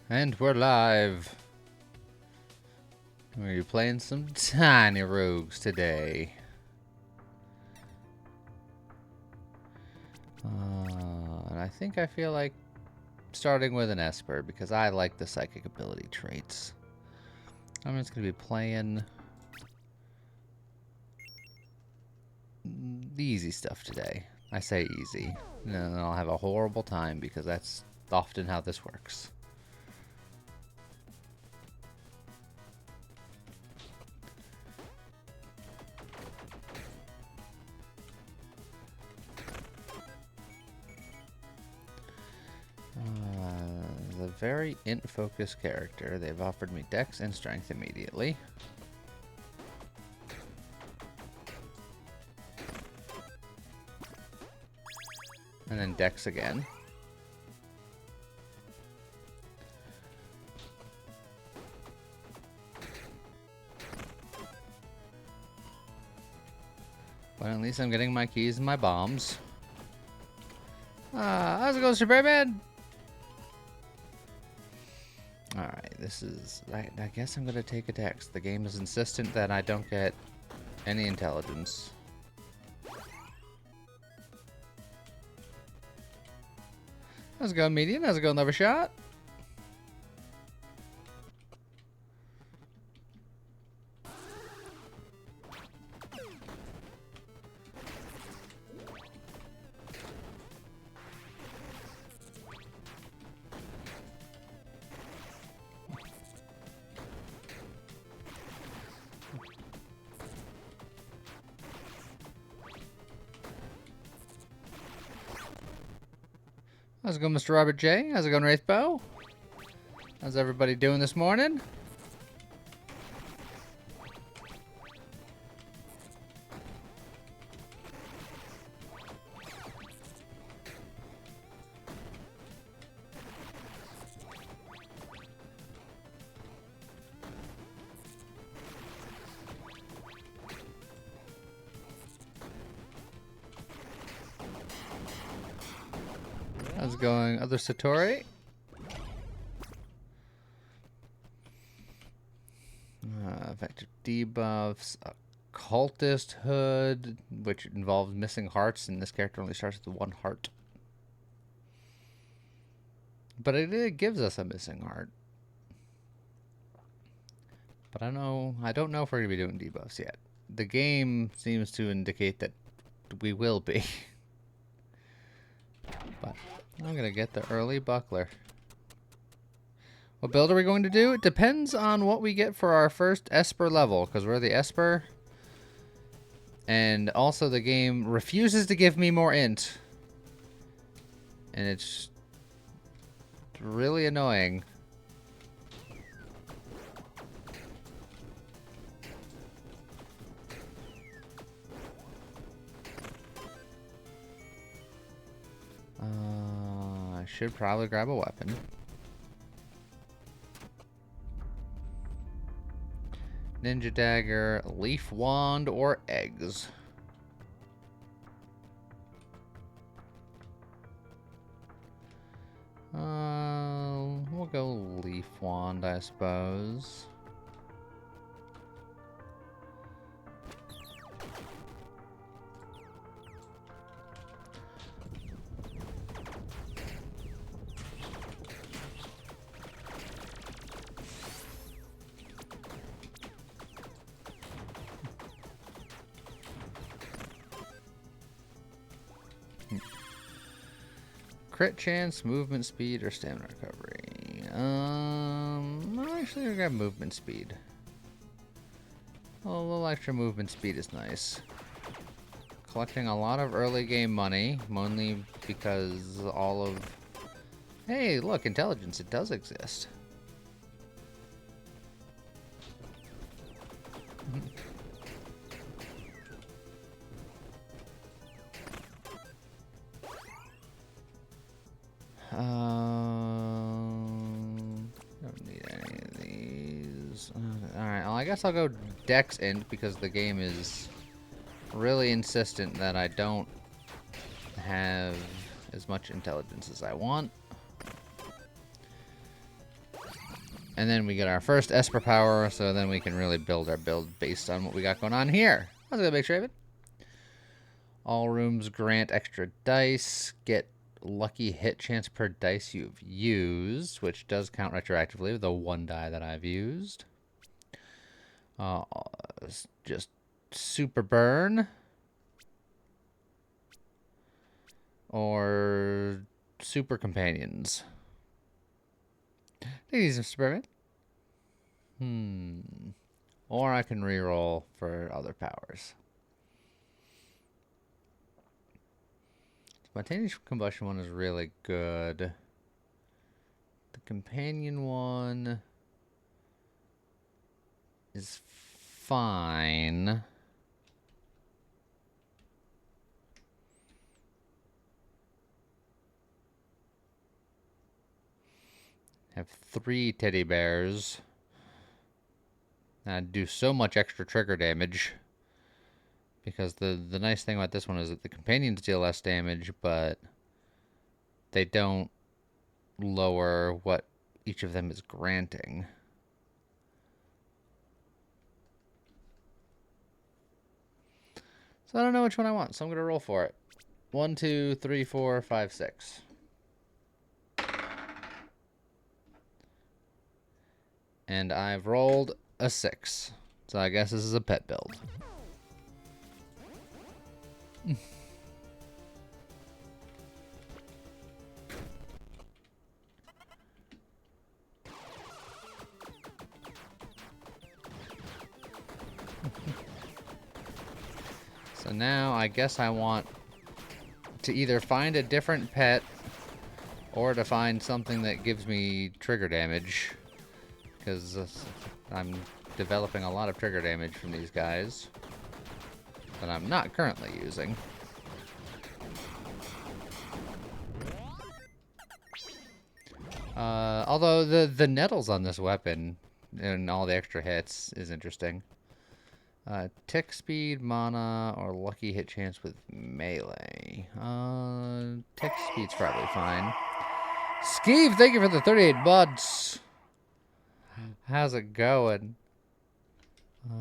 And we're live. We're playing some Tiny Rogues today. And I think I feel like starting with an Esper because I like the psychic ability traits. I'm just going to be playing the easy stuff today. I say easy, and then I'll have a horrible time because that's often how this works. The very int-focused character. They've offered me Dex and Strength immediately. And then Dex again. But at least I'm getting my keys and my bombs. How's it going, Superman? Alright, this is... I guess I'm going to take a Dex. The game is insistent that I don't get any intelligence. How's it going, Median? How's it going, Levershot? How's it going, Mr. Robert J? How's it going, Wraithbow? How's everybody doing this morning? How's it going, other Satori? Effective debuffs, Occultist Hood, which involves missing hearts, and this character only starts with one heart. But it gives us a missing heart. But I don't know if we're gonna be doing debuffs yet. The game seems to indicate that we will be. But I'm gonna get the early buckler. What build are we going to do? It depends on what we get for our first Esper level, because we're the Esper. And also the game refuses to give me more int. And it's really annoying. I should probably grab a weapon. Ninja dagger, leaf wand, or eggs. We'll go leaf wand, I suppose. Crit chance, movement speed, or stamina recovery. Actually, I got movement speed. Well, a little extra movement speed is nice. Collecting a lot of early game money, mainly because all of... Hey, look, intelligence, it does exist. Don't need any of these. Alright, well, I guess I'll go Dex Int because the game is really insistent that I don't have as much intelligence as I want. And then we get our first Esper power, so then we can really build our build based on what we got going on here. How's it going, Big Shraven? All rooms grant extra dice. Get lucky hit chance per dice you've used, which does count retroactively with the one die that I've used. Just super burn. Or super companions. These are Superman. Or I can reroll for other powers. Spontaneous combustion one is really good. The companion one is fine. Have 3 teddy bears. And do so much extra trigger damage. Because the nice thing about this one is that the companions deal less damage, but they don't lower what each of them is granting. So I don't know which one I want, so I'm going to roll for it. 1, 2, 3, 4, 5, 6. And I've rolled a 6. So I guess this is a pet build. So now I guess I want to either find a different pet or to find something that gives me trigger damage. Because I'm developing a lot of trigger damage from these guys that I'm not currently using. Although the nettles on this weapon and all the extra hits is interesting. Tick speed, mana, or lucky hit chance with melee. Tick speed's probably fine. Skeeve, thank you for the 38 buds. How's it going? Yeah,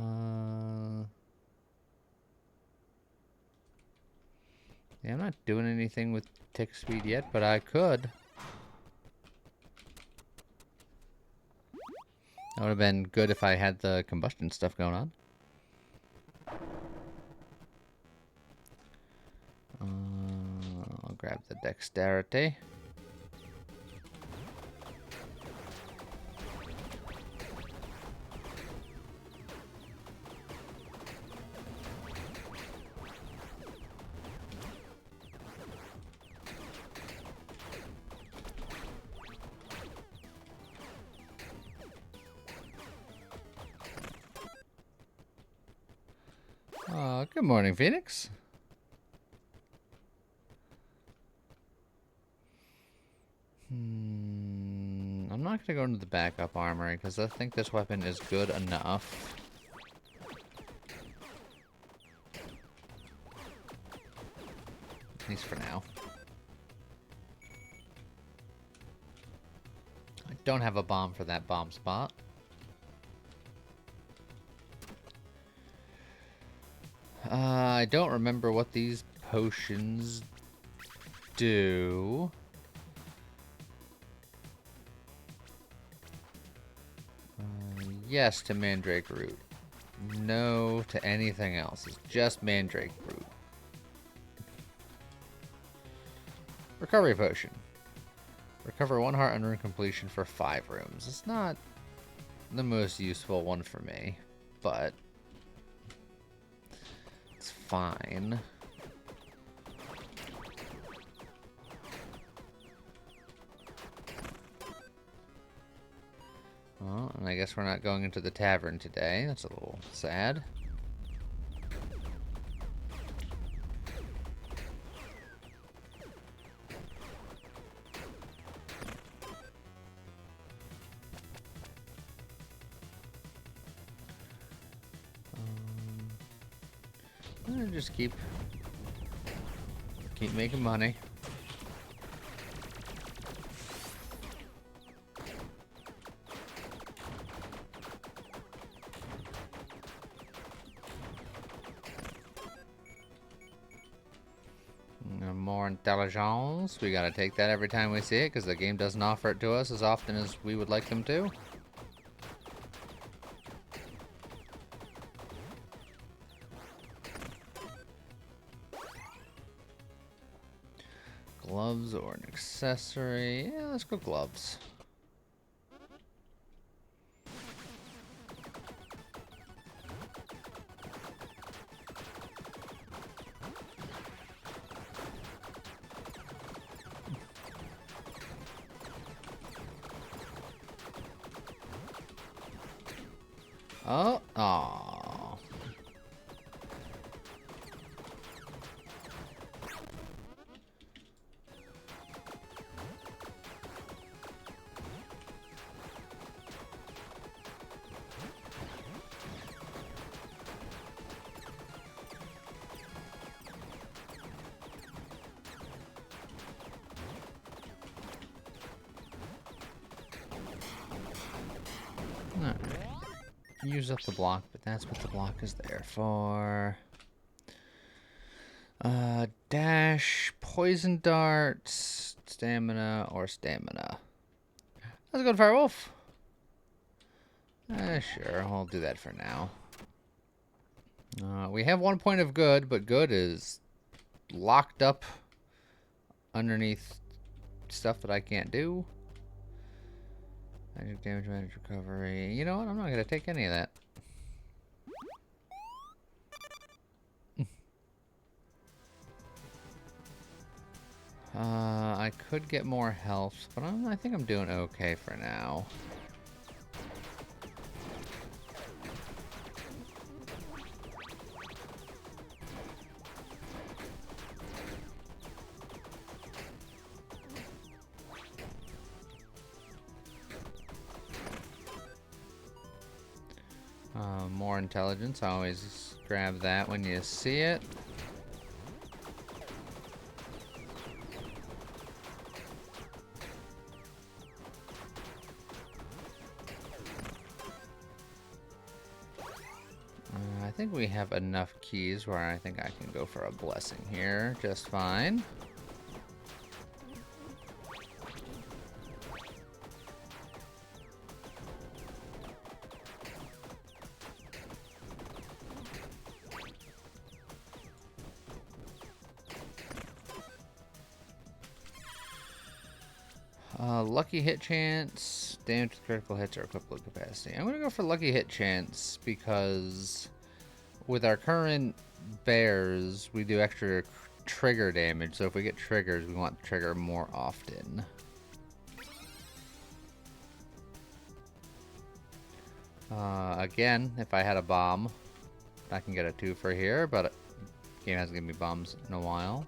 I'm not doing anything with tick speed yet, but I could. That would have been good if I had the combustion stuff going on. I'll grab the dexterity. Good morning, Phoenix. I'm not going to go into the backup armory because I think this weapon is good enough. At least for now. I don't have a bomb for that bomb spot. I don't remember what these potions do. Yes to Mandrake Root. No to anything else. It's just Mandrake Root. Recovery Potion. Recover 1 heart under completion for 5 rooms. It's not the most useful one for me, but it's fine. Well, and I guess we're not going into the tavern today. That's a little sad. I'll just keep making money. more intelligence. We gotta take that every time we see it, because the game doesn't offer it to us as often as we would like them to. Gloves or an accessory. Yeah, let's go gloves. Oh, aw. Alright. Use up the block, but that's what the block is there for. Dash, poison darts, stamina, or stamina. Let's go to Firewolf. Sure, I'll do that for now. We have 1 point of good, but good is locked up underneath stuff that I can't do. Magic damage, magic recovery. You know what? I'm not going to take any of that. I could get more health, but I think I'm doing okay for now. More intelligence. I always grab that when you see it. I think we have enough keys where I think I can go for a blessing here just fine. Lucky hit chance, damage with critical hits, or equipped loot capacity. I'm gonna go for lucky hit chance because with our current bears, we do extra trigger damage. So if we get triggers, we want to trigger more often. Again, if I had a bomb, I can get a 2 for here, but the game hasn't given me bombs in a while.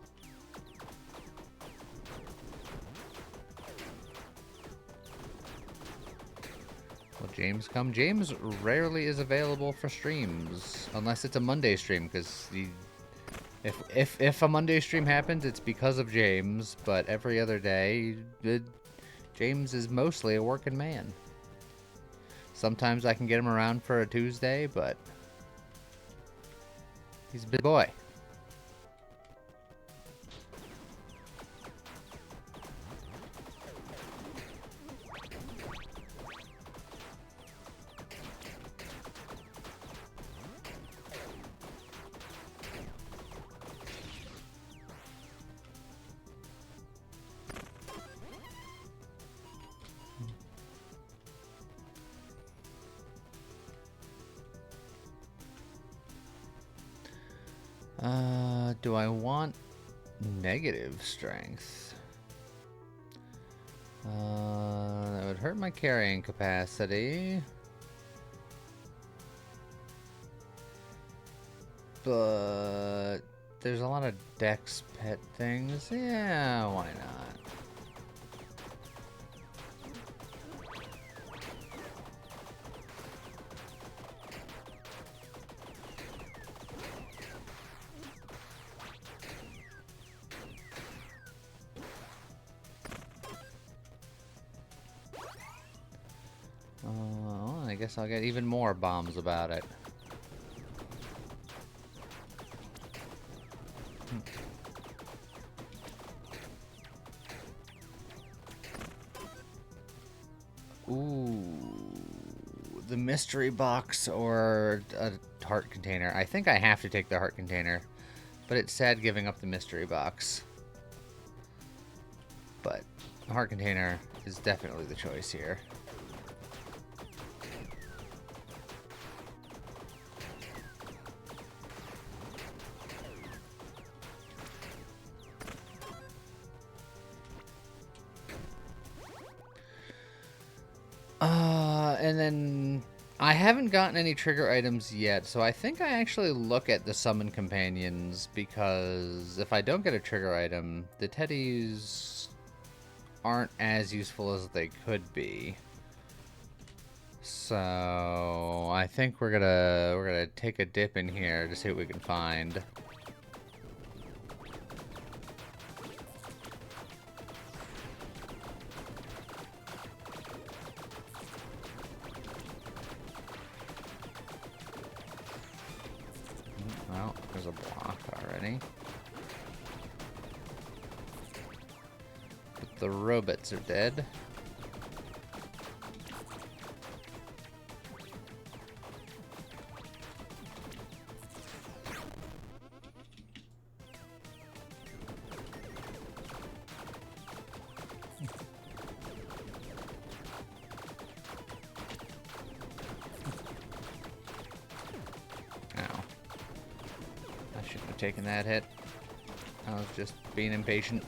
Will James come? James rarely is available for streams, unless it's a Monday stream, because if a Monday stream happens, it's because of James, but every other day, James is mostly a working man. Sometimes I can get him around for a Tuesday, but he's a big boy. Do I want negative strength? That would hurt my carrying capacity. But there's a lot of dex pet things. Yeah, why not? I guess I'll get even more bombs about it. Ooh, the mystery box or a heart container. I think I have to take the heart container, but it's sad giving up the mystery box. But the heart container is definitely the choice here. And then I haven't gotten any trigger items yet, so I think I actually look at the summon companions, because if I don't get a trigger item, the teddies aren't as useful as they could be. So I think we're gonna take a dip in here to see what we can find. Well, there's a block already. But the robots are dead. Taking that hit. I was just being impatient.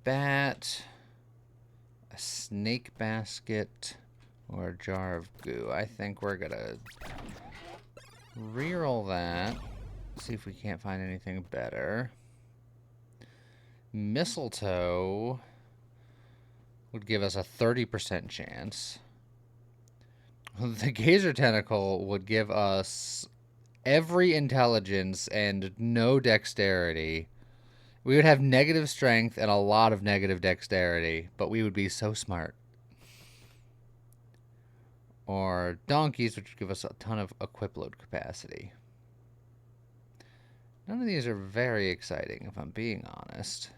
Bat, a snake basket, or a jar of goo. I think we're gonna reroll that. See if we can't find anything better. Mistletoe would give us a 30% chance. The Gazer Tentacle would give us every intelligence and no dexterity. We would have negative strength and a lot of negative dexterity, but we would be so smart. Or donkeys, which would give us a ton of equip load capacity. None of these are very exciting, if I'm being honest.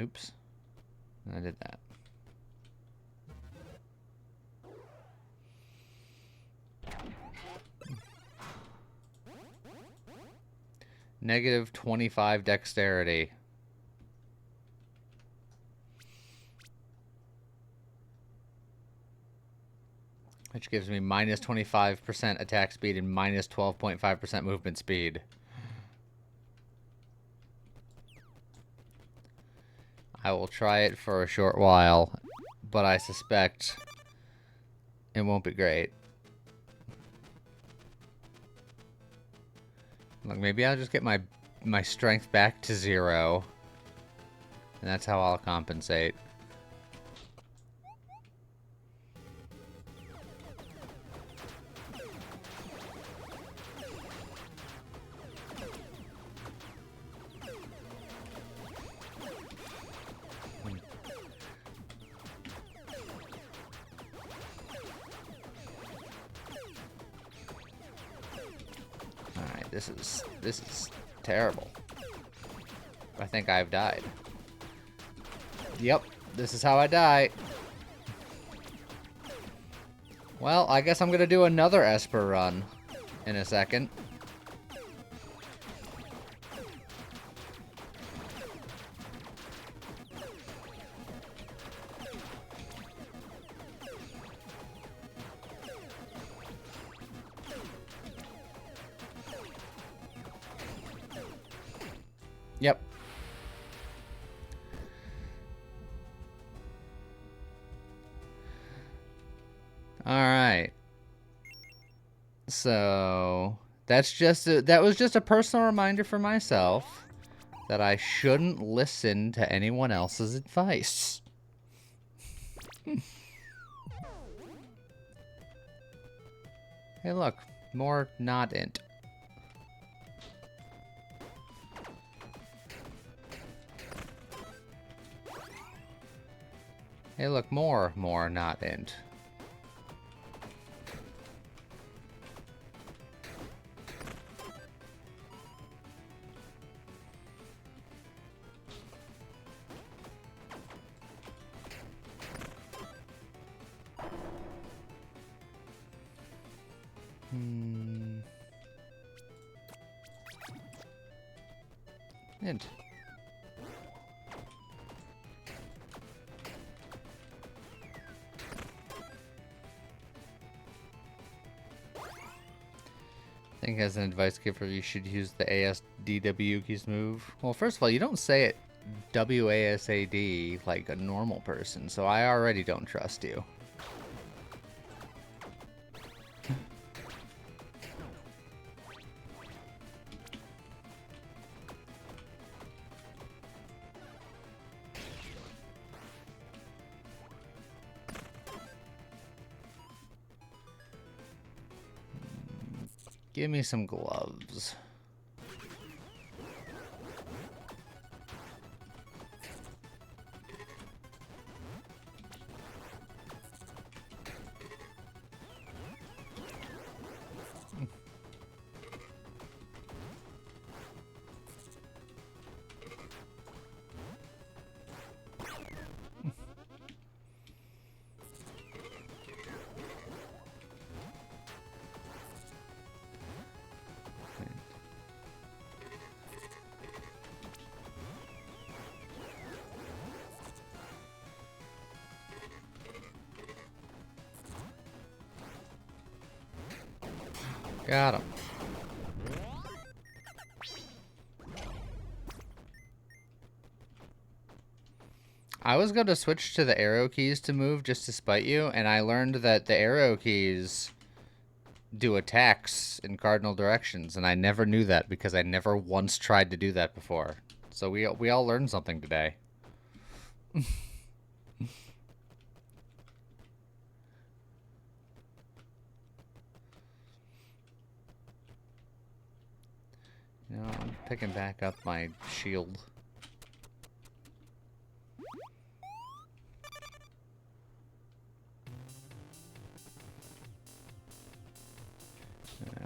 Oops. I did that. Negative 25 dexterity. Which gives me minus 25% attack speed and minus 12.5% movement speed. I will try it for a short while, but I suspect it won't be great. Look, maybe I'll just get my strength back to 0, and that's how I'll compensate. This is terrible. I think I've died. Yep, this is how I die. Well, I guess I'm gonna do another Esper run in a second. Yep. All right. So that was just a personal reminder for myself that I shouldn't listen to anyone else's advice. Hey, look, more not int. Hey, look, more not int. Hint. I think as an advice giver, you should use the ASDW keys move. Well, first of all, you don't say it WASAD like a normal person, so I already don't trust you. Give me some gloves. Got him. I was going to switch to the arrow keys to move just to spite you, and I learned that the arrow keys do attacks in cardinal directions, and I never knew that because I never once tried to do that before. So we all learned something today. You know, I'm picking back up my shield.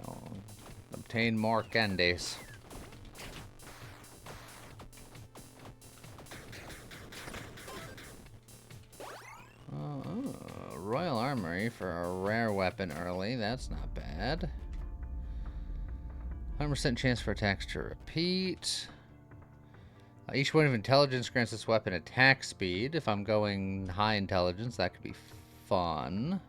I'll obtain more candies. Royal Armory for a rare weapon early. That's not bad. 100% chance for attacks to repeat. Each point of intelligence grants this weapon attack speed. If I'm going high intelligence, that could be fun.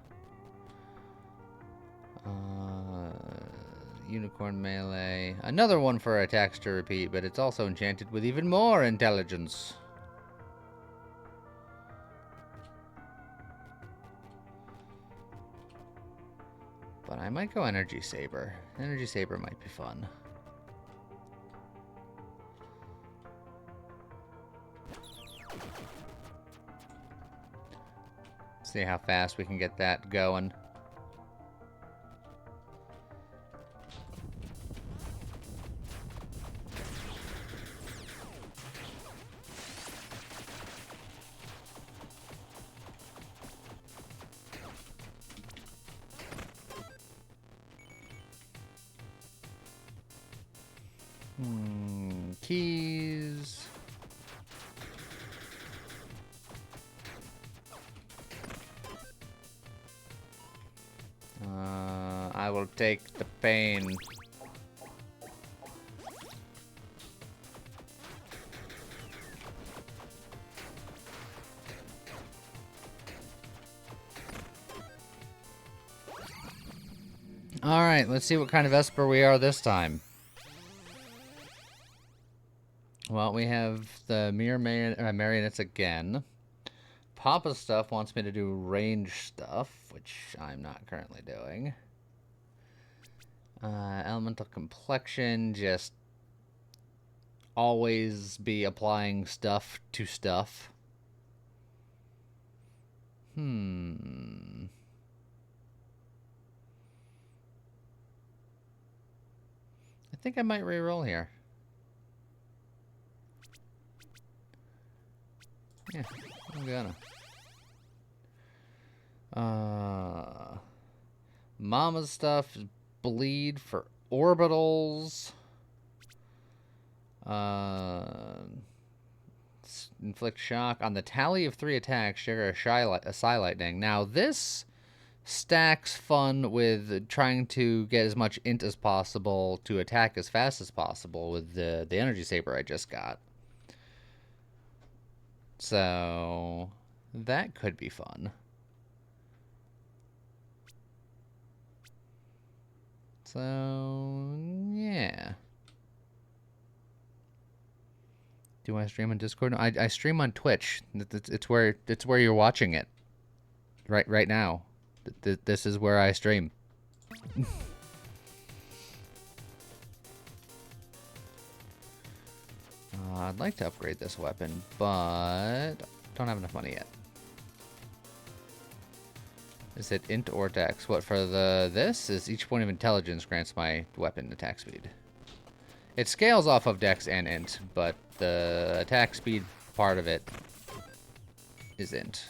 Unicorn melee. Another one for attacks to repeat, but it's also enchanted with even more intelligence. But I might go Energy Saber. Energy Saber might be fun. See how fast we can get that going. Keys. I will take the pain. All right, let's see what kind of Esper we are this time. Well, we have the Mirror Marionettes again. Papa Stuff wants me to do range stuff, which I'm not currently doing. Elemental Complexion, just always be applying stuff to stuff. I think I might re-roll here. Yeah, I'm gonna. Mama's stuff is bleed for orbitals. Inflict shock on the tally of 3 attacks. Trigger a Psy Lightning. Now this stacks fun with trying to get as much int as possible to attack as fast as possible with the energy saber I just got. So that could be fun. So yeah. Do I stream on Discord? No, I stream on Twitch. It's where you're watching it. Right now. This is where I stream. I'd like to upgrade this weapon, but don't have enough money yet. Is it int or dex? What for this is each point of intelligence grants my weapon attack speed. It scales off of dex and int, but the attack speed part of it is int.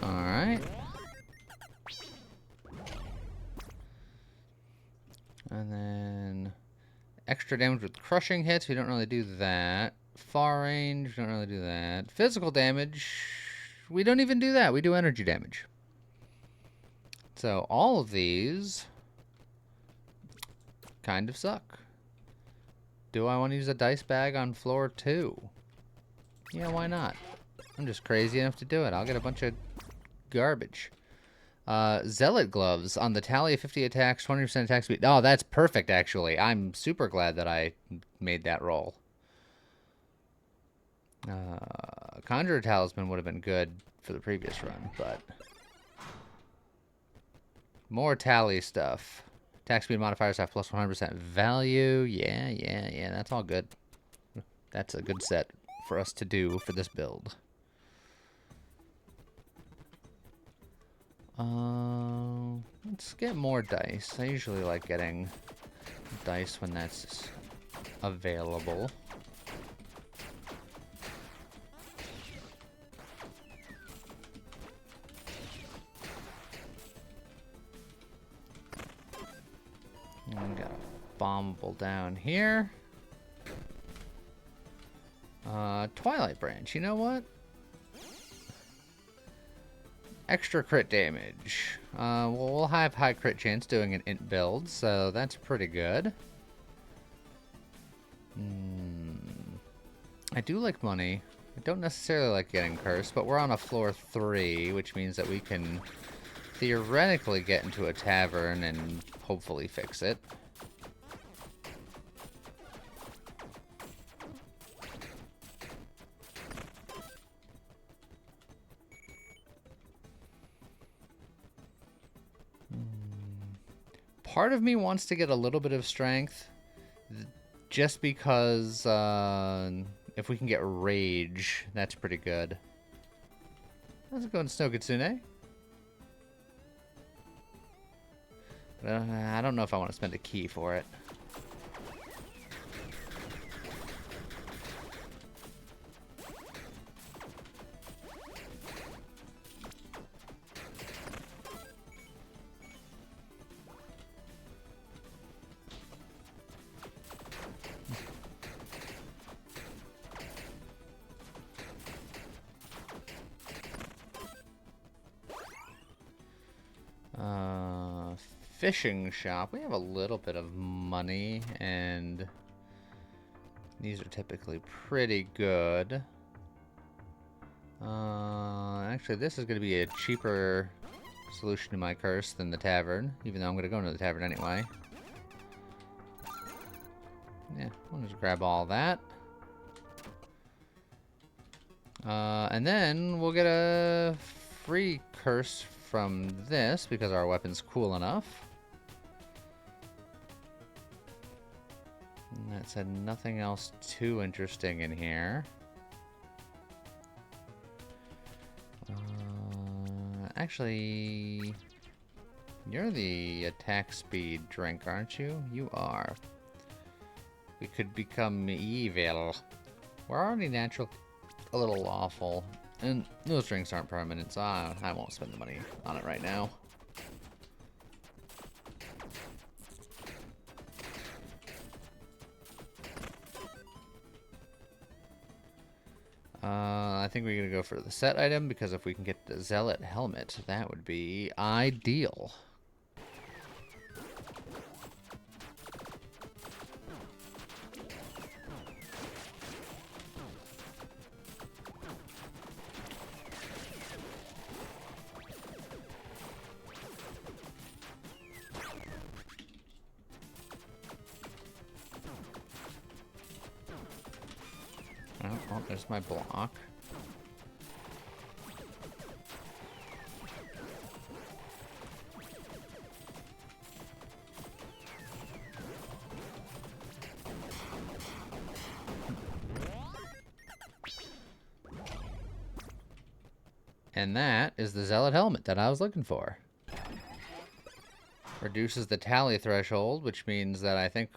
Alright. And then extra damage with crushing hits. We don't really do that. Far range, don't really do that. Physical damage, we don't even do that. We do energy damage. So all of these kind of suck. Do I want to use a dice bag on floor 2? Yeah, why not? I'm just crazy enough to do it. I'll get a bunch of garbage. Zealot gloves on the tally of 50 attacks, 20% attack speed. Oh, that's perfect, actually. I'm super glad that I made that roll. Conjurer talisman would have been good for the previous run, but more tally stuff. Attack speed modifiers have plus 100% value. Yeah. That's all good. That's a good set for us to do for this build. Let's get more dice. I usually like getting dice when that's available. And we got a bombable down here. Twilight Branch. You know what? Extra crit damage. Well, we'll have high crit chance doing an int build, so that's pretty good. I do like money. I don't necessarily like getting cursed, but we're on a floor 3, which means that we can theoretically get into a tavern and hopefully fix it. Part of me wants to get a little bit of strength, just because if we can get rage, that's pretty good. How's it going, Snow Kitsune? I don't know if I want to spend a key for it. Fishing shop. We have a little bit of money, and these are typically pretty good. Actually, this is going to be a cheaper solution to my curse than the tavern, even though I'm going to go into the tavern anyway. Yeah, we'll just grab all that. And then we'll get a free curse from this because our weapon's cool enough. And that said nothing else too interesting in here. Actually, you're the attack speed drink, aren't you? You are. We could become evil. We're already natural, a little lawful, and those drinks aren't permanent, so I won't spend the money on it right now. I think we're gonna go for the set item, because if we can get the Zealot helmet, that would be ideal. Oh, there's my block. And that is the Zealot helmet that I was looking for. Reduces the tally threshold, which means that I think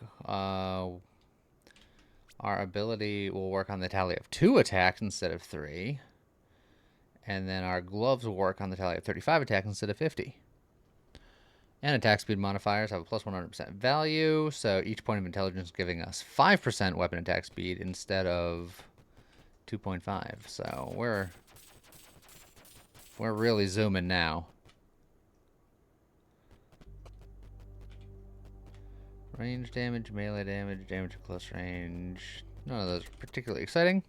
our ability will work on the tally of 2 attacks instead of 3. And then our gloves will work on the tally of 35 attacks instead of 50. And attack speed modifiers have a plus 100% value, so each point of intelligence giving us 5% weapon attack speed instead of 2.5. So we're really zooming now. Range damage, melee damage, damage at close range. None of those are particularly exciting.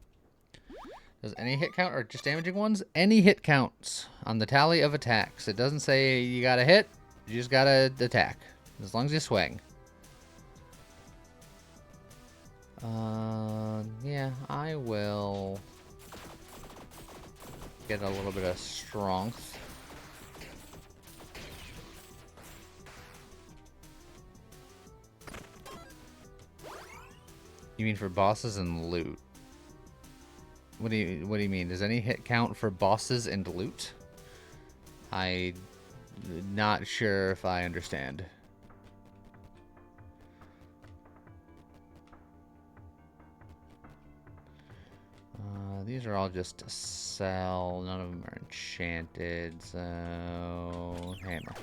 Does any hit count or just damaging ones? Any hit counts on the tally of attacks. It doesn't say you gotta hit, you just gotta attack. As long as you swing. Yeah, I will get a little bit of strength. You mean for bosses and loot? What do you mean? Does any hit count for bosses and loot? I'm not sure if I understand. These are all just to sell. None of them are enchanted, so hammer.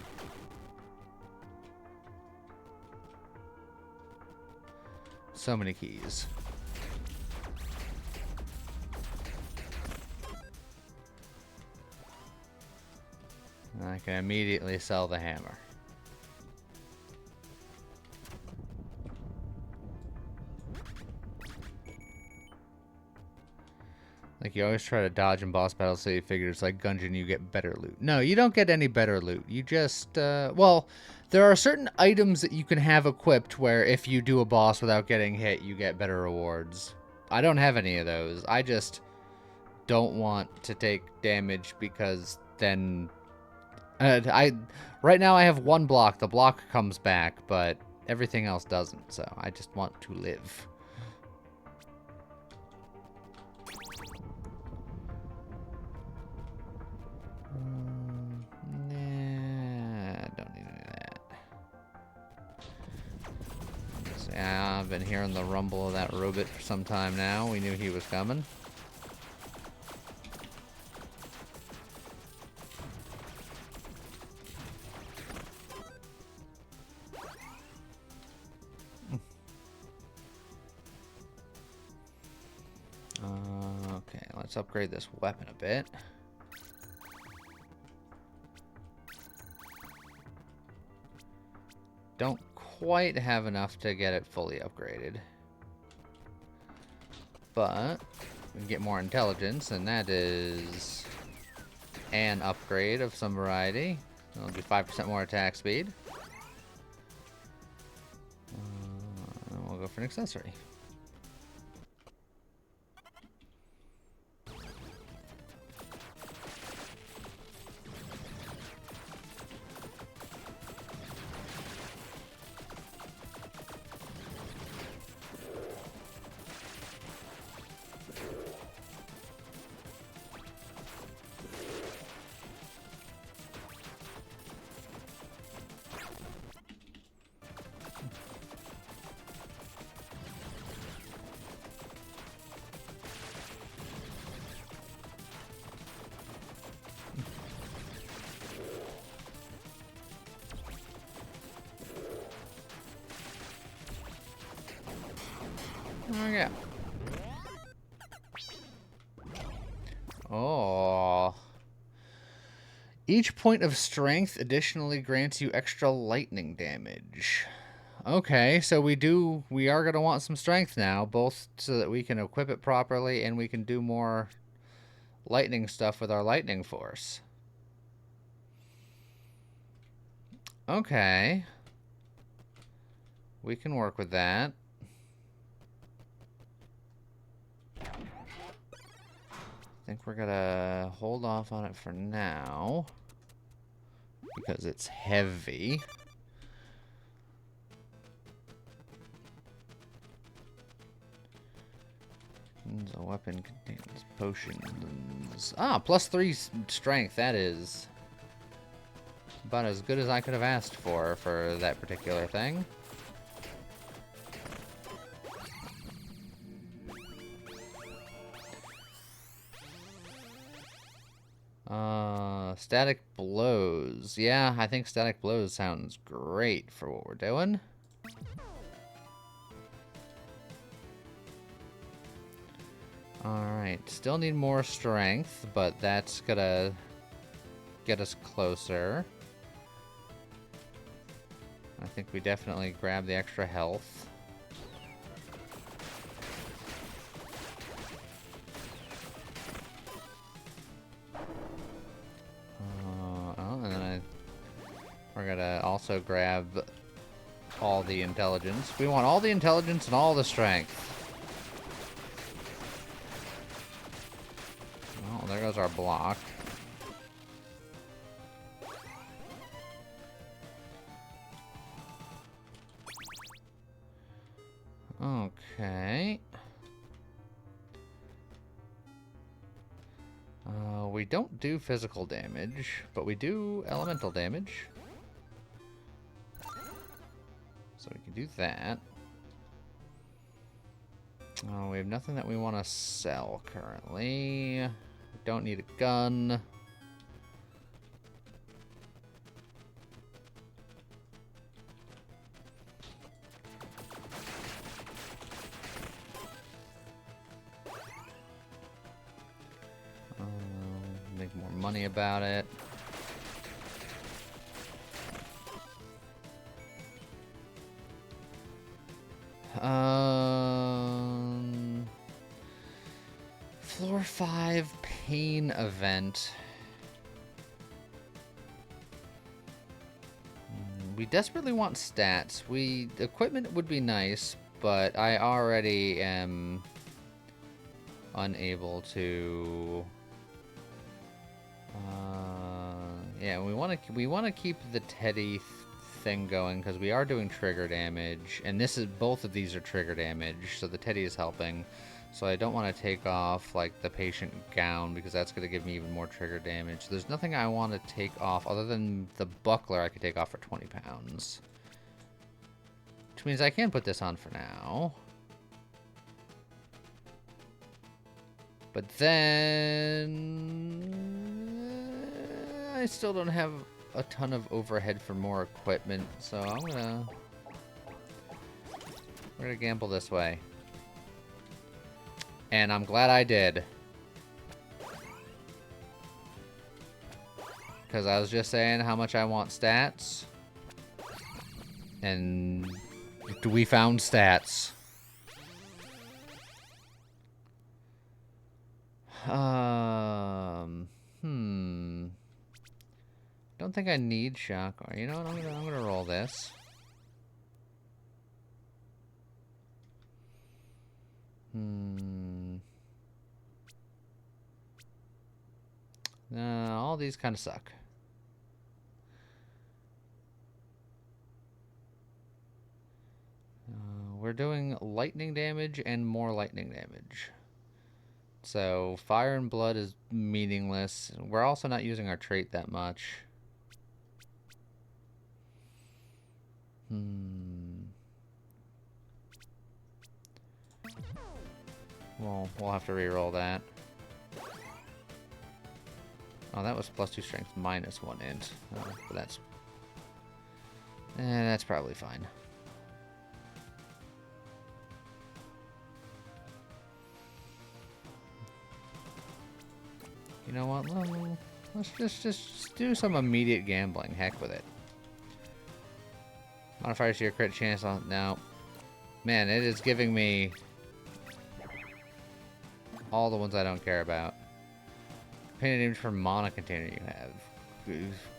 So many keys. I can immediately sell the hammer. Like, you always try to dodge in boss battles, so you figure it's like Gungeon, you get better loot. No, you don't get any better loot. You just, well, there are certain items that you can have equipped where if you do a boss without getting hit, you get better rewards. I don't have any of those. I just don't want to take damage because then... right now I have one block. The block comes back, but everything else doesn't, so I just want to live. Don't need any of that. So, yeah, I've been hearing the rumble of that robot for some time now. We knew he was coming. Okay, let's upgrade this weapon a bit. Don't quite have enough to get it fully upgraded. But we can get more intelligence, and that is an upgrade of some variety. It'll be 5% more attack speed. And we'll go for an accessory. Okay. Oh. Each point of strength additionally grants you extra lightning damage. Okay, so we are going to want some strength now, both so that we can equip it properly and we can do more lightning stuff with our lightning force. Okay. We can work with that. I think we're gonna hold off on it for now because it's heavy. The weapon contains potions. Ah, +3 strength. That is about as good as I could have asked for that particular thing. Static blows. Yeah, I think static blows sounds great for what we're doing. Alright, still need more strength, but that's gonna get us closer. I think we definitely grab the extra health. We're gonna also grab all the intelligence. We want all the intelligence and all the strength. Oh, there goes our block. Okay. We don't do physical damage, but we do elemental damage. So we can do that. Oh, we have nothing that we want to sell currently. We don't need a gun. Make more money about it. Floor 5 pain event. We desperately want stats. Equipment would be nice, but I already am unable to. Yeah, we want to keep the Teddy thing going because we are doing trigger damage, and both of these are trigger damage, so the Teddy is helping. So I don't want to take off like the patient gown because that's going to give me even more trigger damage. There's nothing I want to take off other than the buckler I could take off for 20 pounds. Which means I can put this on for now. But then I still don't have a ton of overhead for more equipment, so we're gonna gamble this way. And I'm glad I did. Because I was just saying how much I want stats. And we found stats. Don't think I need shock. You know what? I'm gonna roll this. All these kind of suck. We're doing lightning damage and more lightning damage. So fire and blood is meaningless. We're also not using our trait that much. Well, we'll have to re-roll that. Oh, that was +2 strength, -1 int. But that's probably fine. You know what? Let's just do some immediate gambling. Heck with it. Modifiers to your crit chance on... No. Man, it is giving me all the ones I don't care about. Painted image for mana container you have.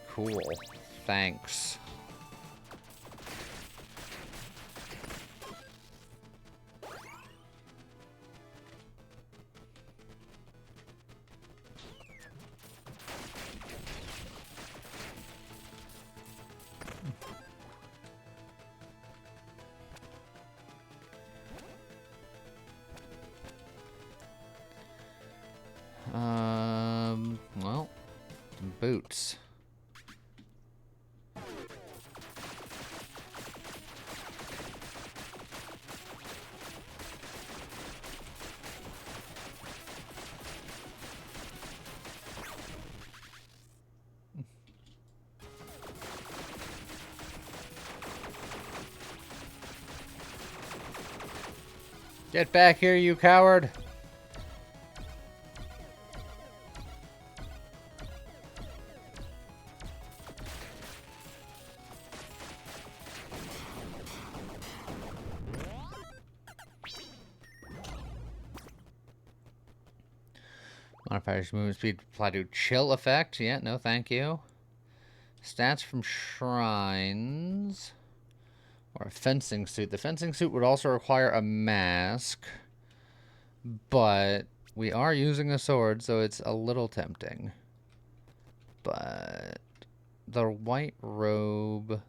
Cool. Thanks. Well, boots. Get back here, you coward! Modifiers movement speed apply to chill effect. Yeah, no thank you. Stats from shrines. Or a fencing suit. The fencing suit would also require a mask. But we are using a sword, so it's a little tempting. But the white robe...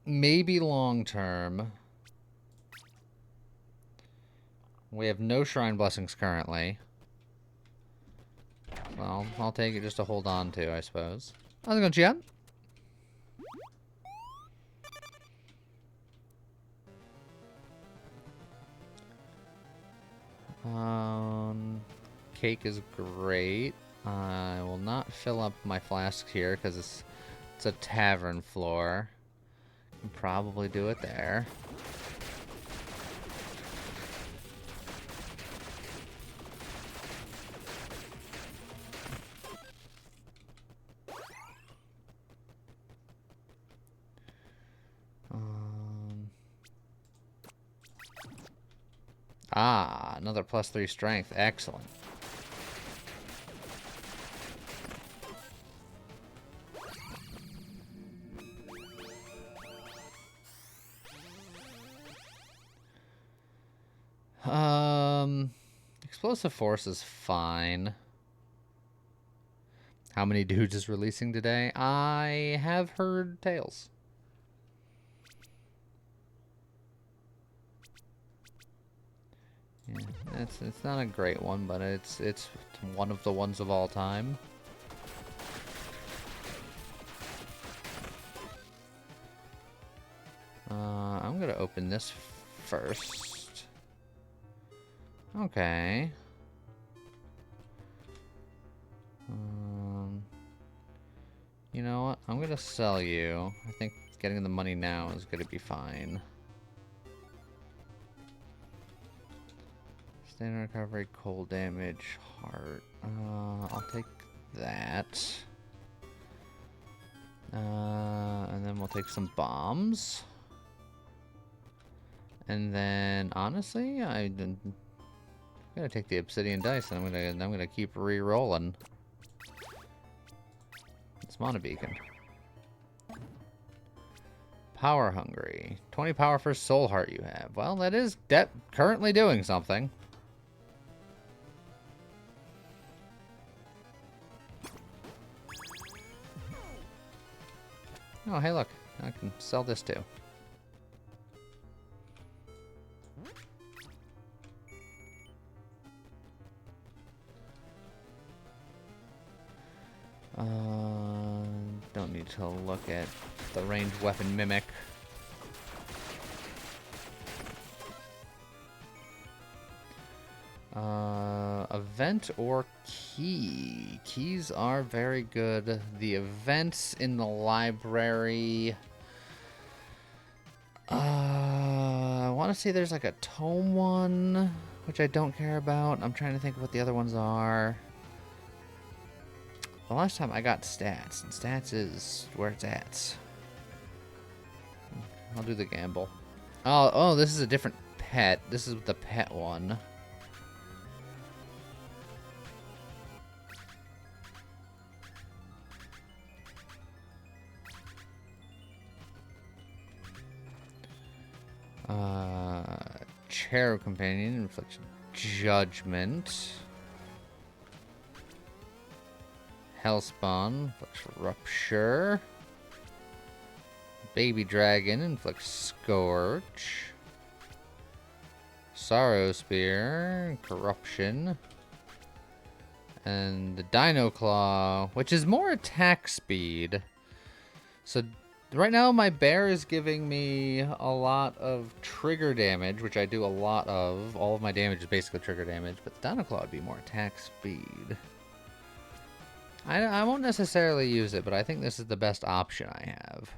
maybe long term. We have no shrine blessings currently. Well, I'll take it just to hold on to, I suppose. How's it going, Gian? Cake is great. I will not fill up my flasks here because it's a tavern floor. Can probably do it there. Another +3 strength. Excellent. Explosive Force is fine. How many dudes is releasing today? I have heard tales. Yeah, it's not a great one, but it's one of the ones of all time. I'm gonna open this first. Okay. You know what? I'm gonna sell you. I think getting the money now is gonna be fine. Standard recovery, cold damage, heart. I'll take that. And then we'll take some bombs. And then, honestly, I'm gonna take the obsidian dice, and I'm gonna keep re-rolling. It's Mana Beacon. Power hungry. 20 power for soul heart you have. Well, that is currently doing something. Oh, hey, look. I can sell this too. Don't need to look at the ranged weapon mimic. Event or key? Keys are very good. The events in the library. I want to say there's like a tome one, which I don't care about. I'm trying to think of what the other ones are. The last time I got stats, and stats is where it's at. I'll do the gamble. Oh, this is a different pet. This is the pet one. Cherub Companion inflicts Judgment. Hellspawn inflicts Rupture. Baby Dragon inflicts Scourge. Sorrow Spear, Corruption. And the Dino Claw, which is more attack speed. So right now my bear is giving me a lot of trigger damage, which I do a lot of. All of my damage is basically trigger damage, but the Dino Claw would be more attack speed. I won't necessarily use it, but I think this is the best option I have.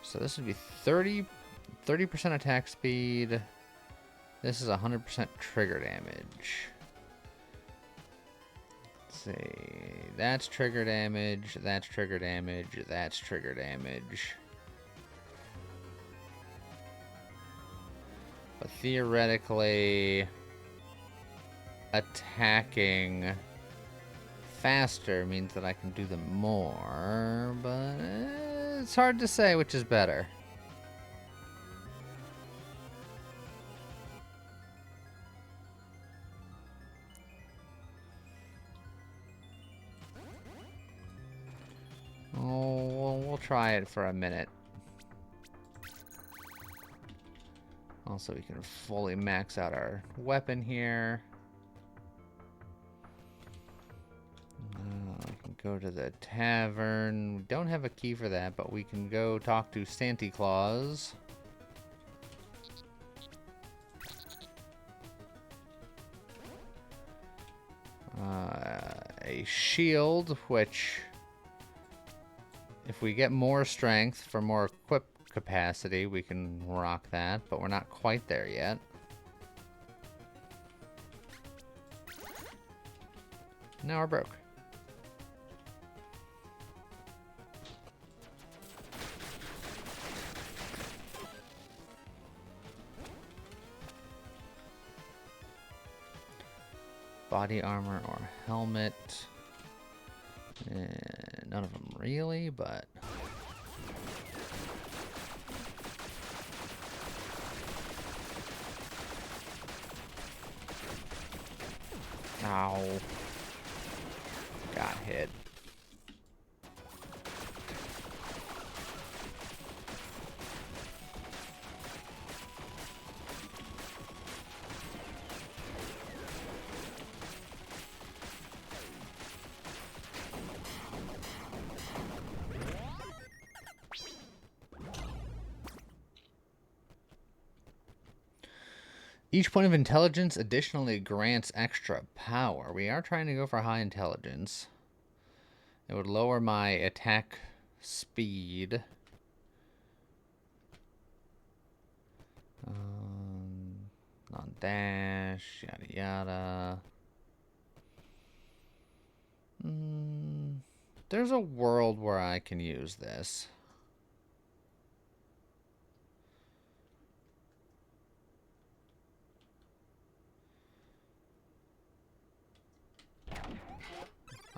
So this would be 30% attack speed. This is 100% trigger damage. Let's see. That's trigger damage. That's trigger damage. That's trigger damage. But theoretically, attacking faster means that I can do them more, but it's hard to say which is better. Oh, we'll try it for a minute. Also, we can fully max out our weapon here. I can go to the tavern. We don't have a key for that, but we can go talk to Santa Claus. A shield, which, if we get more strength for more equip capacity, we can rock that, but we're not quite there yet. Now we're broke. Body armor or helmet. None of them really, but... Ow. Got hit. Each point of intelligence additionally grants extra power. We are trying to go for high intelligence. It would lower my attack speed. Non-dash, yada yada. There's a world where I can use this.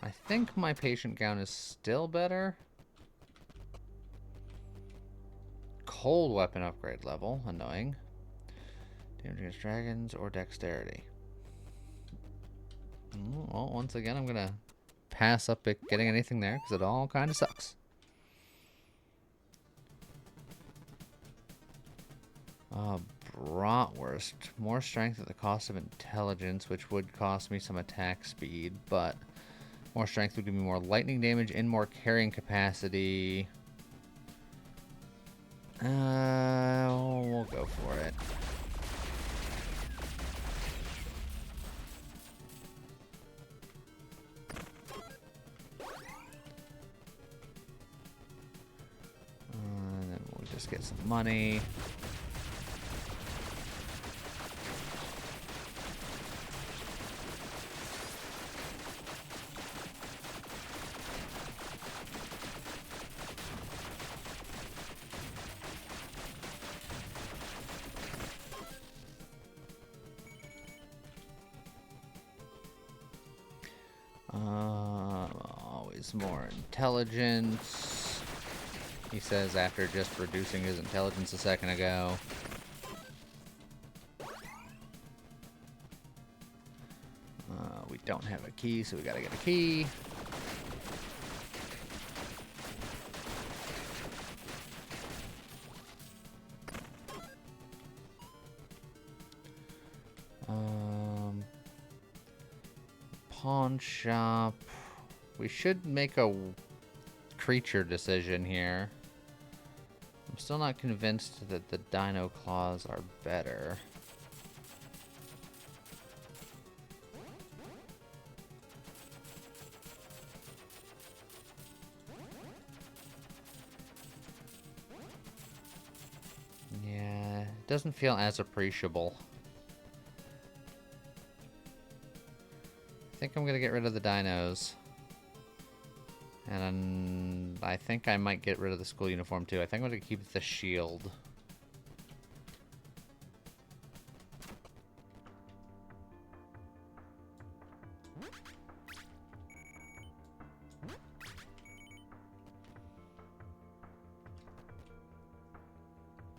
I think my patient gown is still better. Cold weapon upgrade level, annoying. Damage against dragons or dexterity. Well, once again, I'm gonna pass up at getting anything there because it all kind of sucks. Bratwurst. More strength at the cost of intelligence, which would cost me some attack speed, but more strength would give me more lightning damage and more carrying capacity. We'll go for it. just get some money. Always more intelligence. He says after just reducing his intelligence a second ago. We don't have a key, so we gotta get a key. Pawn shop. We should make a creature decision here. I'm still not convinced that the Dino Claws are better. Yeah, it doesn't feel as appreciable. I think I'm gonna get rid of the dinos. And I think I might get rid of the school uniform too. I think I'm gonna keep the shield.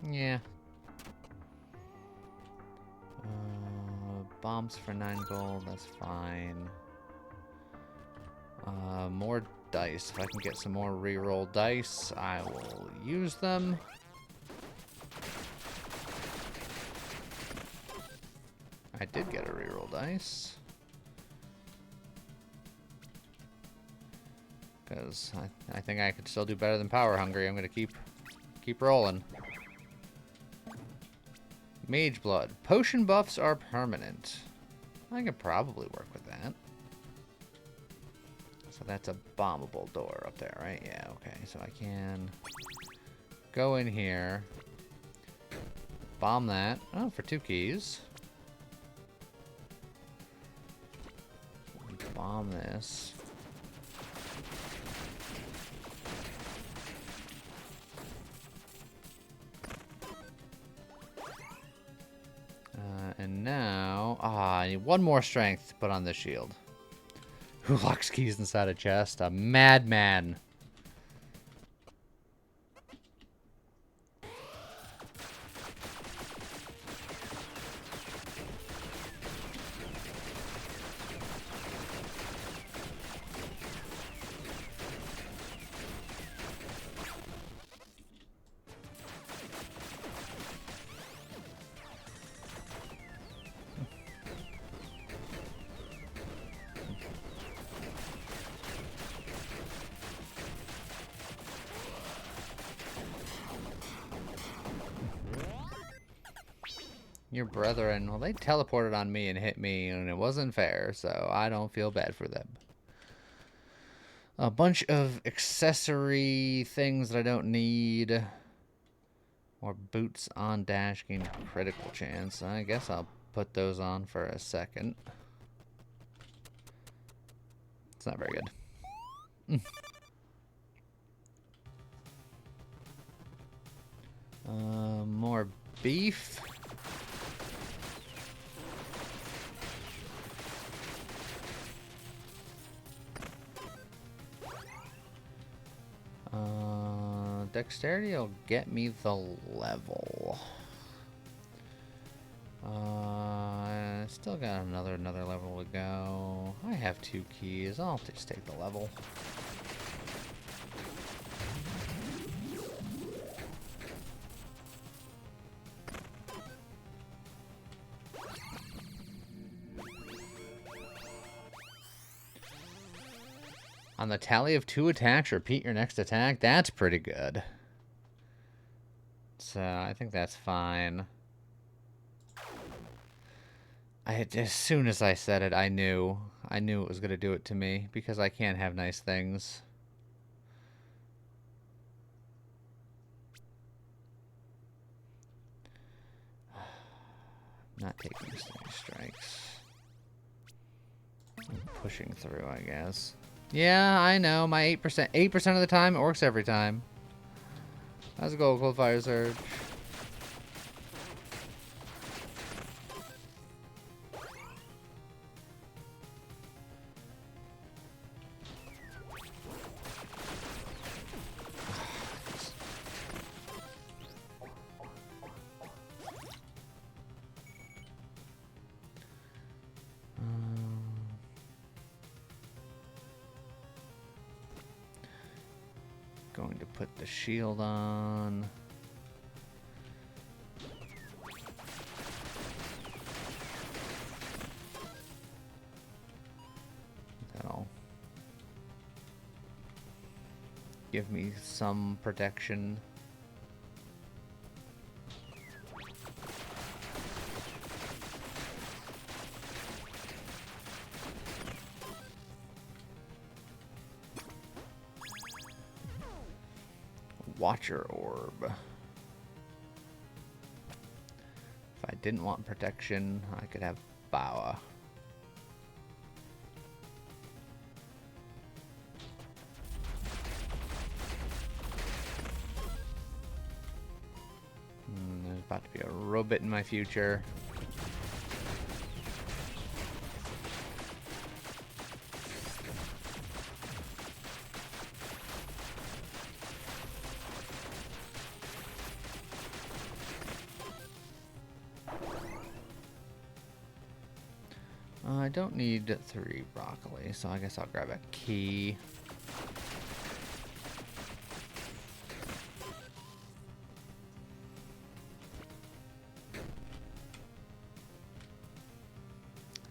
Yeah. Bombs for 9 gold, that's fine. More dice. If I can get some more reroll dice, I will use them. I did get a reroll dice. Because I think I could still do better than Power Hungry. I'm going to keep rolling. Mage Blood. Potion buffs are permanent. I could probably work with that. So that's a bombable door up there, right? Yeah, okay. So I can go in here, bomb that. Oh, for 2 keys. Bomb this. And now, I need 1 more strength to put on this shield. Who locks keys inside a chest? A madman. Your brethren, well, they teleported on me and hit me, and it wasn't fair, so I don't feel bad for them. A bunch of accessory things that I don't need. More boots on dash, gain critical chance. I guess I'll put those on for a second. It's not very good. More beef. Dexterity will get me the level. Still got another level to go. I have 2 keys. I'll just take the level. On the tally of 2 attacks, repeat your next attack. That's pretty good. So I think that's fine. As soon as I said it, I knew it was going to do it to me because I can't have nice things. Not taking steady strikes. I'm pushing through, I guess. Yeah, I know. My 8%. 8% of the time, it works every time. How's it go, Cold Fire Surge? Going to put the shield on. That'll give me some protection. Watcher Orb. If I didn't want protection, I could have Bawa. There's about to be a robot in my future. I don't need 3 broccoli, so I guess I'll grab a key.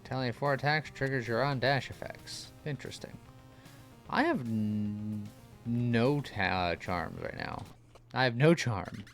Tally 4 attacks triggers your on dash effects. Interesting. I have no charms right now. I have no charm.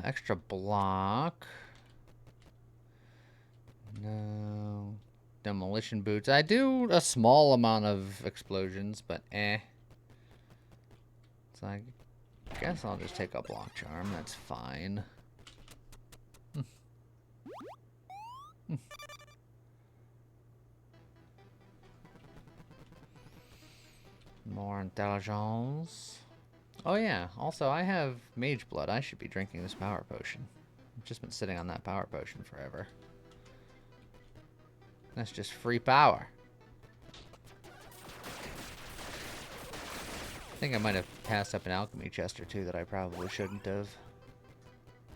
Extra block. No. Demolition boots. I do a small amount of explosions, but eh. So I guess I'll just take a block charm. That's fine. More intelligence. Oh yeah, also I have mage blood. I should be drinking this power potion. I've just been sitting on that power potion forever. That's just free power. I think I might have passed up an alchemy chest or two that I probably shouldn't have.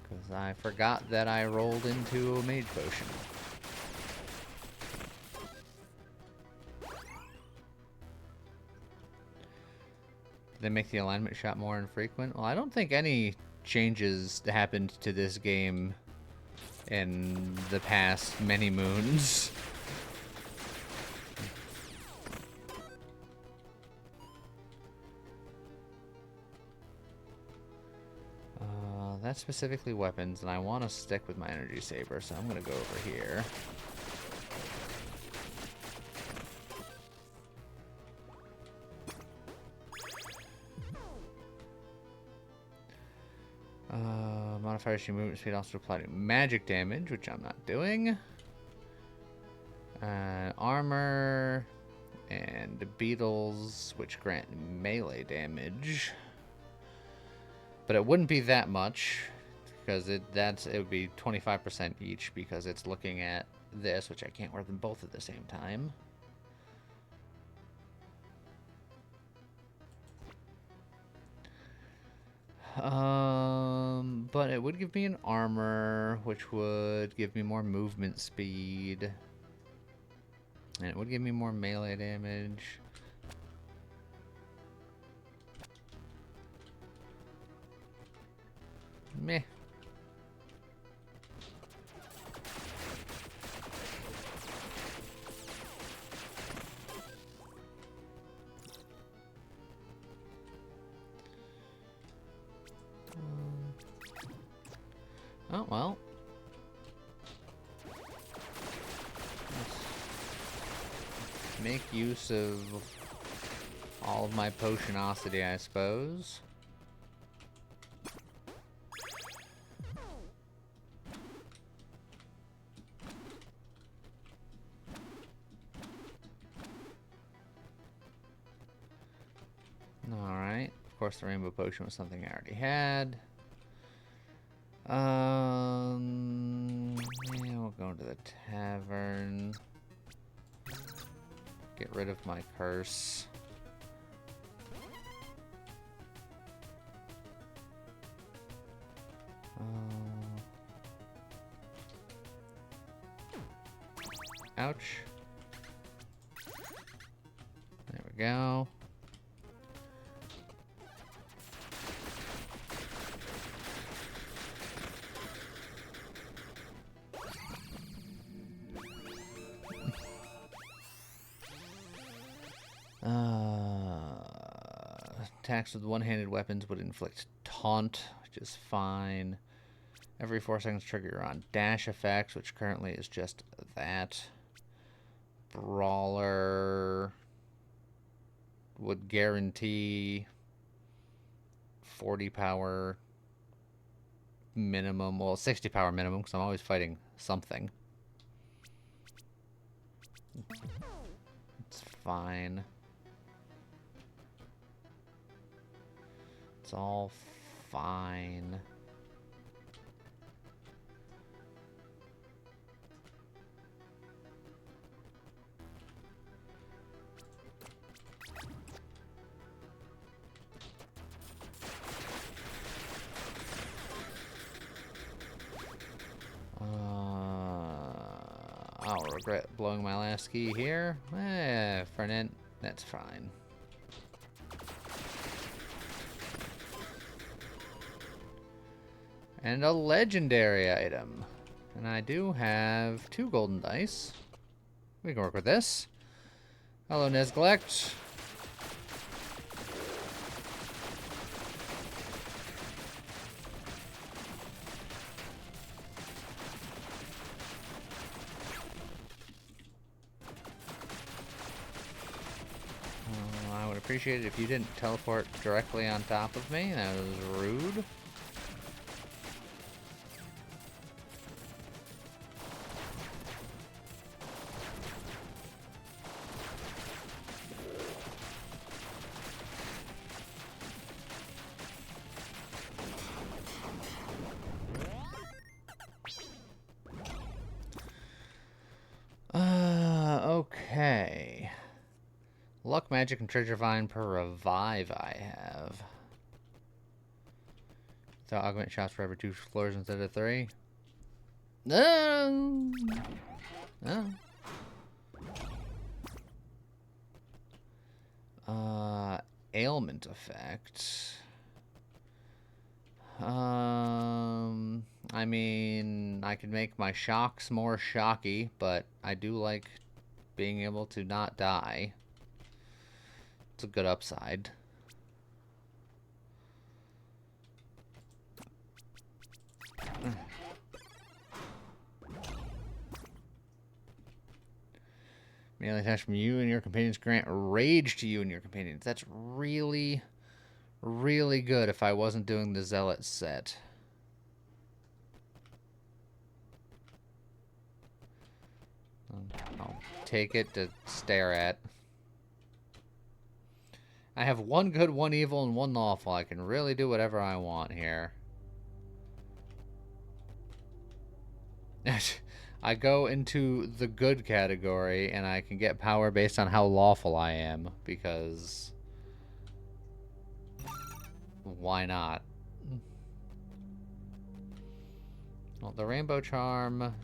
Because I forgot that I rolled into a mage potion. They make the alignment shot more infrequent? Well, I don't think any changes happened to this game in the past many moons. That's specifically weapons, and I want to stick with my energy saber, so I'm going to go over here. Modifiers your movement speed also apply to magic damage, which I'm not doing. Armor and beetles, which grant melee damage. But it wouldn't be that much, because it would be 25% each, because it's looking at this, which I can't wear them both at the same time. But it would give me an armor, which would give me more movement speed. And it would give me more melee damage. Meh. Oh, well. Let's make use of all of my potionosity, I suppose. Alright. Of course, the rainbow potion was something I already had. Yeah, we'll go to the tavern. Get rid of my curse. Ouch. There we go. Attacks with one-handed weapons would inflict taunt, which is fine. Every 4 seconds trigger on dash effects, which currently is just that. Brawler would guarantee 40 power minimum, well, 60 power minimum, because I'm always fighting something. It's fine. It's all fine. I'll regret blowing my last key here. For an int, that's fine. And a legendary item. And I do have 2 golden dice. We can work with this. Hello, Nesglect. I would appreciate it if you didn't teleport directly on top of me. That was rude. Okay. Luck, magic, and treasure vine per revive I have. So augment shots for every 2 floors instead of 3. No. No. Ailment effect. I mean, I could make my shocks more shocky, but I do like being able to not die. It's a good upside. Melee attacks from you and your companions grant rage to you and your companions. That's really, really good if I wasn't doing the Zealot set. I'll take it to stare at. I have 1 good, 1 evil, and 1 lawful. I can really do whatever I want here. I go into the good category, and I can get power based on how lawful I am, because why not? Well, the Rainbow Charm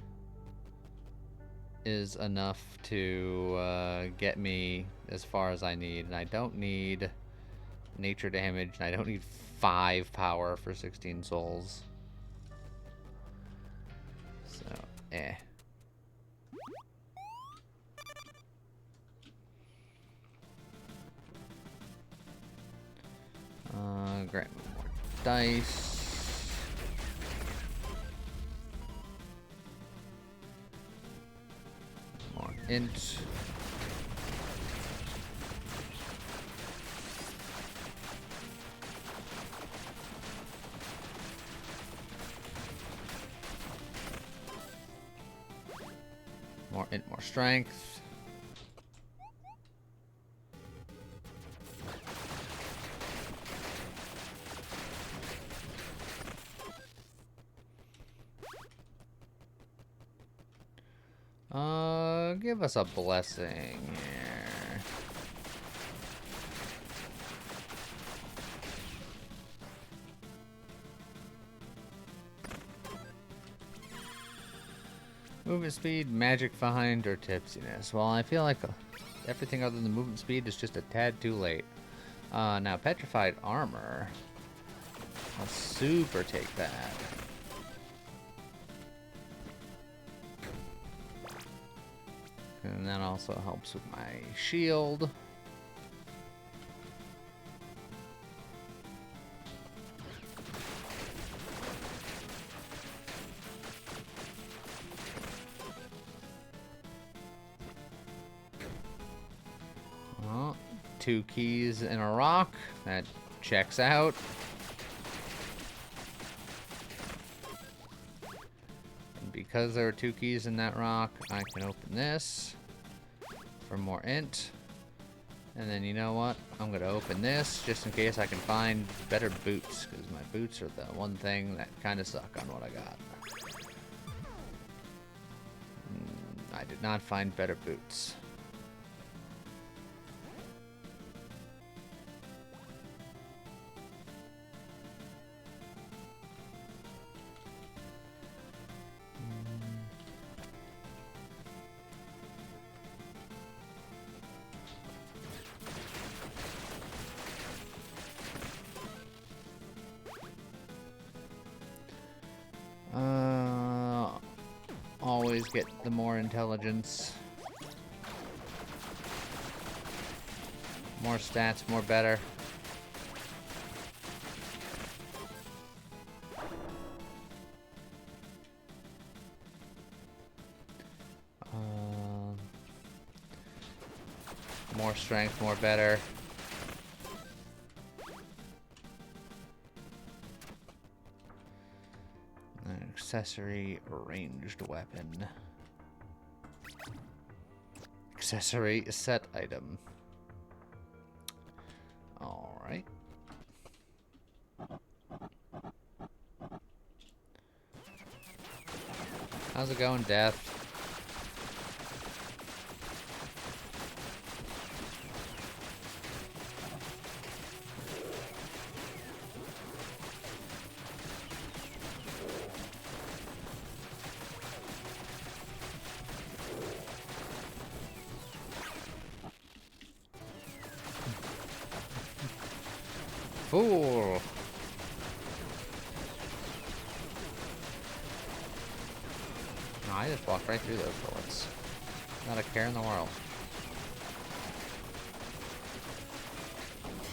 is enough to get me as far as I need. And I don't need nature damage, and I don't need 5 power for 16 souls. So, eh. Grant me more dice. More int. More int, more strength. Give us a blessing here. Movement speed, magic find, or tipsiness. Well, I feel like everything other than movement speed is just a tad too late. Now, petrified armor. I'll super take that. And that also helps with my shield. Well, 2 keys in a rock. That checks out. And because there are 2 keys in that rock, I can open this for more int. And then you know what? I'm going to open this just in case I can find better boots, because my boots are the one thing that kind of suck on what I got. I did not find better boots. Always get the more intelligence. More stats, more better. More strength, more better. Accessory ranged weapon. Accessory set item. Alright. How's it going, Death? Fool! No, I just walked right through those bullets. Not a care in the world.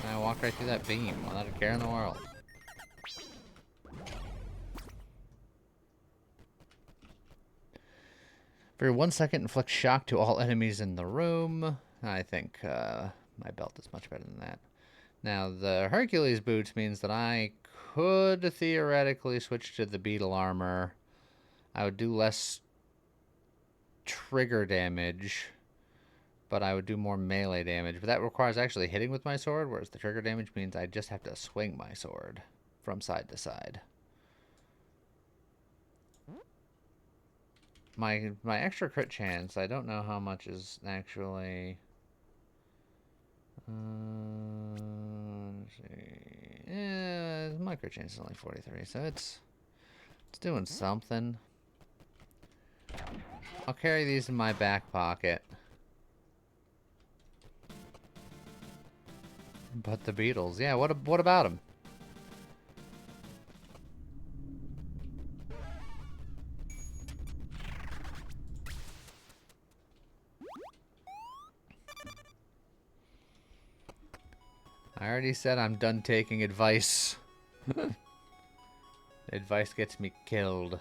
I walked right through that beam without a care in the world. For 1 second, inflict shock to all enemies in the room. I think my belt is much better than that. Now, the Hercules boots means that I could theoretically switch to the beetle armor. I would do less trigger damage, but I would do more melee damage. But that requires actually hitting with my sword, whereas the trigger damage means I just have to swing my sword from side to side. My extra crit chance, I don't know how much is actually... let's see. Yeah, my crit chance is only 43, so it's doing something. I'll carry these in my back pocket. But the Beatles, yeah. What about them? I already said I'm done taking advice. Advice gets me killed.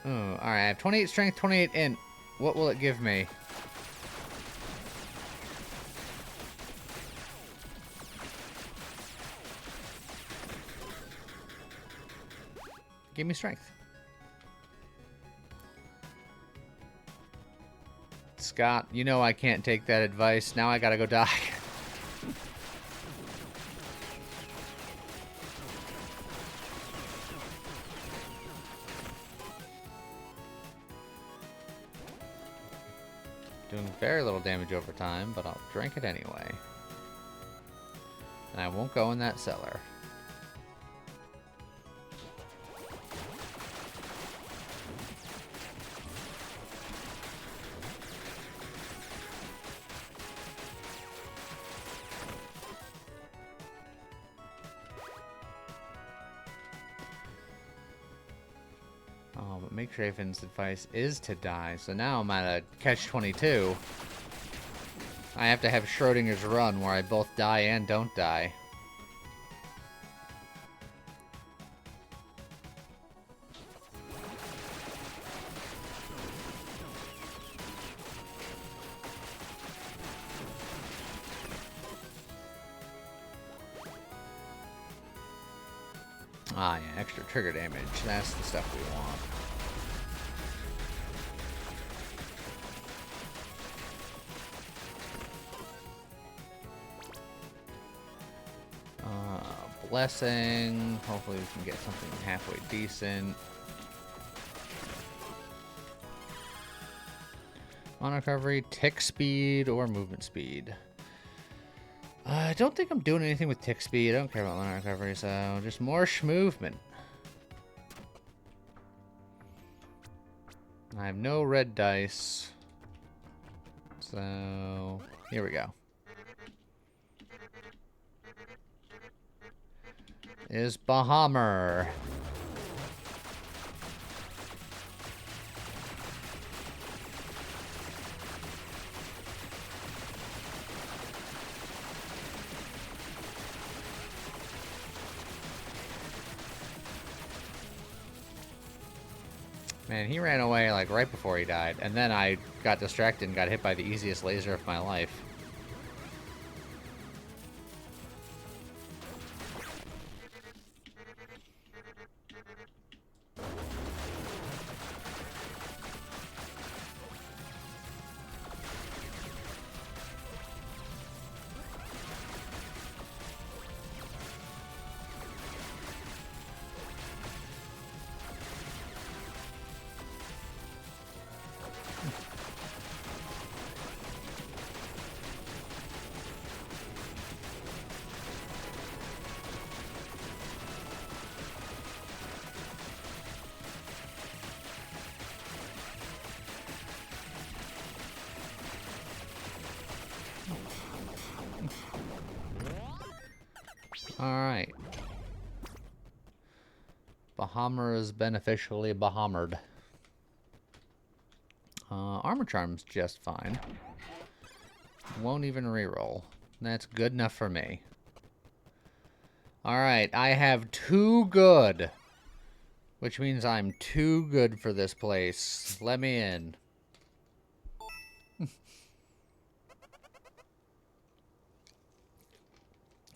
Oh, alright, I have 28 strength, 28 int. What will it give me? Give me strength. Scott, you know I can't take that advice. Now I gotta go die. Doing very little damage over time, but I'll drink it anyway. And I won't go in that cellar. Oh, but McDraven's advice is to die, so now I'm at a catch-22. I have to have Schrodinger's run where I both die and don't die. Ah, yeah, extra trigger damage. That's the stuff we want. Blessing. Hopefully we can get something halfway decent. Mana recovery, tick speed, or movement speed. I don't think I'm doing anything with tick speed. I don't care about mana recovery, so just more movement. I have no red dice. So, here we go. Is Bahammer. Man, he ran away like right before he died, and then I got distracted and got hit by the easiest laser of my life. Alright. Bahammer is beneficially Bahammered. Armor Charm's just fine. Won't even reroll. That's good enough for me. Alright, I have too good. Which means I'm too good for this place. Let me in.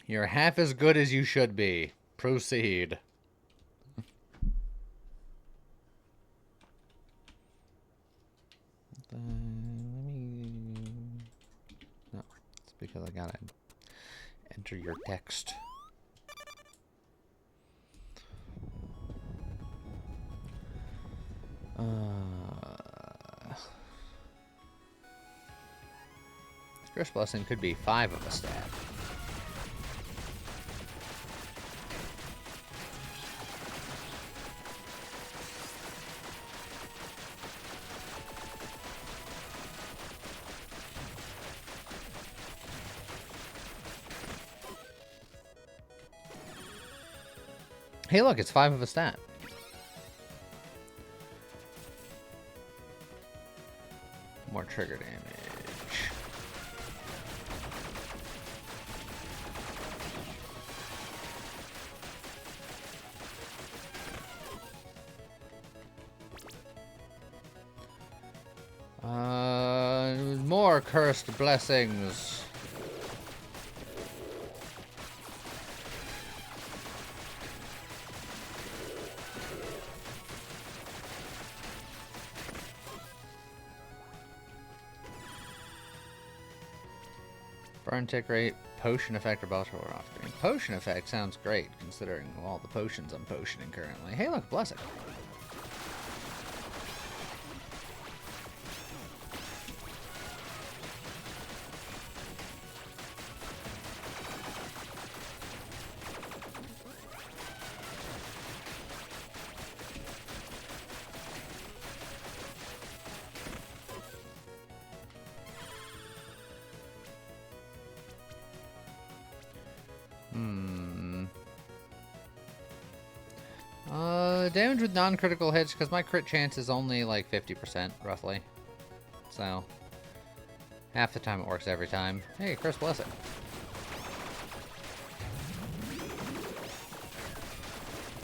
You're half as good as you should be. Proceed. No, it's because I gotta enter your text. Curse Blessing could be 5 of a stat. Hey, look, it's 5 of a stat. More trigger damage. More cursed blessings. Burn tick rate, potion effect, or Belcher offering. Potion effect sounds great, considering all the potions I'm potioning currently. Hey, look, blessing. Damage with non-critical hits, because my crit chance is only like 50%, roughly. So, half the time it works every time. Hey, Curse Blessing.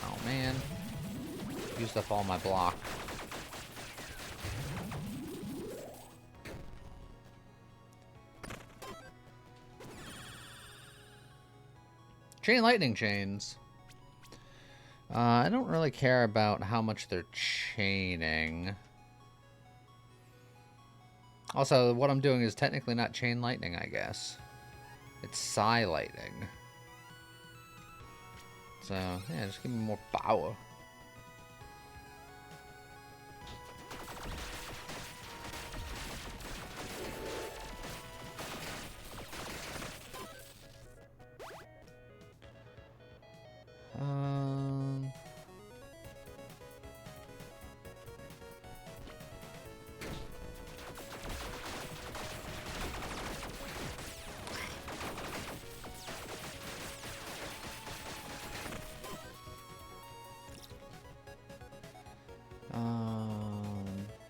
Oh, man. Used up all my block. Chain Lightning Chains. I don't really care about how much they're chaining. Also, what I'm doing is technically not Chain Lightning, I guess. It's Psy Lightning. So, yeah, just give me more power.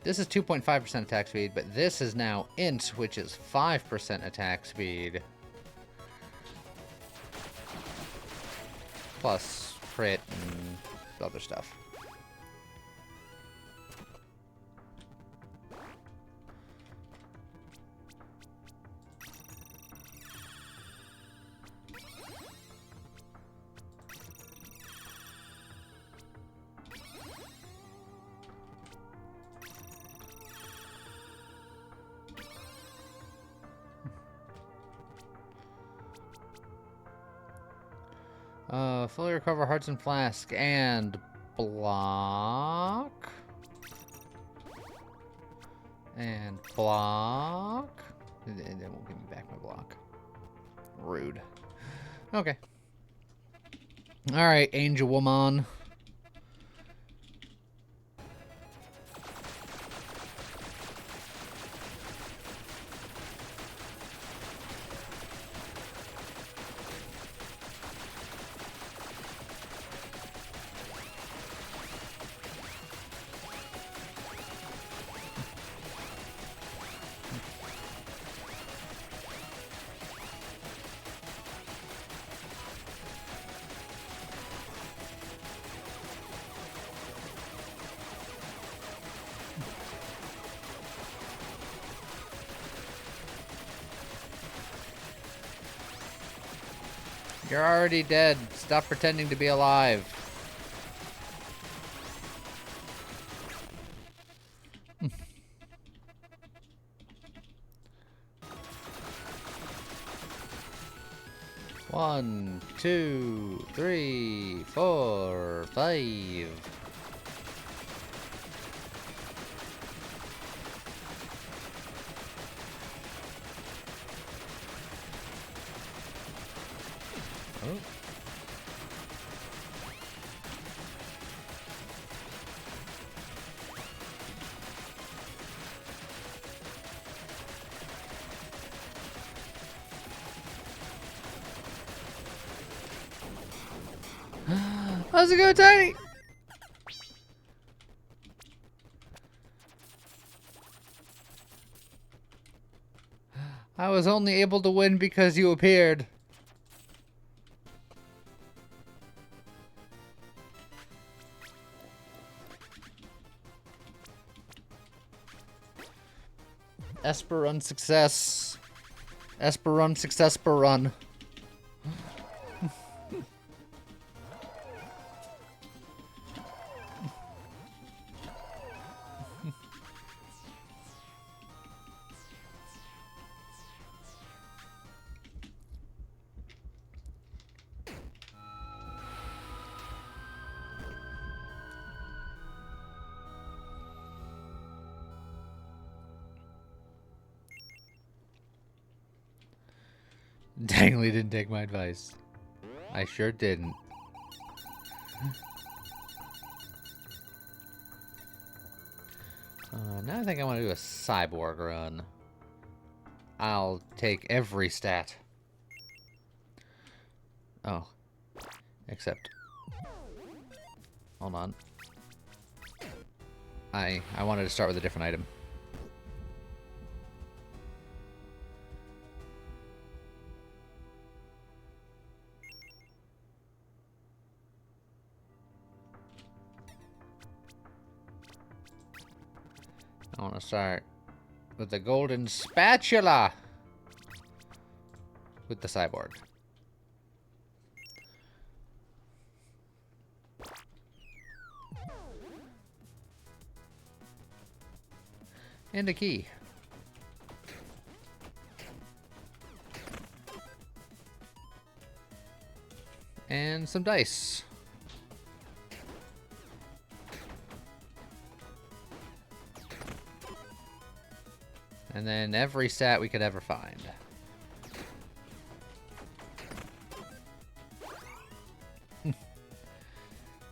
This is 2.5% attack speed, but this is now Int, which is 5% attack speed. Plus crit and other stuff. Fully recover Hearts and Flask and block. And block. It won't give me back my block. Rude. Okay. Alright, Angel Woman. You're already dead. Stop pretending to be alive. One, 2, 3, 4, 5. Oh. How's it go, Tiny? I was only able to win because you appeared. Esper run success. Esper run success per run. Dangly didn't take my advice. I sure didn't. Now I think I want to do a cyborg run. I'll take every stat. Oh. Except. Hold on. I wanted to start with a different item. I want to start with the golden spatula with the cyborg. And a key. And some dice. And then every stat we could ever find.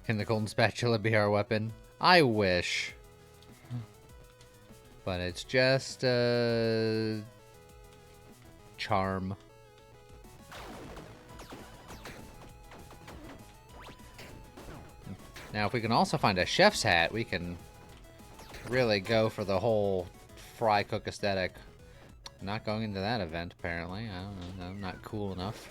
Can the golden spatula be our weapon? I wish. But it's just a charm. Now, if we can also find a chef's hat, we can really go for the whole fry cook aesthetic. Not going into that event, apparently. I don't know. I'm not cool enough.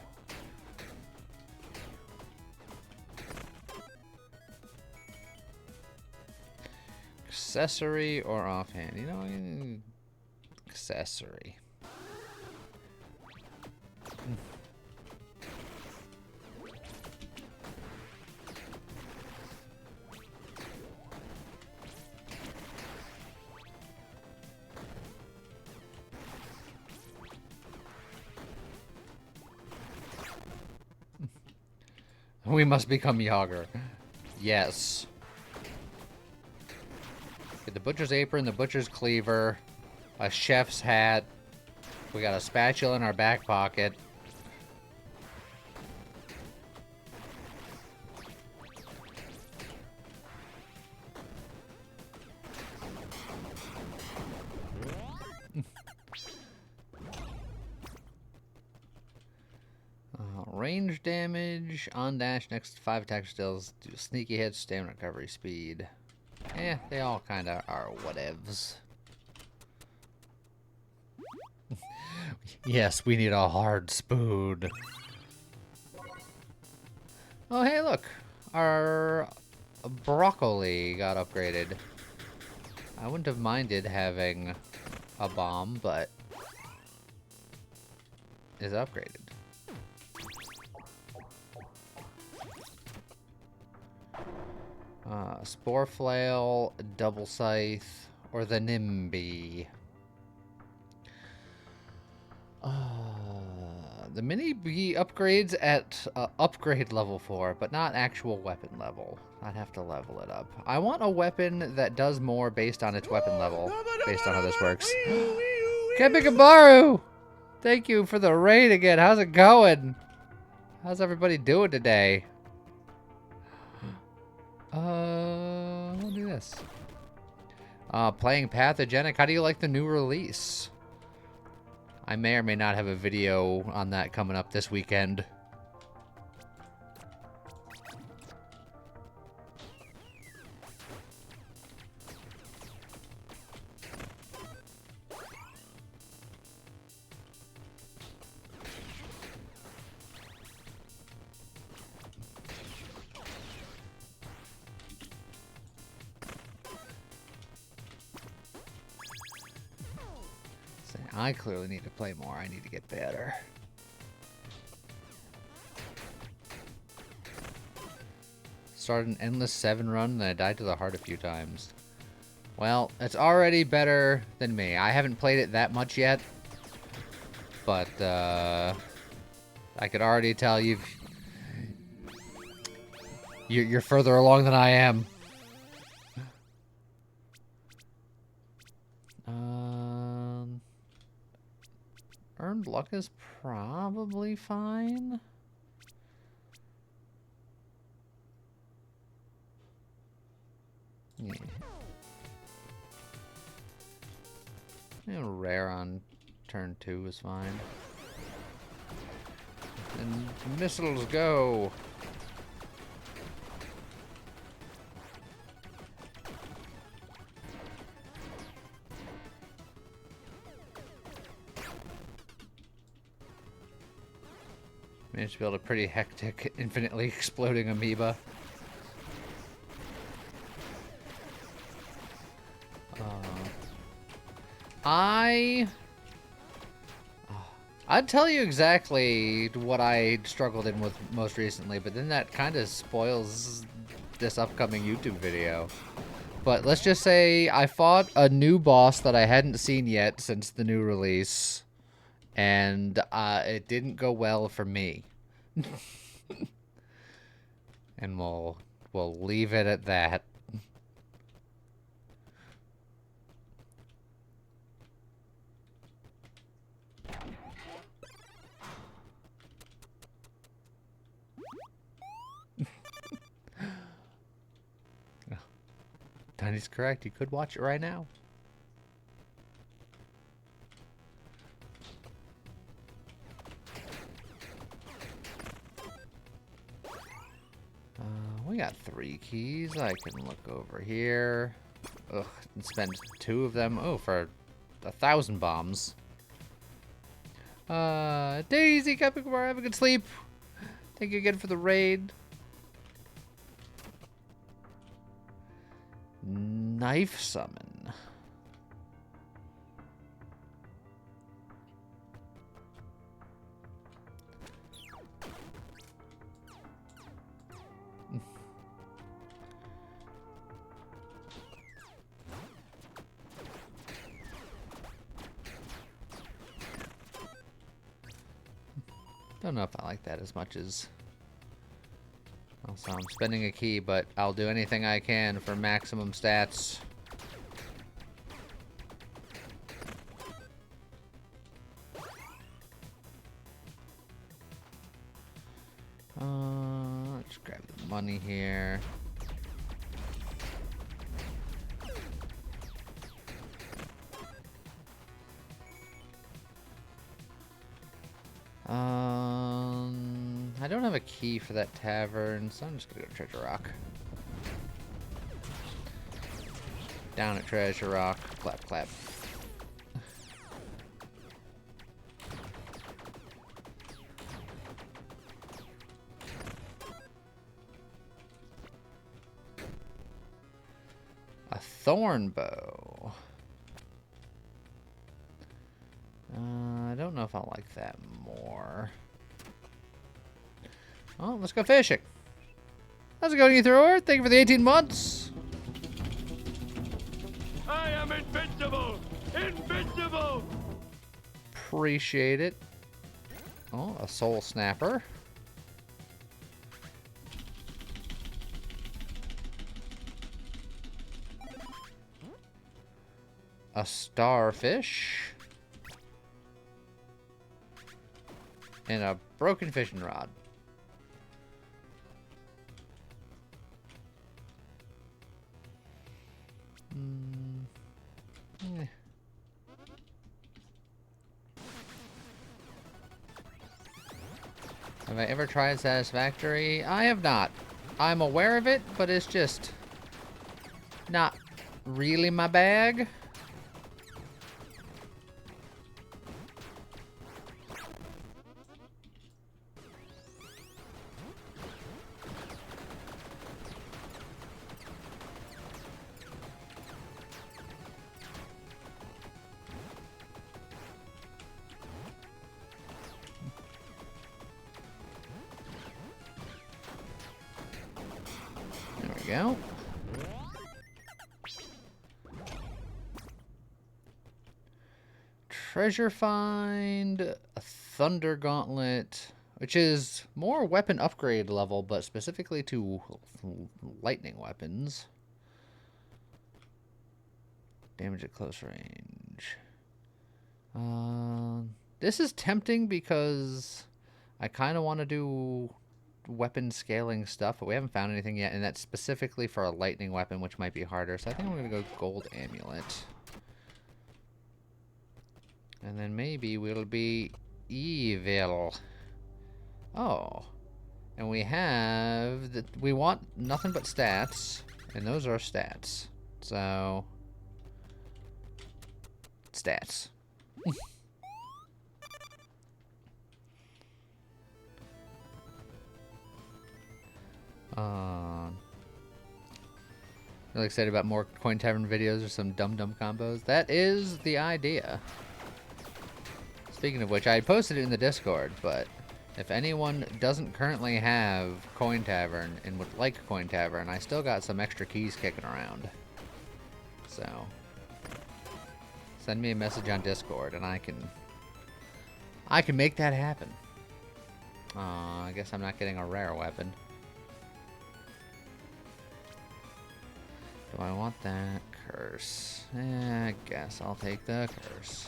Accessory or offhand? You know, accessory. We must become Yager. Yes. Get the butcher's apron, the butcher's cleaver, a chef's hat. We got a spatula in our back pocket. Range damage, on dash, next 5 attack deals, do sneaky hits, stamina recovery speed. Eh, they all kind of are whatevs. Yes, we need a hard spoon. Oh, hey, look. Our broccoli got upgraded. I wouldn't have minded having a bomb, but is upgraded. Spore Flail, Double Scythe, or the Nimby. The Mini Bee upgrades at upgrade level 4, but not actual weapon level. I'd have to level it up. I want a weapon that does more based on its weapon level, based on how this works. Kepikabaru! Thank you for the raid again. How's it going? How's everybody doing today? We'll do this. Playing Pathogenic. How do you like the new release? I may or may not have a video on that coming up this weekend. I clearly need to play more. I need to get better. Started an endless 7 run, and I died to the heart a few times. Well, it's already better than me. I haven't played it that much yet, but I could already tell you're further along than I am. Earned luck is probably fine. Yeah. Rare on turn 2 is fine. And missiles go. Managed to build a pretty hectic, infinitely exploding amoeba. I'd tell you exactly what I struggled in with most recently, but then that kind of spoils this upcoming YouTube video. But let's just say I fought a new boss that I hadn't seen yet since the new release, and it didn't go well for me. And we'll leave it at that. Tiny's correct. You could watch it right now. We got 3 keys. I can look over here. Ugh, and spend 2 of them. Oh, for 1,000 bombs. Daisy, have a good sleep. Thank you again for the raid. Knife summon. Don't know if I like that as much as... Also, I'm spending a key, but I'll do anything I can for maximum stats. Let's grab the money here. I don't have a key for that tavern, so I'm just gonna go to Treasure Rock. Down at Treasure Rock. Clap, clap. A thorn bow. I don't know if I'll like that more. Well, let's go fishing. How's it going, Ether? Thank you for the 18 months. I am invincible! Invincible! Appreciate it. Oh, a soul snapper. A starfish. And a broken fishing rod. Have I ever tried Satisfactory? I have not. I'm aware of it, but it's just not really my bag. There we go. Treasure find, a Thunder Gauntlet, which is more weapon upgrade level, but specifically to lightning weapons. Damage at close range. This is tempting because I kind of want to do weapon scaling stuff, but we haven't found anything yet, and that's specifically for a lightning weapon, which might be harder. So I think I'm going to go Gold Amulet. And then maybe we'll be evil. Oh. And we have... we want nothing but stats. And those are stats. So... stats. Really excited about more Coin Tavern videos or some dumb combos. That is the idea. Speaking of which, I posted it in the Discord, but if anyone doesn't currently have Coin Tavern and would like Coin Tavern, I still got some extra keys kicking around. So, send me a message on Discord and I can make that happen. I guess I'm not getting a rare weapon. Do I want that curse? I guess I'll take the curse.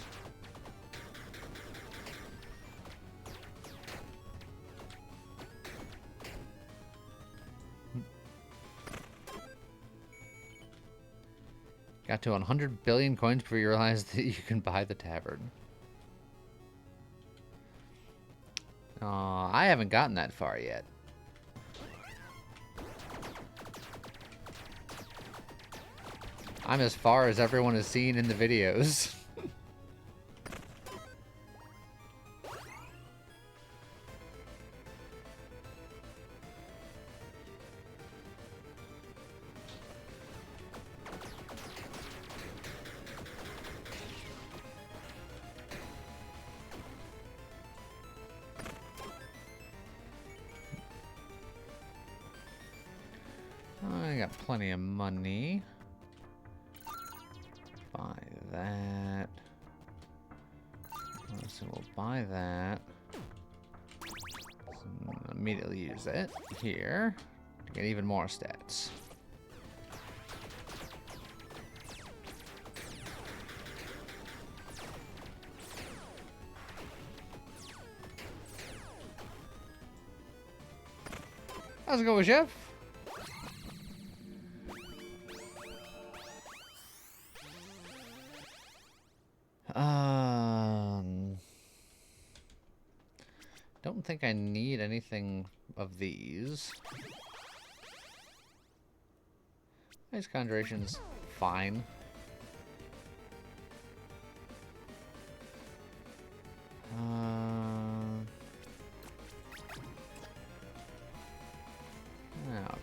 Got to 100 billion coins before you realize that you can buy the tavern. I haven't gotten that far yet. I'm as far as everyone has seen in the videos. I got plenty of money. Buy that. So we'll buy that. So immediately use it here to get even more stats. How's it going, Chef? Don't think I need anything of these. Ice Conjuration's fine. I'll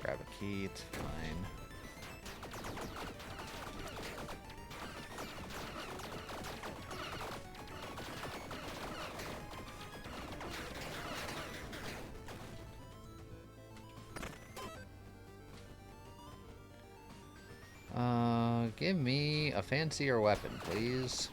grab a key, it's fine. Give me a fancier weapon, please.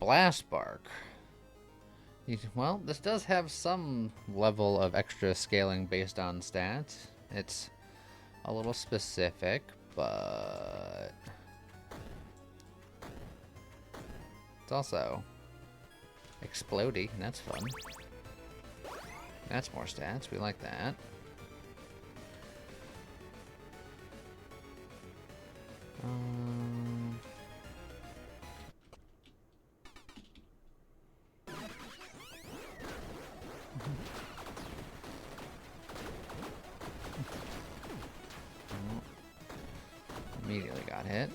Blast Bark. Well, this does have some level of extra scaling based on stats. It's a little specific, but it's also explodey, and that's fun. That's more stats. We like that. Immediately got hit.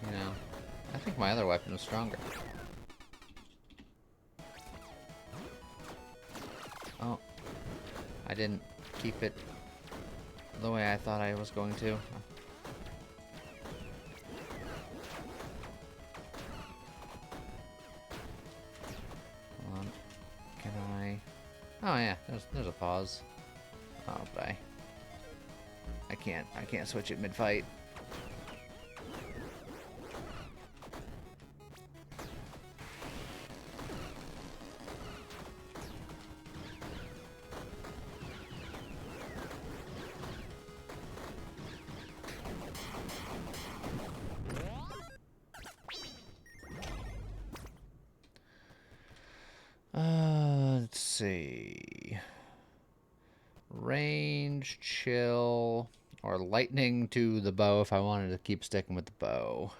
You know, I think my other weapon was stronger. Oh, I didn't keep it the way I thought I was going to. Hold on. Can I? Oh yeah, there's a pause. Oh, but I can't switch it mid-fight. Let's see. Range, chill, or lightning to the bow if I wanted to keep sticking with the bow.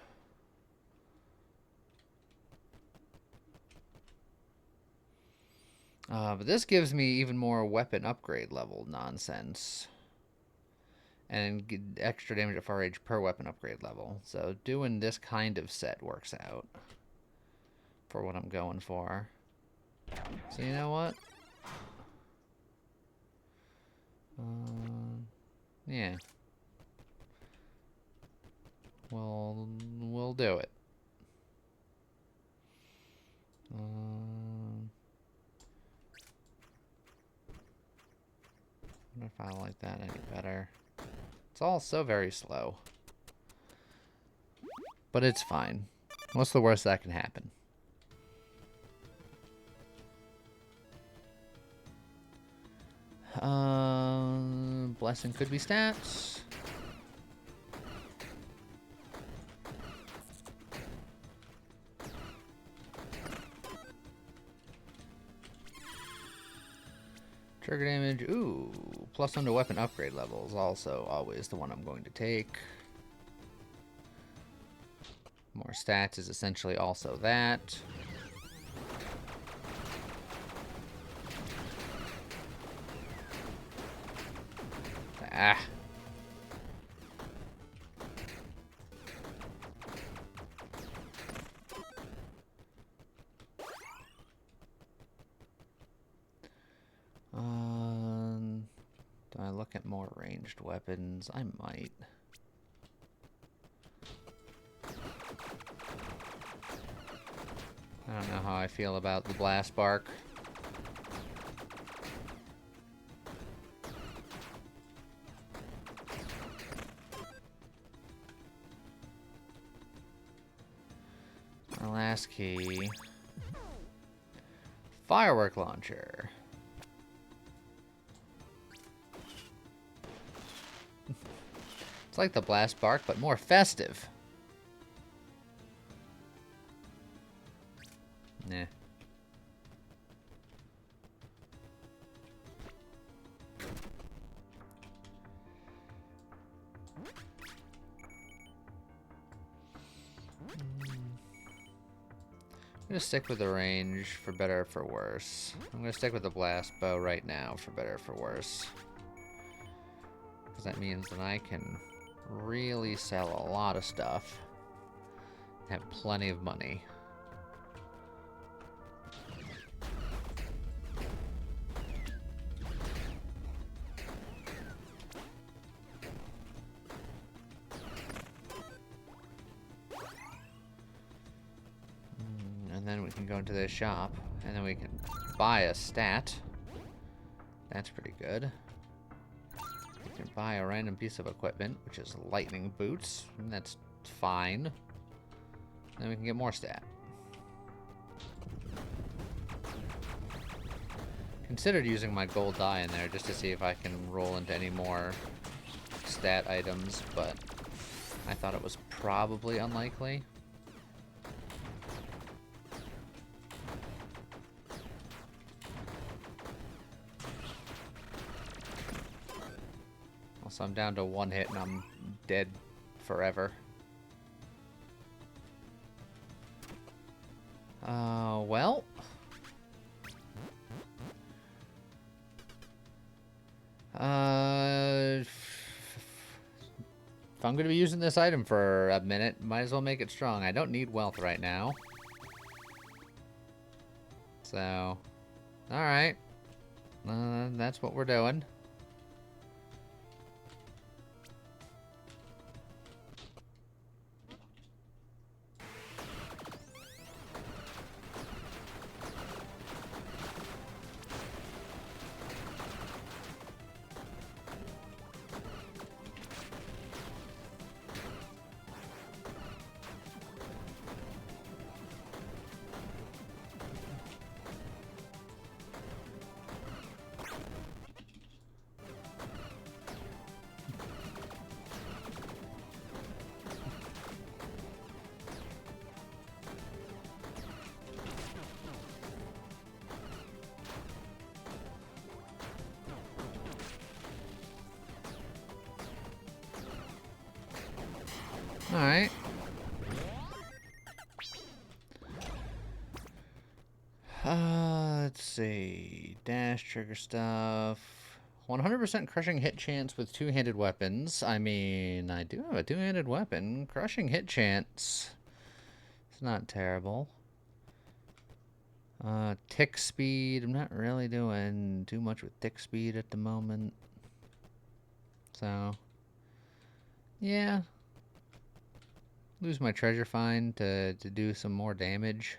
But this gives me even more weapon upgrade level nonsense. And get extra damage at far range per weapon upgrade level. So doing this kind of set works out for what I'm going for. So you know what? Yeah. We'll do it. I wonder if I like that any better. It's all so very slow. But it's fine. What's the worst that can happen? Blessing could be stats. Trigger damage, ooh, +1 to weapon upgrade levels, also always the one I'm going to take. More stats is essentially also that. Ah. Do I look at more ranged weapons? I might. I don't know how I feel about the blast bark. Our last key. Firework launcher. It's like the blast bark, but more festive. Nah. I'm gonna stick with the range for better or for worse. I'm gonna stick with the blast bow right now for better or for worse. Because that means that I can really sell a lot of stuff. Have plenty of money. And then we can go into this shop, and then we can buy a stat. That's pretty good. We can buy a random piece of equipment, which is lightning boots, and that's fine. Then we can get more stat. Considered using my gold die in there just to see if I can roll into any more stat items, but I thought it was probably unlikely. So I'm down to 1 hit and I'm dead forever. Well. If I'm going to be using this item for a minute, might as well make it strong. I don't need wealth right now. So, alright. That's what we're doing. Alright. Let's see. Dash, trigger stuff. 100% crushing hit chance with two-handed weapons. I mean, I do have a two-handed weapon. Crushing hit chance. It's not terrible. Tick speed. I'm not really doing too much with tick speed at the moment. So, yeah. Lose my treasure find to do some more damage.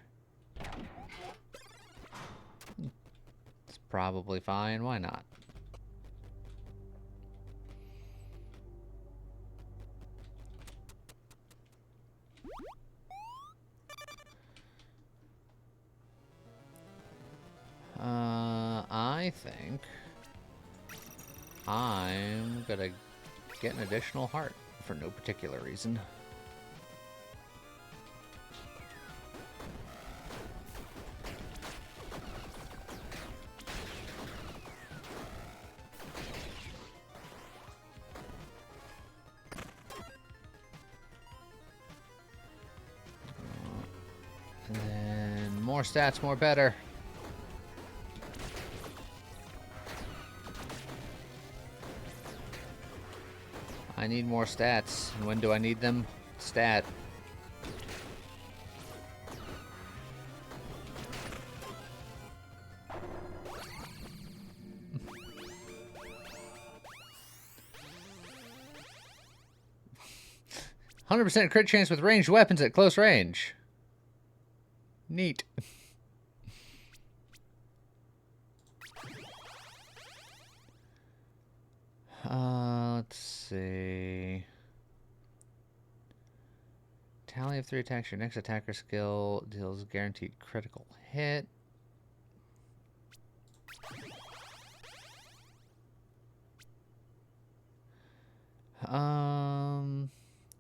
It's probably fine. Why not? I think I'm gonna get an additional heart for no particular reason. And then more stats, more better. I need more stats. And when do I need them? Stat. "100% crit chance with ranged weapons at close range." Neat. Let's see. Tally of 3 attacks. Your next attacker skill deals guaranteed critical hit.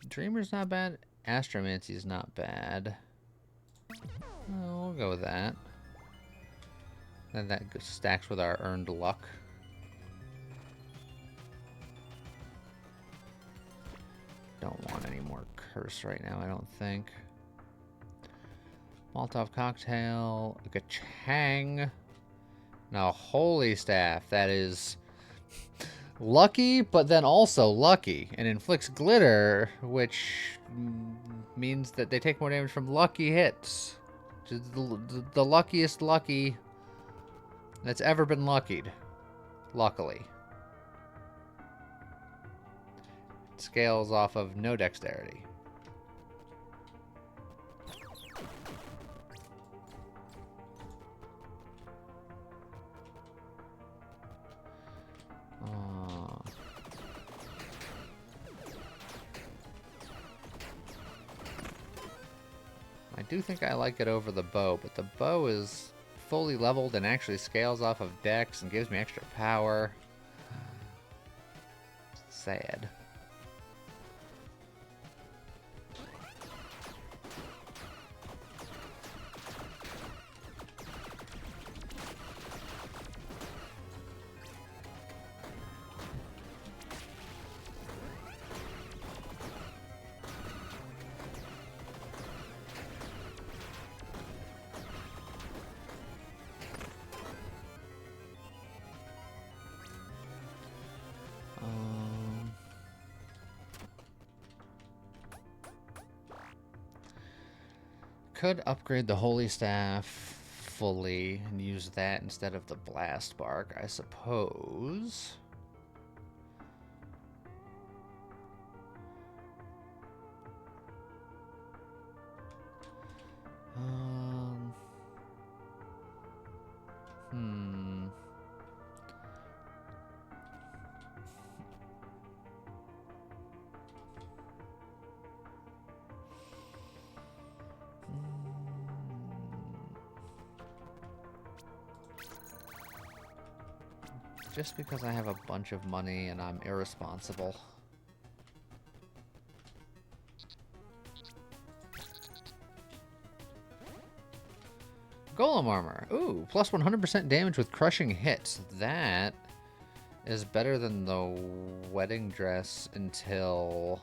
Dreamer's not bad. Astromancy's not bad. We'll go with that. Then that stacks with our earned luck. Don't want any more curse right now, I don't think. Molotov cocktail, Gachang. Now, holy staff, that is lucky, but then also lucky, and inflicts glitter, which means that they take more damage from lucky hits. Which is the luckiest lucky that's ever been luckied, luckily. It scales off of no dexterity. I do think I like it over the bow, but the bow is fully leveled and actually scales off of dex and gives me extra power. Sad. Could upgrade the Holy Staff fully and use that instead of the Blast Bark, I suppose. Hmm. Just because I have a bunch of money and I'm irresponsible. Golem armor. Ooh, plus 100% damage with crushing hits. That is better than the wedding dress until...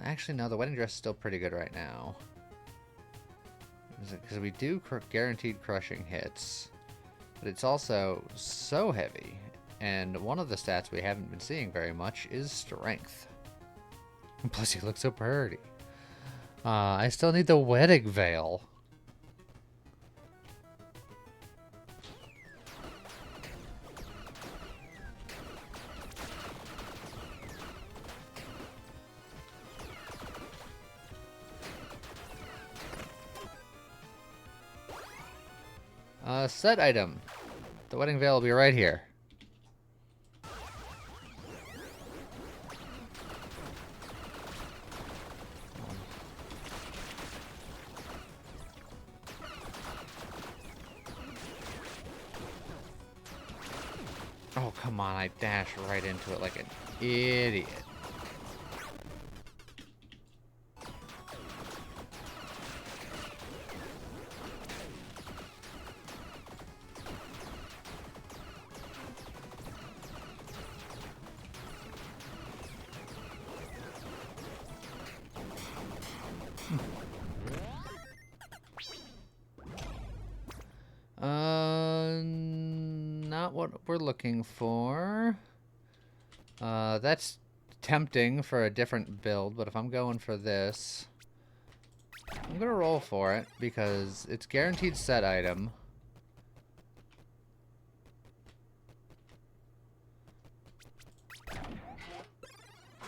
actually, no, the wedding dress is still pretty good right now. Because we do guaranteed crushing hits, but it's also so heavy. And one of the stats we haven't been seeing very much is strength. Plus, he looks so pretty. I still need the wedding veil. Set item. The wedding veil will be right here. Oh, come on, I dashed right into it like an idiot. Not what we're looking for. That's tempting for a different build, but if I'm going for this, I'm gonna roll for it because it's guaranteed set item.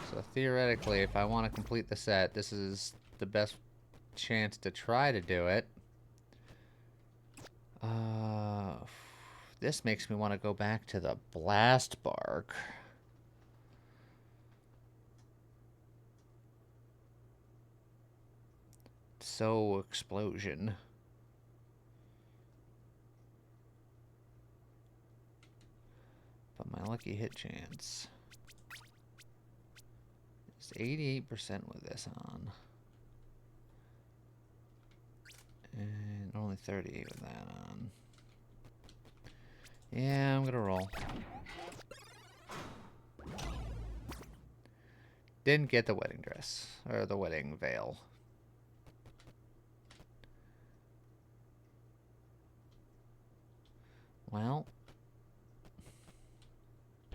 So theoretically, if I want to complete the set, this is the best chance to try to do it. This makes me want to go back to the Blast Bark. So explosion. But my lucky hit chance is 88% with this on. And only 38 with that on. Yeah, I'm gonna roll. Didn't get the wedding dress, or the wedding veil. Well,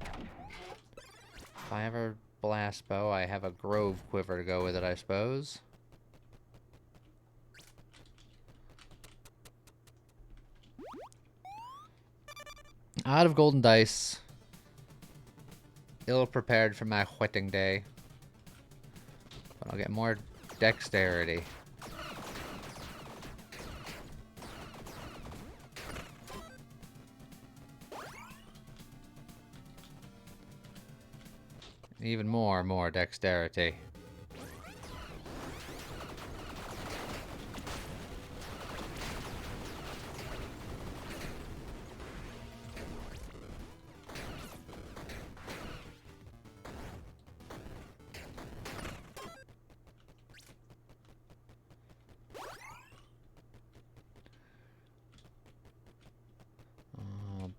if I ever blast bow, I have a grove quiver to go with it, I suppose. Out of golden dice. Ill prepared for my wedding day. But I'll get more dexterity. Even more dexterity.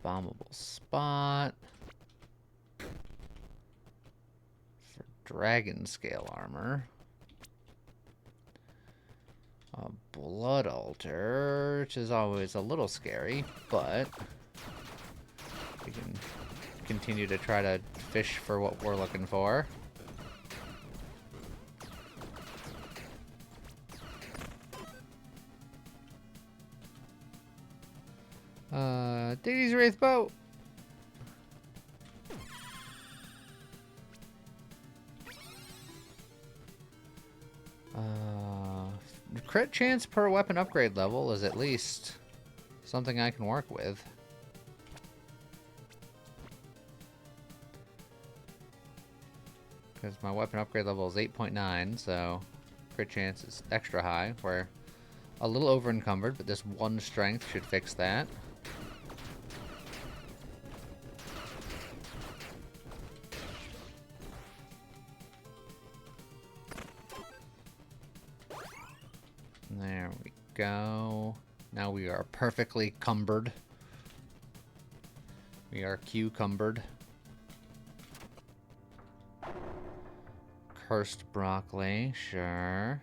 Bombable spot. For dragon scale armor. A blood altar, which is always a little scary, but we can continue to try to fish for what we're looking for. Diddy's Wraith Boat! Crit chance per weapon upgrade level is at least something I can work with. Because my weapon upgrade level is 8.9, so crit chance is extra high. We're a little over encumbered, but this one strength should fix that. There we go. Now we are perfectly cumbered. We are cucumbered. Cursed broccoli, sure.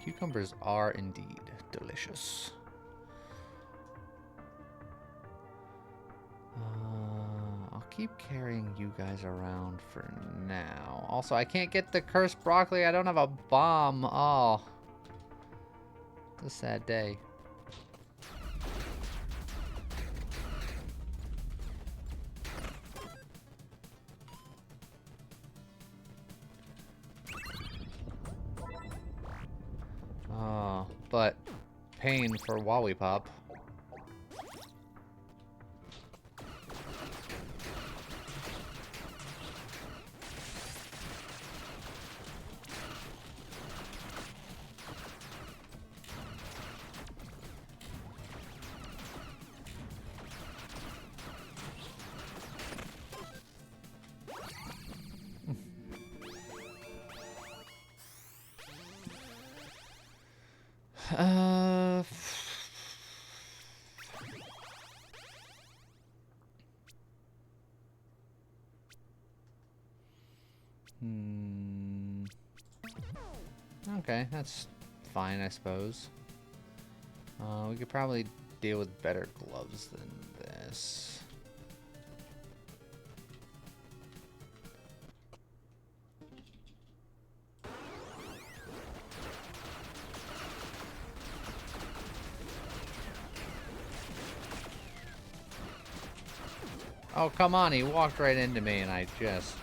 Cucumbers are indeed delicious. I'll keep carrying you guys around for now. Also, I can't get the cursed broccoli. I don't have a bomb. Oh. It's a sad day. Oh, but pain for Wallipop. Okay, that's fine, I suppose. We could probably deal with better gloves than this. Oh, come on, he walked right into me and I just...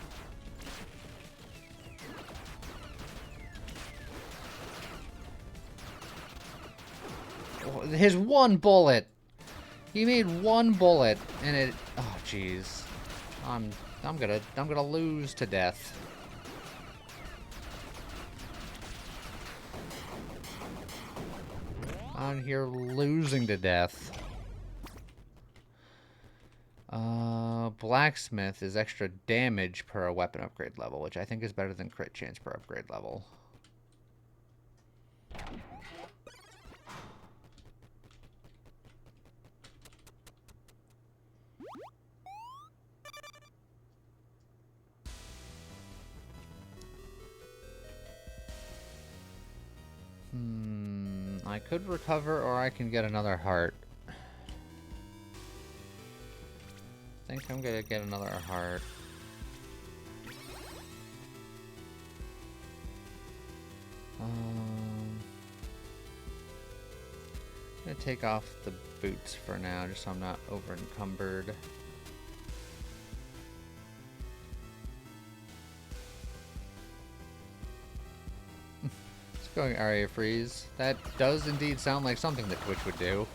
His one bullet! He made one bullet and it... Oh, jeez. I'm gonna lose to death. I'm here losing to death. Blacksmith is extra damage per weapon upgrade level, which I think is better than crit chance per upgrade level. I could recover or I can get another heart. I think I'm gonna get another heart. I'm gonna take off the boots for now, just so I'm not over encumbered. It's going area freeze. That does indeed sound like something that Twitch would do.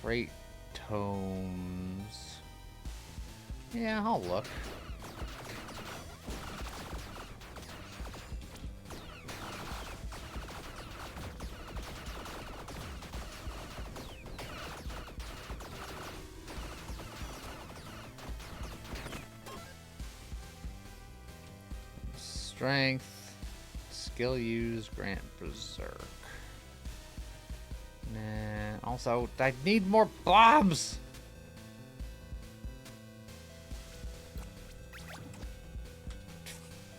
Trait tomes. Yeah, I'll look. Strength, skill use, grant berserk. Nah, also, I need more bombs!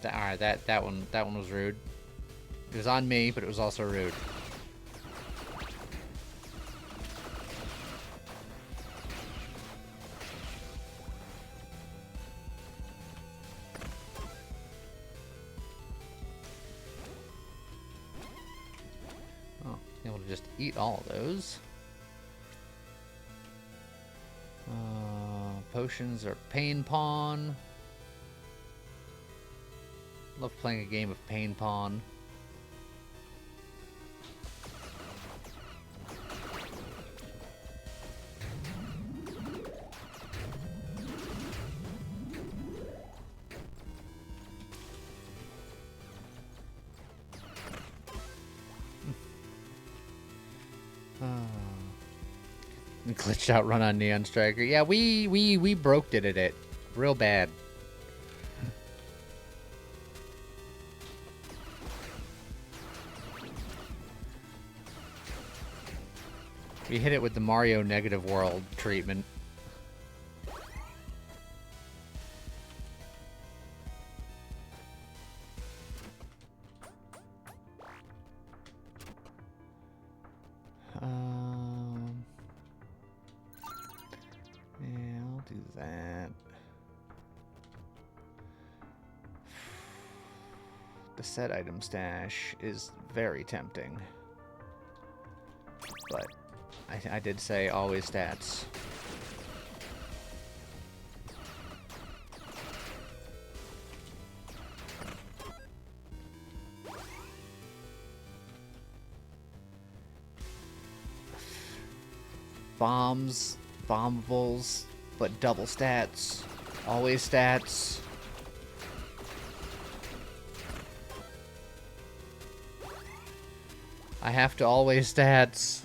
Alright, that one was rude. It was on me, but it was also rude. Oh, able to just eat all of those. Potions or Pain Pawn. Love playing a game of Pain Pawn. Glitched out run on Neon Striker. Yeah, we broke it at it. Real bad. We hit it with the Mario Negative World treatment. Yeah, I'll do that. The set item stash is very tempting. But I did say always stats. Bombs, bombables, but double stats. Always stats. I have to always stats.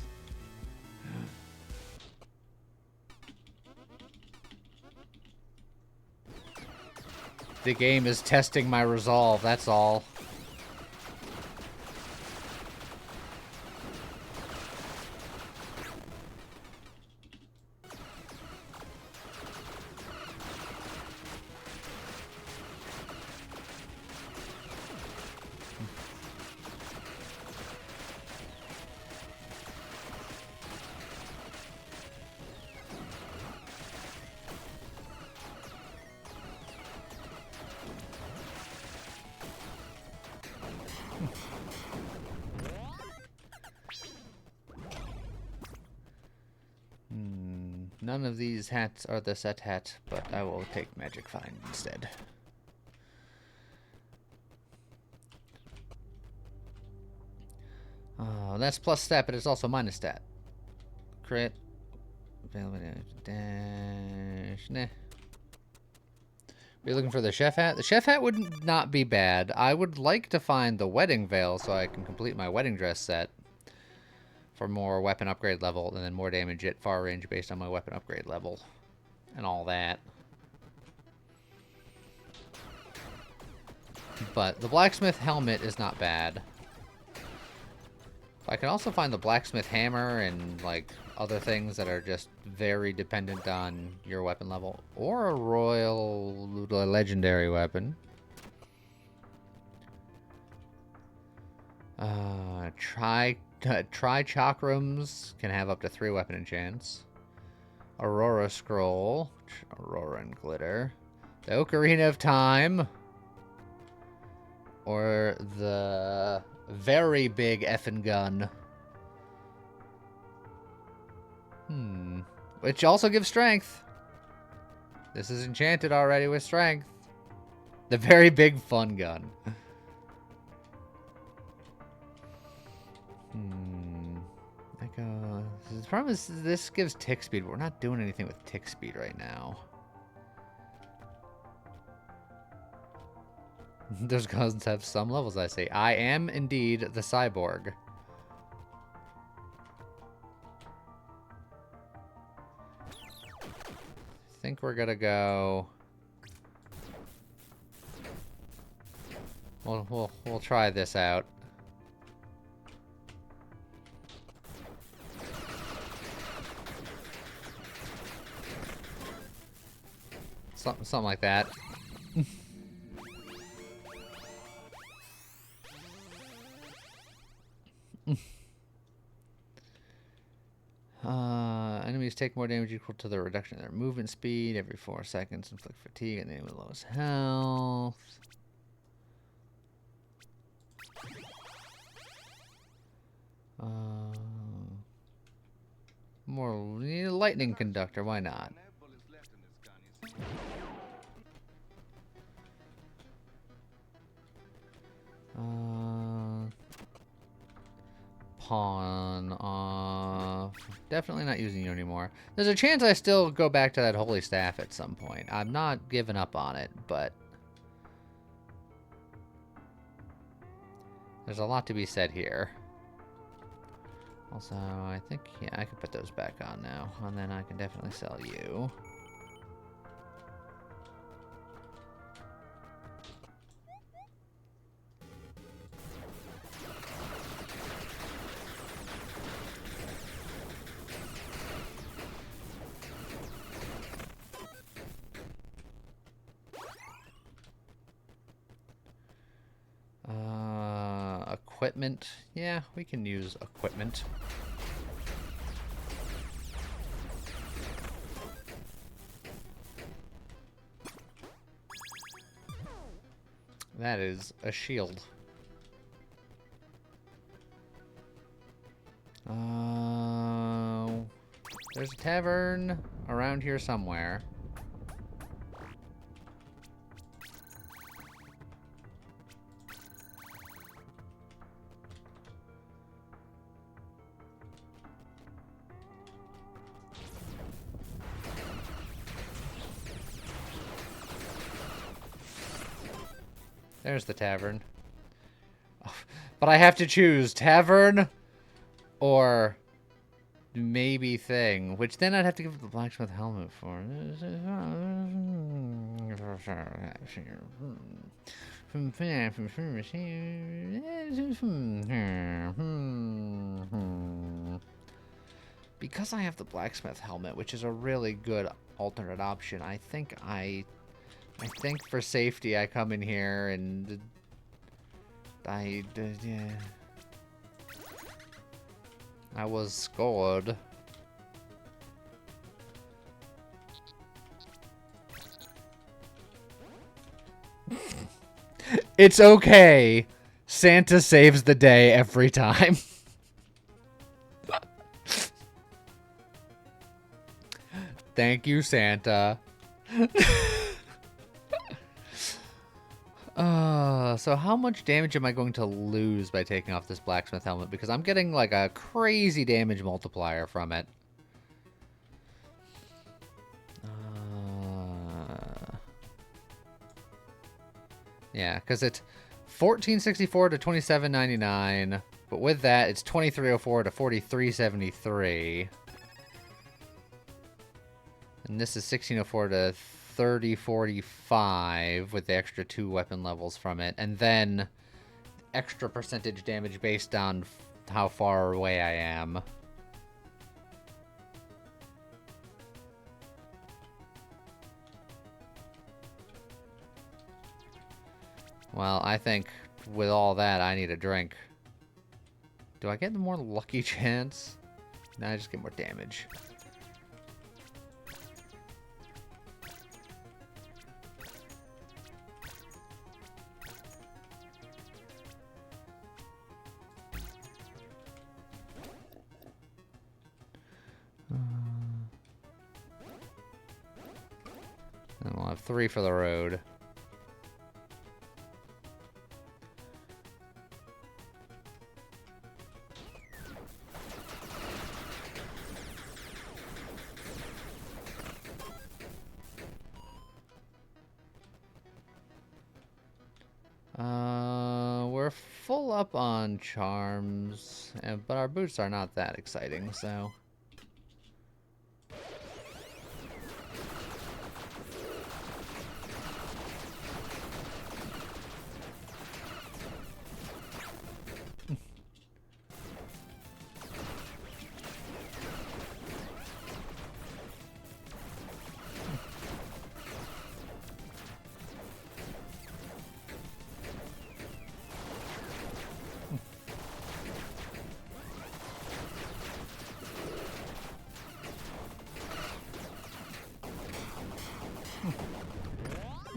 The game is testing my resolve, that's all. None of these hats are the set hat, but I will take Magic Find instead. That's plus stat, but it's also minus stat. Crit. Dash. Nah. We're looking for the chef hat. The chef hat would not be bad. I would like to find the wedding veil so I can complete my wedding dress set. For more weapon upgrade level, and then more damage at far range based on my weapon upgrade level. And all that. But the blacksmith helmet is not bad. I can also find the blacksmith hammer and, like, other things that are just very dependent on your weapon level. Or a royal legendary weapon. Tri-chakrams can have up to 3 weapon enchants. Aurora Scroll. Aurora and Glitter. The Ocarina of Time. Or the very big effing gun. Which also gives strength. This is enchanted already with strength. The very big fun gun. The problem is this gives tick speed, but we're not doing anything with tick speed right now. Those guns have some levels, I say. I am indeed the cyborg. I think we're gonna go. We'll try this out. Something like that. Enemies take more damage equal to the reduction in their movement speed every 4 seconds. Inflict fatigue and the enemy with lowest health. More lightning conductor, why not? Pawn off. Definitely not using you anymore. There's a chance I still go back to that holy staff at some point. I'm not giving up on it, but there's a lot to be said here. Also, I think, yeah, I can put those back on now, and then I can definitely sell you. Equipment. Yeah, we can use equipment. That is a shield. There's a tavern around here somewhere. There's the tavern. Oh, but I have to choose tavern or maybe thing, which then I'd have to give the blacksmith helmet for. Because I have the blacksmith helmet, which is a really good alternate option, I think for safety I come in here and yeah. I was scored. It's okay. Santa saves the day every time. Thank you, Santa. So how much damage am I going to lose by taking off this blacksmith helmet? Because I'm getting like a crazy damage multiplier from it. Yeah, because it's 1464 to 2799, but with that it's 2304 to 4373. And this is 1604 to 3045 with the extra 2 weapon levels from it, and then extra percentage damage based on how far away I am. Well, I think with all that, I need a drink. Do I get the more lucky chance? No, I just get more damage. And we'll have 3 for the road. We're full up on charms, but our boots are not that exciting, so...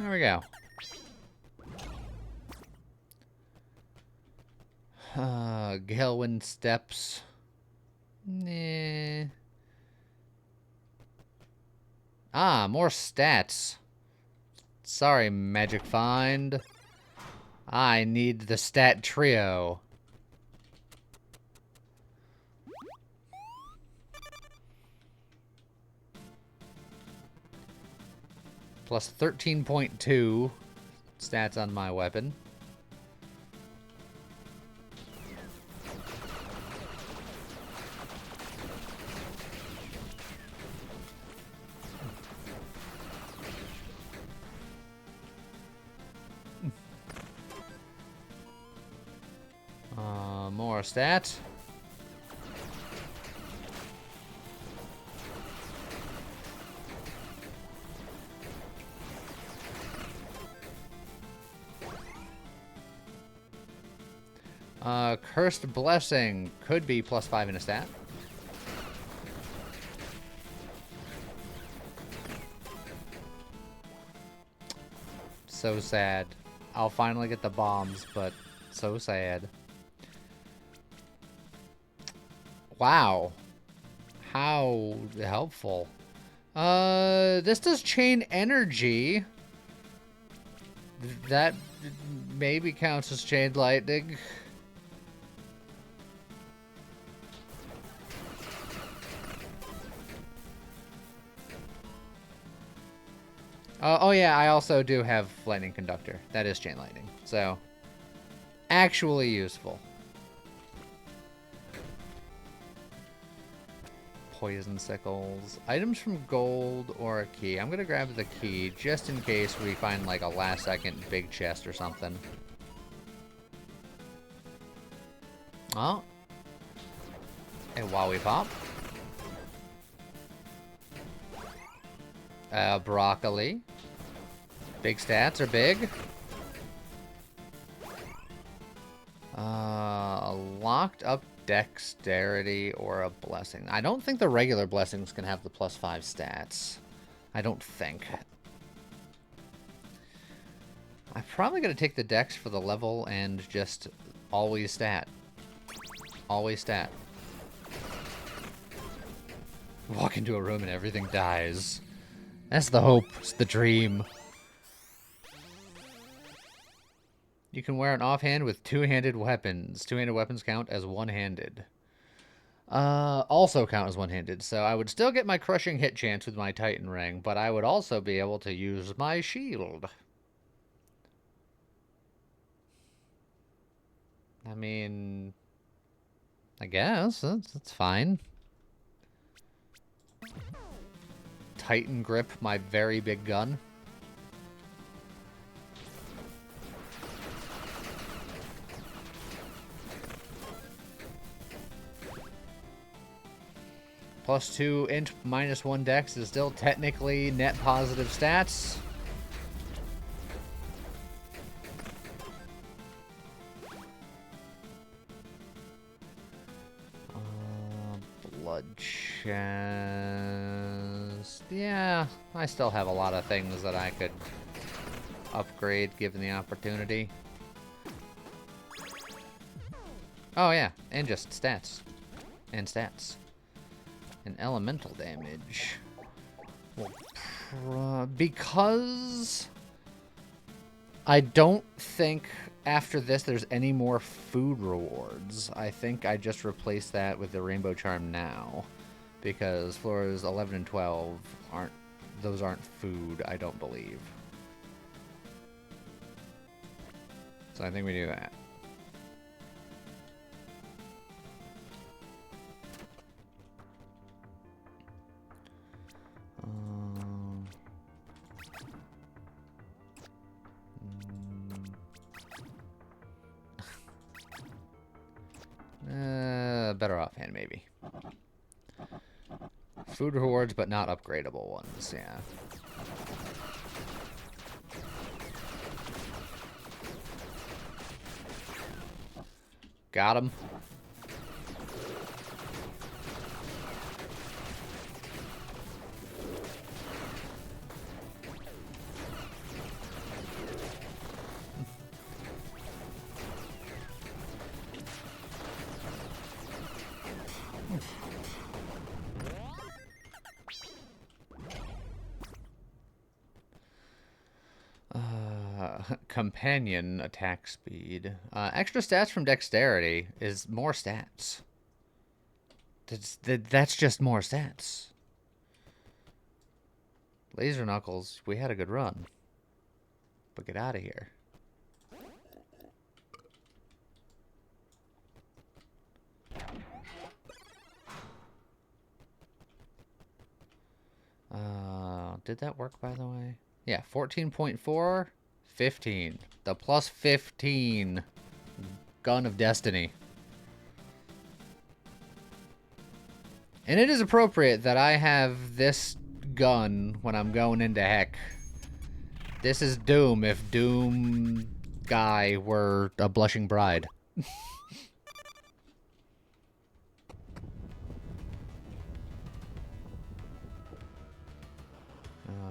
There we go. Galewind Steps. Nah. Ah, more stats. Sorry, Magic Find. I need the stat trio. Plus 13.2 stats on my weapon. More stats. Cursed Blessing could be +5 in a stat. So sad. I'll finally get the bombs, but so sad. Wow. How helpful. This does chain energy. That maybe counts as chain lightning. Oh yeah, I also do have lightning conductor. That is chain lightning. So, actually useful. Poison sickles. Items from gold or a key. I'm gonna grab the key just in case we find like a last second big chest or something. Oh. A Wowie Pop. Broccoli. Big stats are big. Locked up dexterity or a blessing. I don't think the regular blessings can have the +5 stats. I don't think. I'm probably going to take the dex for the level and just always stat. Always stat. Walk into a room and everything dies. That's the hope. It's the dream. You can wear an offhand with two-handed weapons. Two-handed weapons count as one-handed. Also count as one-handed. So I would still get my crushing hit chance with my Titan Ring, but I would also be able to use my shield. I mean, I guess that's fine. Titan Grip, my very big gun. +2 int, -1 dex is still technically net positive stats. Blood chest. Yeah, I still have a lot of things that I could upgrade given the opportunity. Oh yeah, and just stats. And stats. And elemental damage. Well, because I don't think after this there's any more food rewards. I think I just replace that with the Rainbow Charm now. Because floors 11 and 12 aren't food, I don't believe. So I think we do that. Better offhand, maybe. Food rewards, but not upgradable ones, yeah. Got him. Companion attack speed. Extra stats from dexterity is more stats. That's just more stats. Laser Knuckles, we had a good run. But get out of here. Did that work, by the way? Yeah, 14.4, 15. The plus 15 Gun of Destiny. And it is appropriate that I have this gun when I'm going into heck. This is Doom if Doom guy were a blushing bride.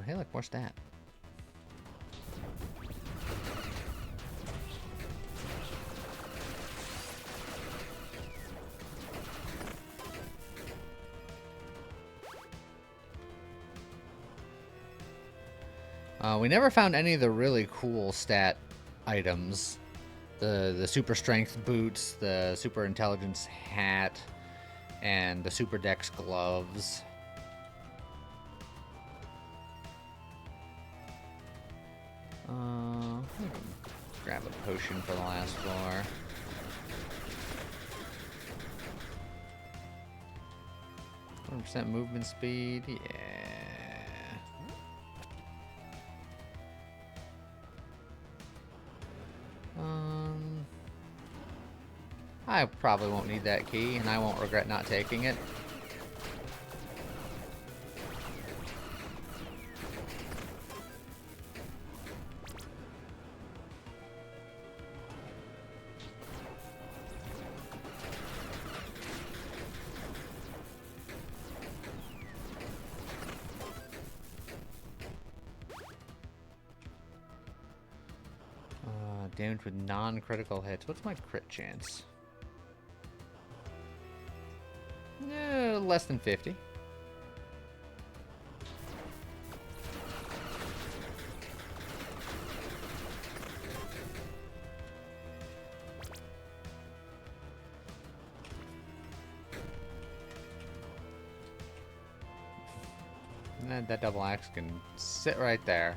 Hey, look, more stat. We never found any of the really cool stat items. The super strength boots, the super intelligence hat, and the super dex gloves. Grab a potion for the last floor. % movement speed, yeah. I probably won't need that key, and I won't regret not taking it. Damage with non-critical hits. What's my crit chance? Less than 50. And that double axe can sit right there.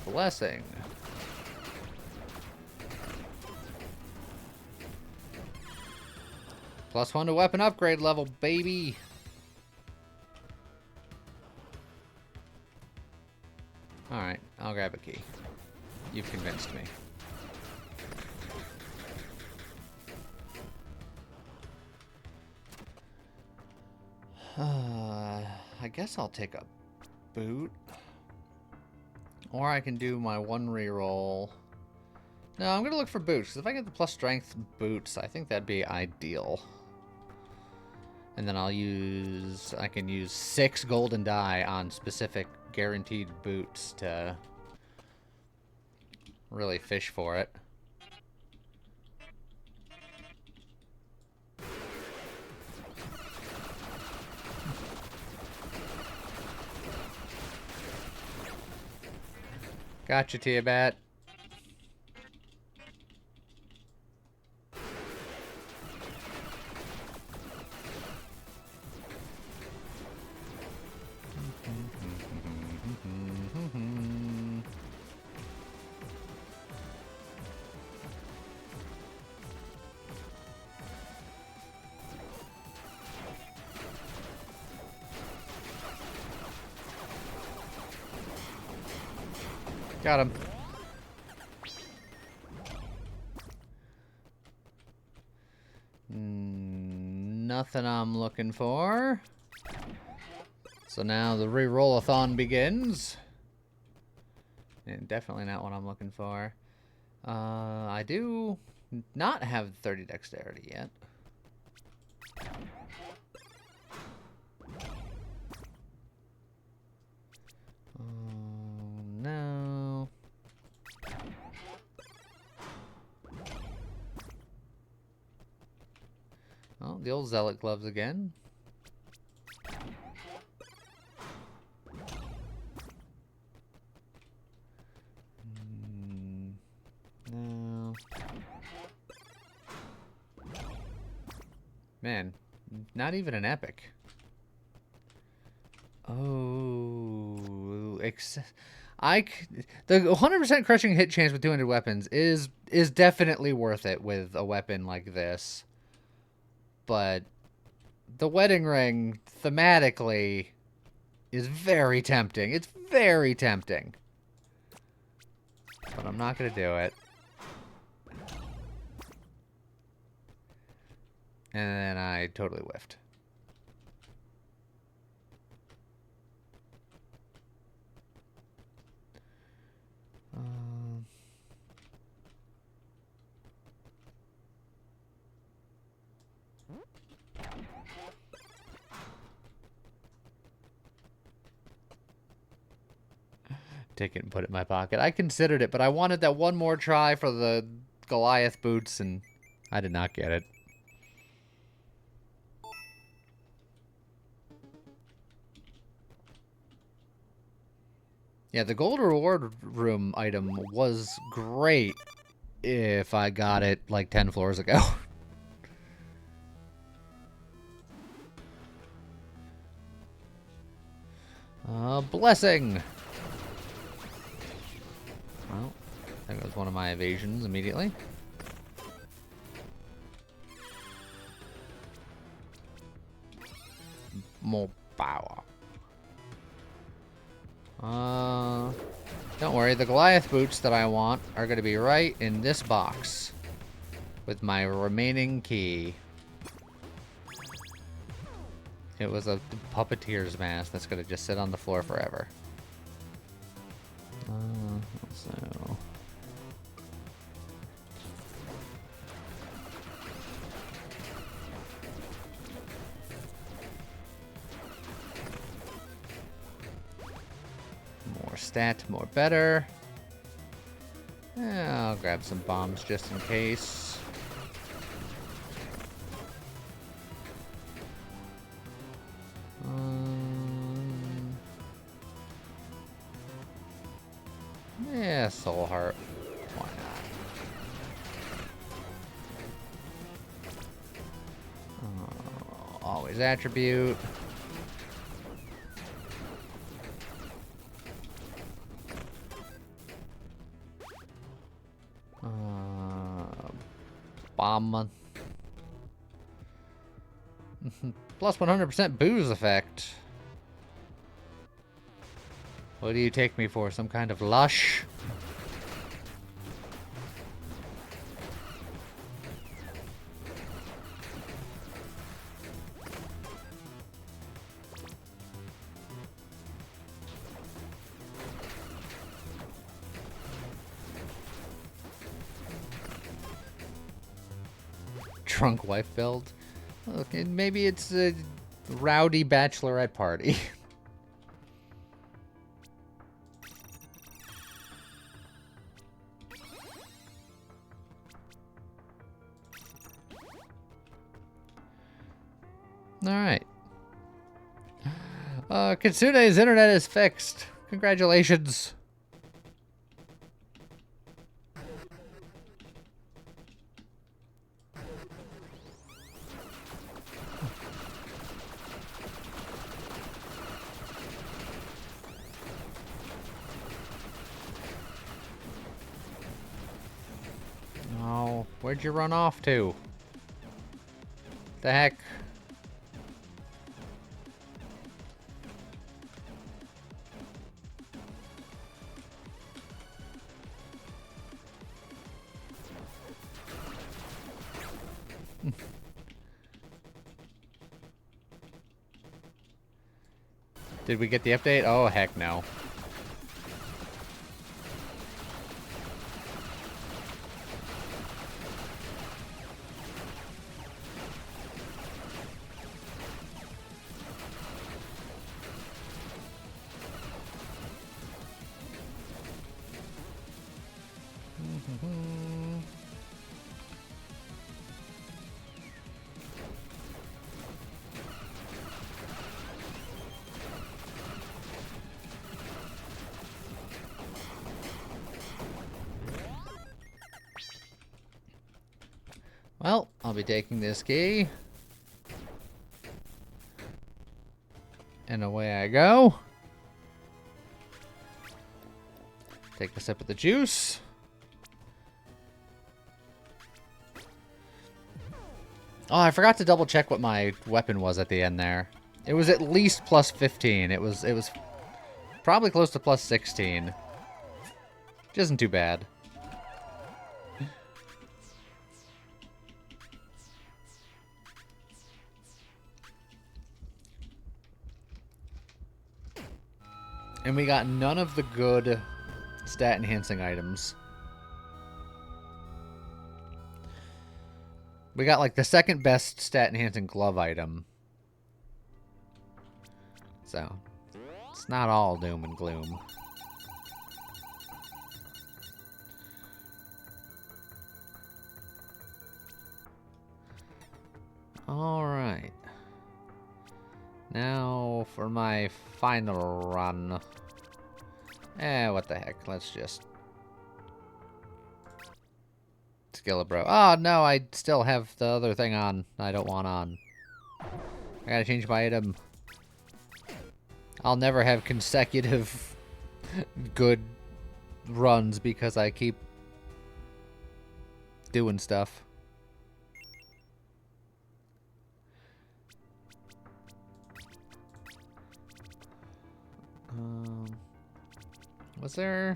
Blessing. +1 to weapon upgrade level, baby. Alright, I'll grab a key. You've convinced me. I guess I'll take a boot. Or I can do my one reroll. No, I'm going to look for boots. If I get the plus strength boots, I think that'd be ideal. And then I can use 6 golden die on specific guaranteed boots to really fish for it. Gotcha, Tiabat. Got him. Nothing I'm looking for. So now the re-roll-a-thon begins. And definitely not what I'm looking for. I do not have 30 dexterity yet. Oh, the old Zealot gloves again. No. Man, not even an epic. Oh, the 100% crushing hit chance with 200 weapons is definitely worth it with a weapon like this. But the wedding ring thematically is very tempting. It's very tempting. But I'm not going to do it. And then I totally whiffed. Take it and put it in my pocket. I considered it, but I wanted that one more try for the Goliath boots, and I did not get it. Yeah, the gold reward room item was great if I got it like 10 floors ago. Blessing! Well, there goes one of my evasions immediately. More power. Don't worry, the Goliath boots that I want are going to be right in this box with my remaining key. It was a puppeteer's mask that's going to just sit on the floor forever. So... more stat, more better. Yeah, I'll grab some bombs just in case. Yeah, Soul Heart. Why not? Always attribute. Bomb. Plus 100% booze effect. What do you take me for? Some kind of lush? Drunk wife build? Okay, maybe it's a rowdy bachelorette party. Alright. Kitsune's internet is fixed. Congratulations. Oh, where'd you run off to? The heck? Did we get the update? Oh, heck no. I'll be taking this key. And away I go. Take a sip of the juice. Oh, I forgot to double check what my weapon was at the end there. It was at least plus 15. It was probably close to plus 16. Which isn't too bad. And we got none of the good stat enhancing items. We got like the second best stat enhancing glove item. So, it's not all doom and gloom. Alright. Now for my final run. What the heck. Let's just... Skillabro. Oh, no, I still have the other thing on. I don't want on. I gotta change my item. I'll never have consecutive good runs because I keep doing stuff. Was there...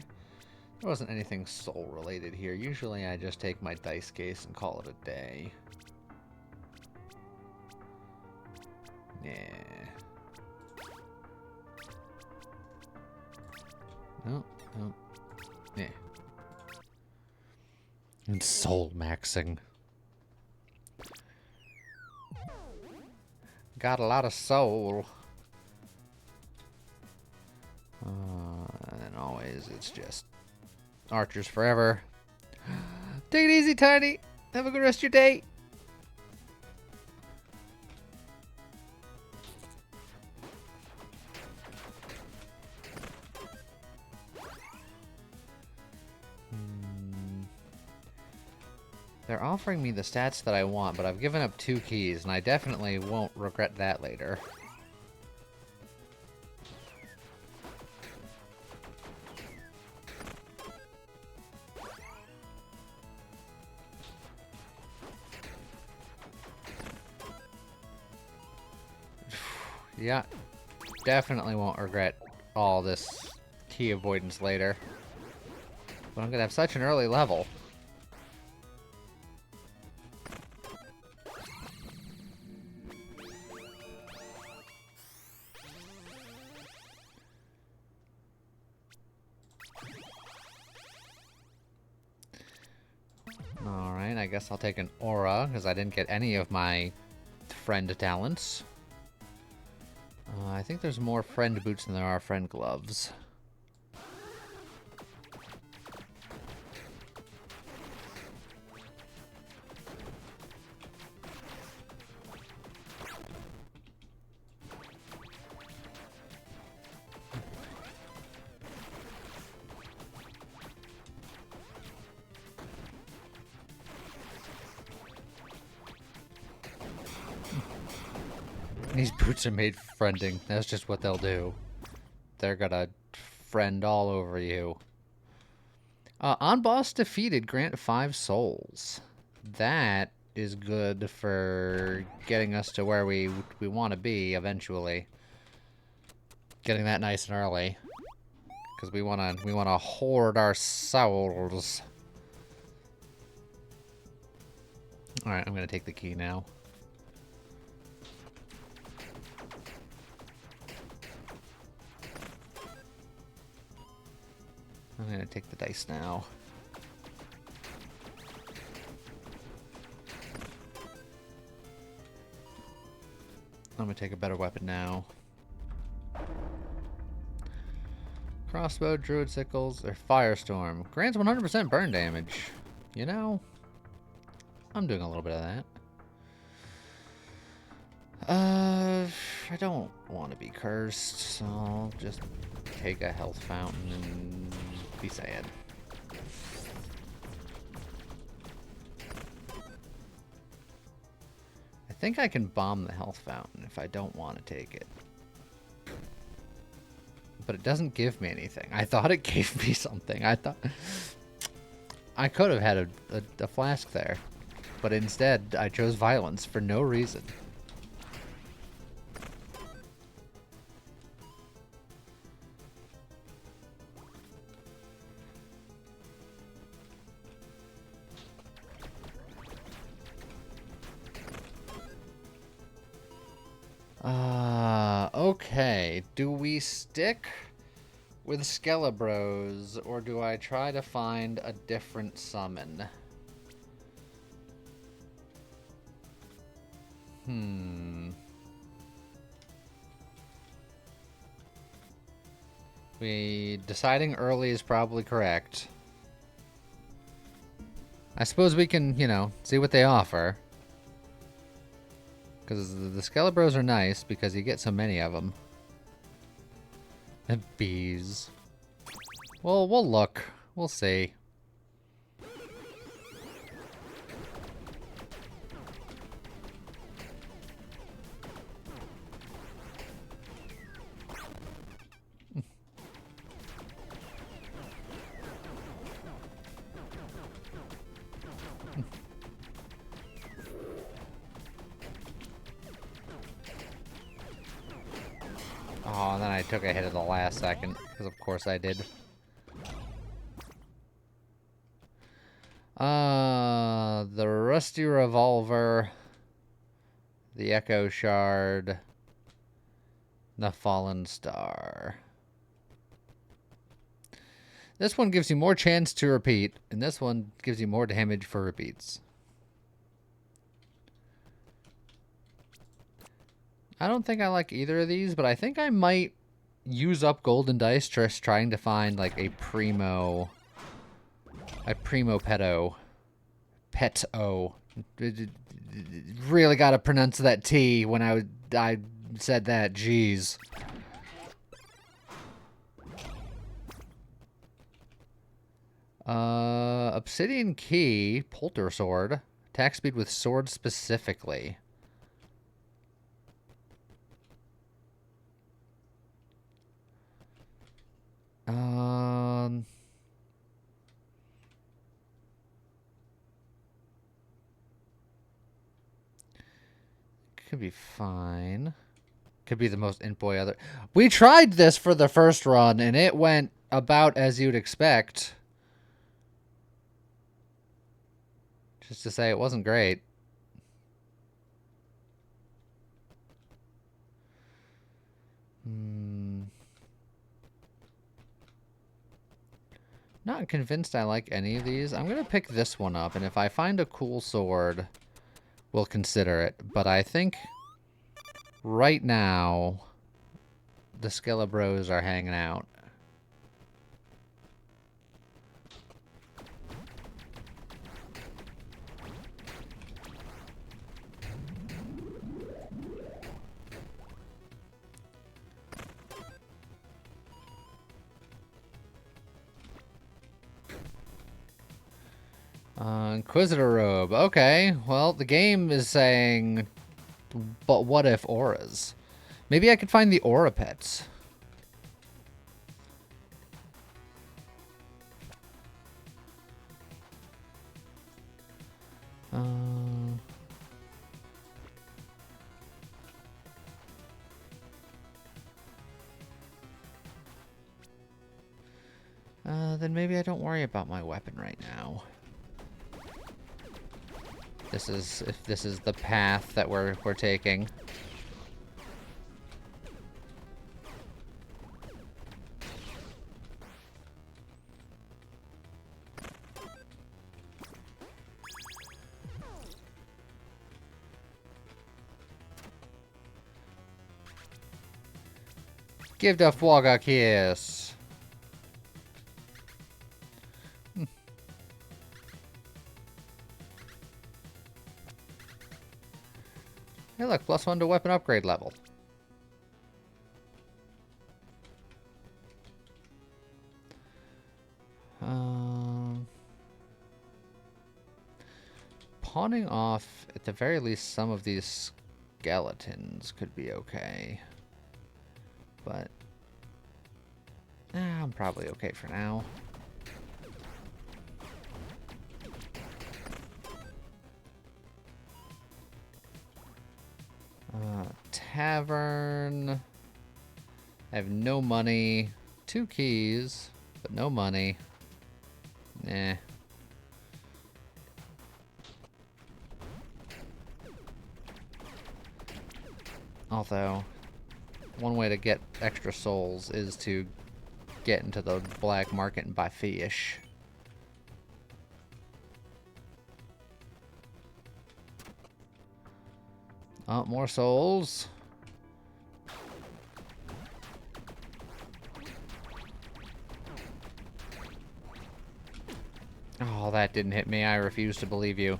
There wasn't anything soul related here. Usually I just take my dice case and call it a day. Yeah. No, no. Yeah. And soul maxing. Got a lot of soul. And always it's just archers forever. Take it easy, Tiny. Have a good rest of your day. They're offering me the stats that I want, but I've given up 2 keys, and I definitely won't regret that later. Yeah, definitely won't regret all this key avoidance later. But I'm gonna have such an early level. Alright, I guess I'll take an aura, because I didn't get any of my friend talents. I think there's more friend boots than there are friend gloves. These boots are made for friending. That's just what they'll do. They're gonna friend all over you. On boss defeated, grant 5 souls. That is good for getting us to where we want to be eventually. Getting that nice and early, because we wanna hoard our souls. All right, I'm gonna take the key now. I'm gonna take the dice now. I'm gonna take a better weapon now. Crossbow, druid sickles, or firestorm. Grants 100% burn damage. You know, I'm doing a little bit of that. I don't want to be cursed, so I'll just take a health fountain and be sad. think I can bomb the health fountain if I don't want to take it. But it doesn't give me anything. I thought it gave me something. I thought I could have had a flask there. But instead, I chose violence for no reason. Okay. Do we stick with Skelebros, or do I try to find a different summon? Deciding early is probably correct. I suppose we can, you know, see what they offer. Because the Skelebros are nice, because you get so many of them. And bees. Well, we'll look. We'll see. Oh, and then I took a hit at the last second, because of course I did. The Rusty Revolver, the Echo Shard, the Fallen Star. This one gives you more chance to repeat, and this one gives you more damage for repeats. I don't think I like either of these, but I think I might use up golden dice just trying to find like a primo peto. Pet-o. Really gotta pronounce that T when I said that, jeez. Obsidian Key, Polter Sword. Attack speed with sword specifically. Could be fine. Could be the most Int-Boy other. We tried this for the first run, and it went about as you'd expect. Just to say, it wasn't great. Not convinced I like any of these. I'm going to pick this one up, and if I find a cool sword, we'll consider it. But I think right now, the Skelebros are hanging out. Inquisitor Robe. Okay, well, the game is saying, but what if auras? Maybe I could find the aura pets. Then maybe I don't worry about my weapon right now. If this is the path that we're taking. Give the frog a kiss. Hey look, +1 to weapon upgrade level. pawning off, at the very least, some of these skeletons could be okay. But I'm probably okay for now. Tavern. I have no money. 2 keys, but no money. Nah. Although, one way to get extra souls is to get into the black market and buy fish. Oh, more souls. Oh, that didn't hit me. I refuse to believe you.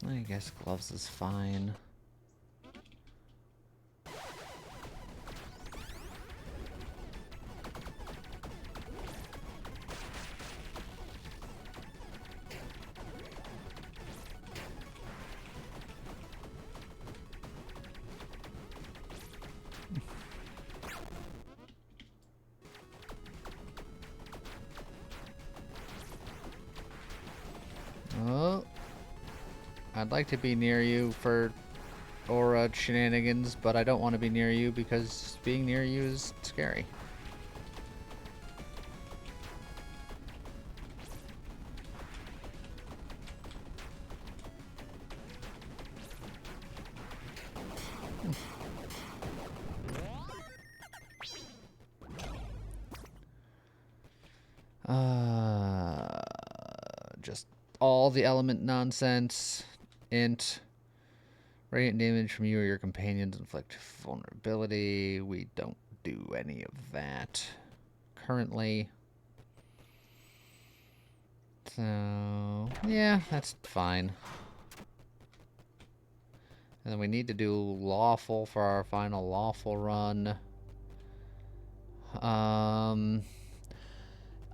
I guess gloves is fine. Oh, I'd like to be near you for aura shenanigans, but I don't want to be near you because being near you is scary. Just all the element nonsense. Int. Radiant damage from you or your companions inflict vulnerability. We don't do any of that currently. So, yeah, that's fine. And then we need to do lawful for our final lawful run.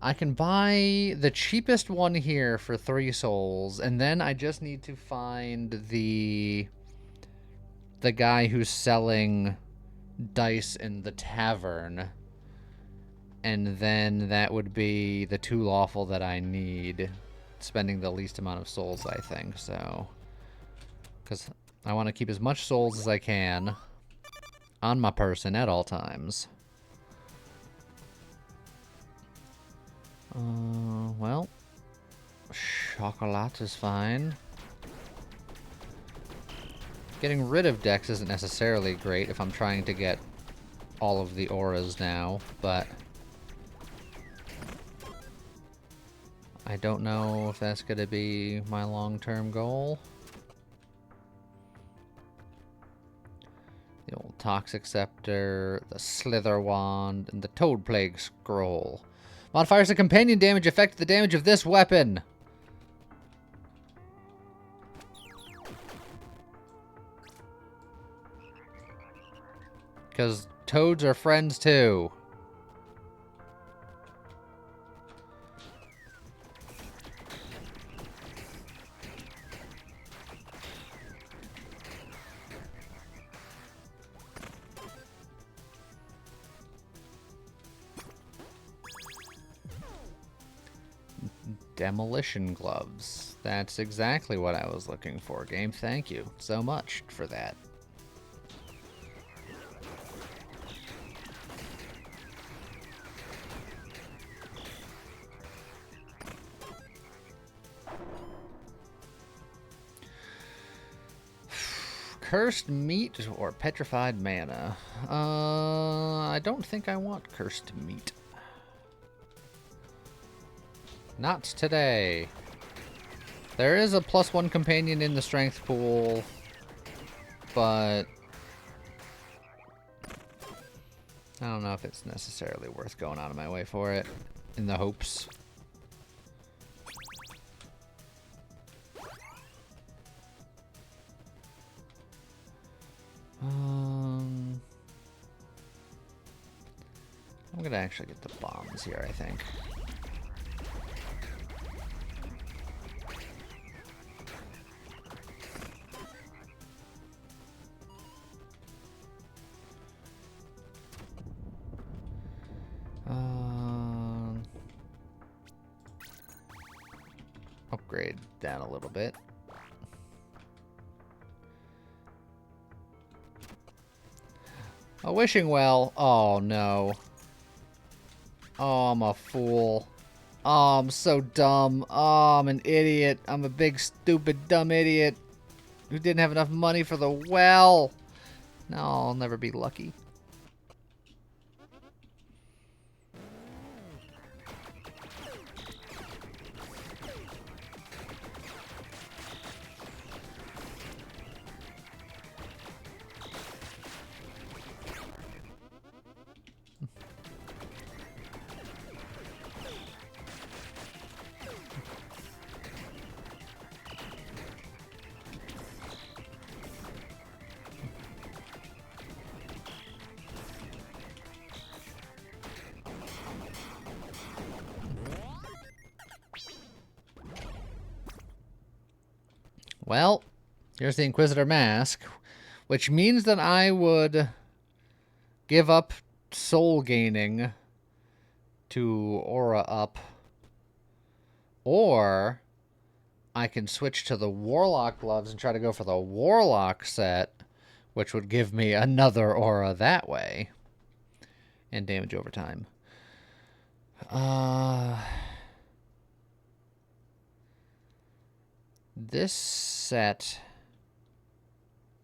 I can buy the cheapest one here for 3 souls, and then I just need to find the guy who's selling dice in the tavern, and then that would be the 2 lawful that I need, spending the least amount of souls, I think. So, because I want to keep as much souls as I can on my person at all times. Well, chocolate is fine. Getting rid of Dex isn't necessarily great if I'm trying to get all of the auras now, but I don't know if that's going to be my long-term goal. The old Toxic Scepter, the Slither Wand, and the Toad Plague Scroll. Modifiers of companion damage affect the damage of this weapon. Because toads are friends too. Demolition gloves. That's exactly what I was looking for, game. Thank you so much for that. Cursed meat or petrified mana? I don't think I want cursed meat. Not today. There is a +1 companion in the strength pool, but I don't know if it's necessarily worth going out of my way for it, in the hopes. I'm gonna actually get the bombs here, I think. Upgrade down a little bit. A wishing well. Oh no. Oh, I'm a fool. Oh, I'm so dumb. Oh, I'm an idiot. I'm a big, stupid, dumb idiot who didn't have enough money for the well. No, I'll never be lucky. Well, here's the Inquisitor Mask, which means that I would give up soul gaining to aura up, or I can switch to the Warlock gloves and try to go for the Warlock set, which would give me another aura that way, and damage over time. This set...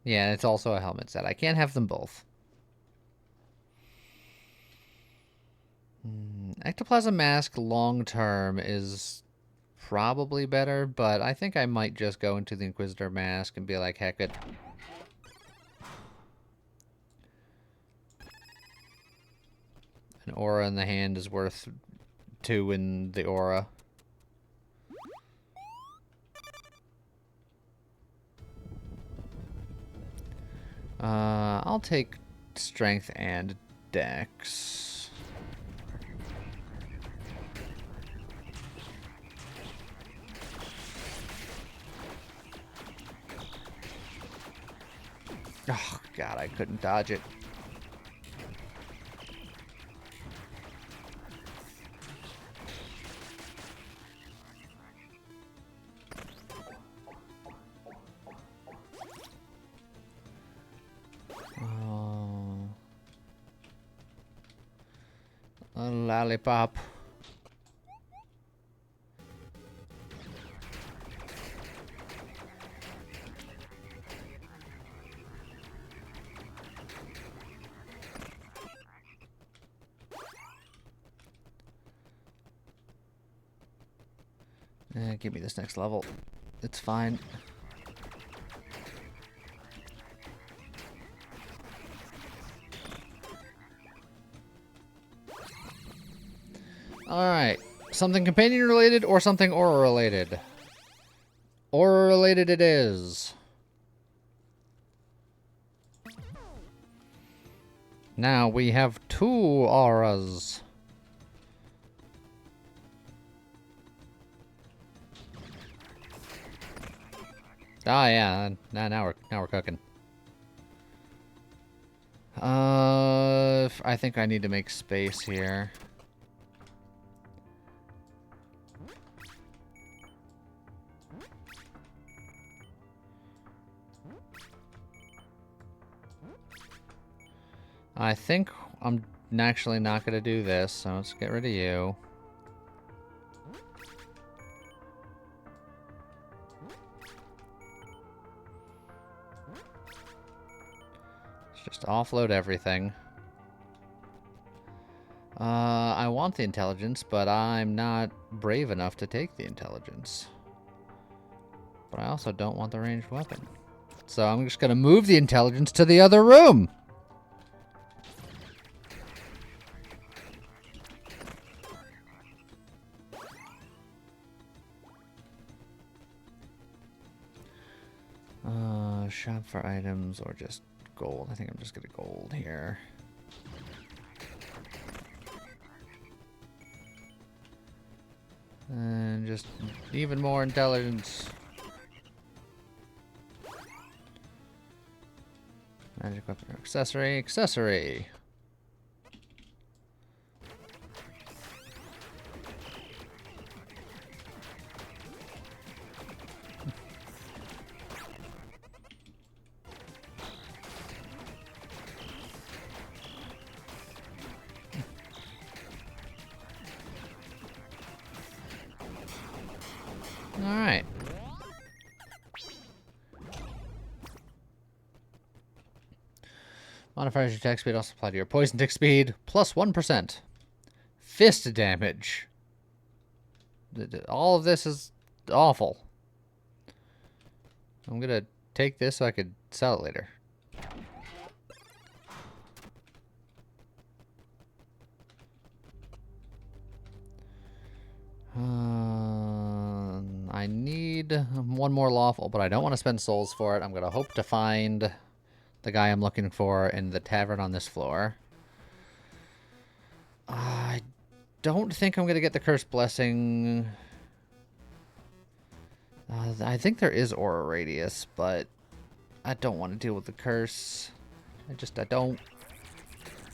Yeah, it's also a helmet set. I can't have them both. Ectoplasm Mask long-term is probably better, but I think I might just go into the Inquisitor Mask and be like, heck it. An aura in the hand is worth 2 in the aura. I'll take strength and dex. Oh, God, I couldn't dodge it. A lollipop. Give me this next level. It's fine. Alright. Something companion related or something aura related? Aura related it is. Now we have 2 auras. Ah, yeah. Now we're cooking. I think I need to make space here. I think I'm actually not going to do this, so let's get rid of you. Let's just offload everything. I want the intelligence, but I'm not brave enough to take the intelligence. But I also don't want the ranged weapon. So I'm just going to move the intelligence to the other room. Shop for items or just gold. I think I'm just gonna gold here. And just even more intelligence. Magic weapon or accessory. Accessory! Alright. Modifiers your attack speed also apply to your poison tick speed. Plus 1%. Fist damage. All of this is awful. I'm gonna take this so I could sell it later. I need one more lawful, but I don't want to spend souls for it. I'm going to hope to find the guy I'm looking for in the tavern on this floor. I don't think I'm going to get the Cursed Blessing. I think there is Aura Radius, but I don't want to deal with the curse. I don't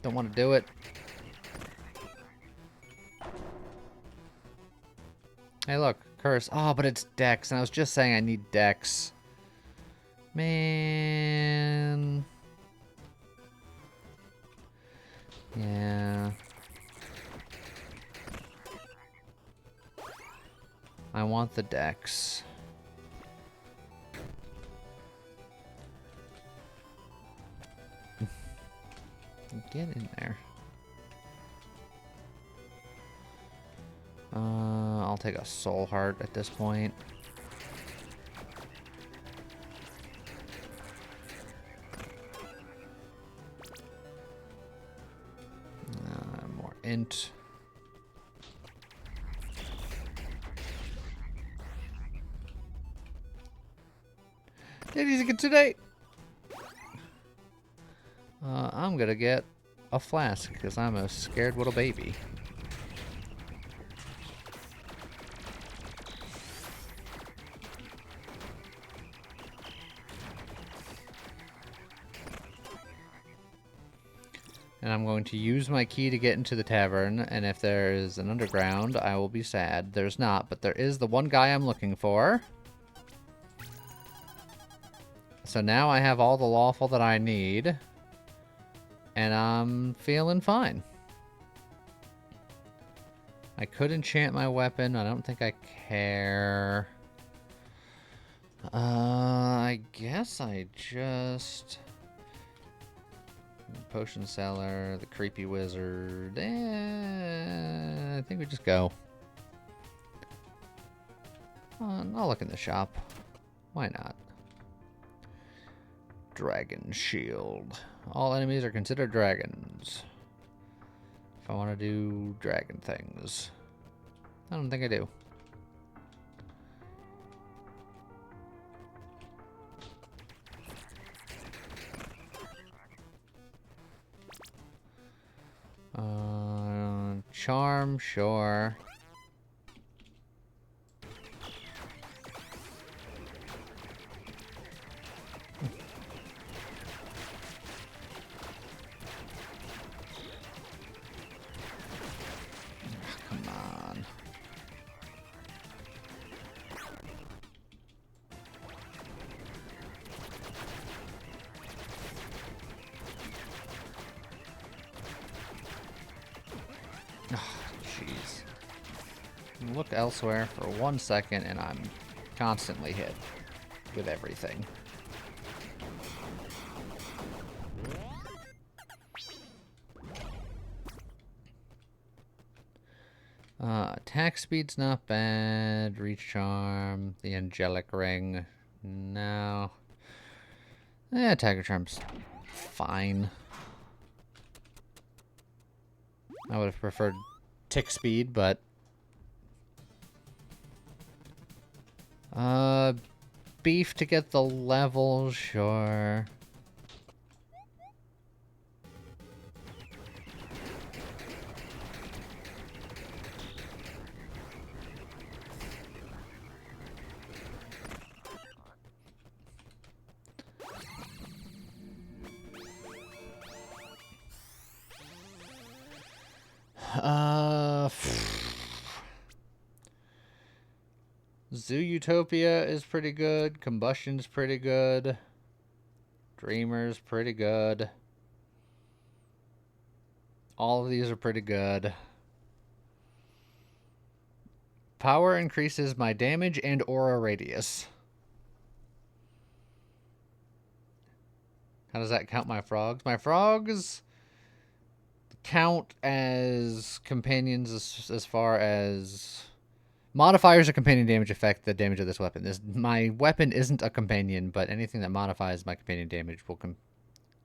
want to do it. Hey, look. Curse. Oh, but it's Dex, and I was just saying I need Dex. Man. Yeah. I want the Dex. Get in there. I'll take a soul heart at this point. More int. Ladies and today. I'm gonna get a flask because I'm a scared little baby. And I'm going to use my key to get into the tavern, and if there is an underground, I will be sad. There's not, but there is the one guy I'm looking for. So now I have all the lawful that I need, and I'm feeling fine. I could enchant my weapon. I don't think I care. I guess I just... Potion seller, the creepy wizard. I think we just go. I'll look in the shop. Why not? Dragon shield. All enemies are considered dragons. If I want to do dragon things. I don't think I do. Charm, sure. Come on. Jeez. Look elsewhere for 1 second and I'm constantly hit with everything. Attack speed's not bad. Reach charm. The angelic ring. No. Yeah, attacker charm's fine. I would have preferred tick speed, but... beef to get the level, sure. Uh, Zootopia is pretty good. Combustion's pretty good. Dreamer's pretty good. All of these are pretty good. Power increases my damage and aura radius. How does that count my frogs? My frogs count as companions as far as... Modifiers of companion damage affect the damage of this weapon. My weapon isn't a companion, but anything that modifies my companion damage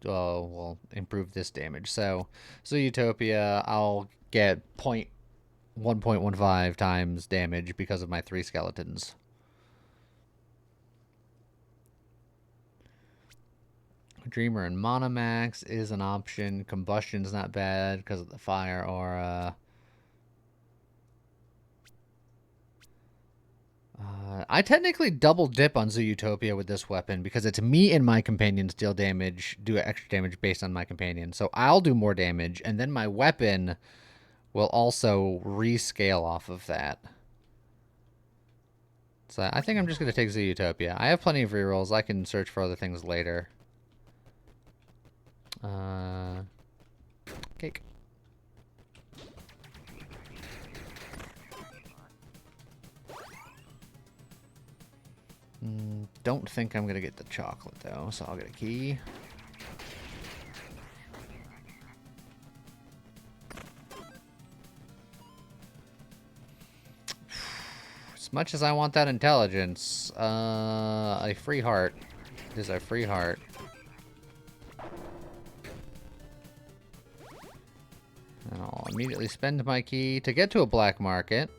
will improve this damage. So Utopia, I'll get 1.15 times damage because of my 3 skeletons. Dreamer and Monomax is an option. Combustion's not bad because of the fire aura. I technically double dip on Zootopia with this weapon because it's me and my companions do extra damage based on my companion. So I'll do more damage, and then my weapon will also rescale off of that. So I think I'm just going to take Zootopia. I have plenty of rerolls. I can search for other things later. Cake. Don't think I'm going to get the chocolate, though, so I'll get a key. As much as I want that intelligence, a free heart is a free heart. And I'll immediately spend my key to get to a black market.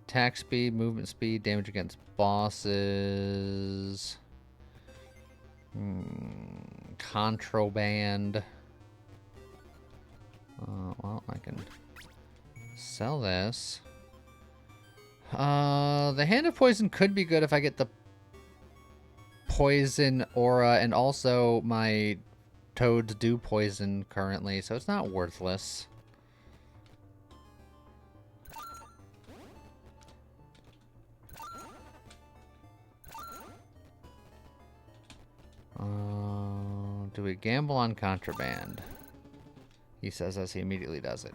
Attack speed, movement speed, damage against bosses. Contraband. Well, I can sell this. The Hand of Poison could be good if I get the poison aura, and also my toads do poison currently, so it's not worthless. Do we gamble on contraband? He says as he immediately does it.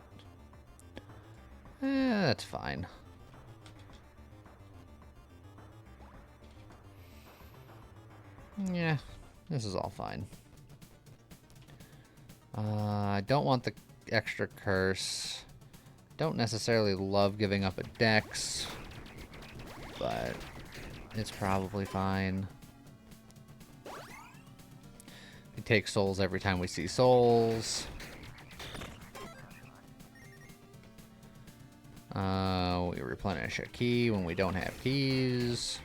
That's fine. Yeah, this is all fine. I don't want the extra curse. Don't necessarily love giving up a dex, but it's probably fine. We take souls every time we see souls. We replenish a key when we don't have keys.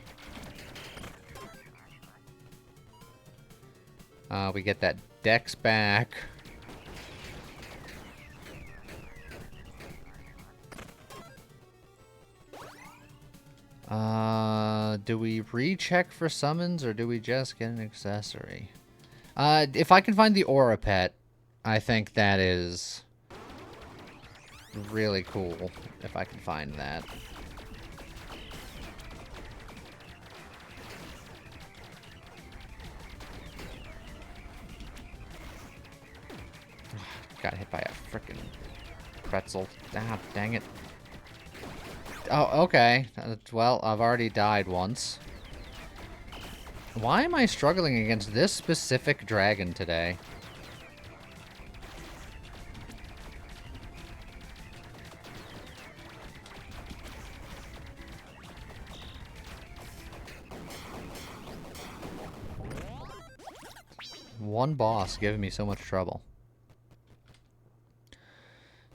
We get that dex back. Do we recheck for summons, or do we just get an accessory? If I can find the Aura Pet, I think that is really cool, if I can find that. Got hit by a frickin' pretzel. Ah, dang it. Oh, okay. Well, I've already died once. Why am I struggling against this specific dragon today? One boss giving me so much trouble.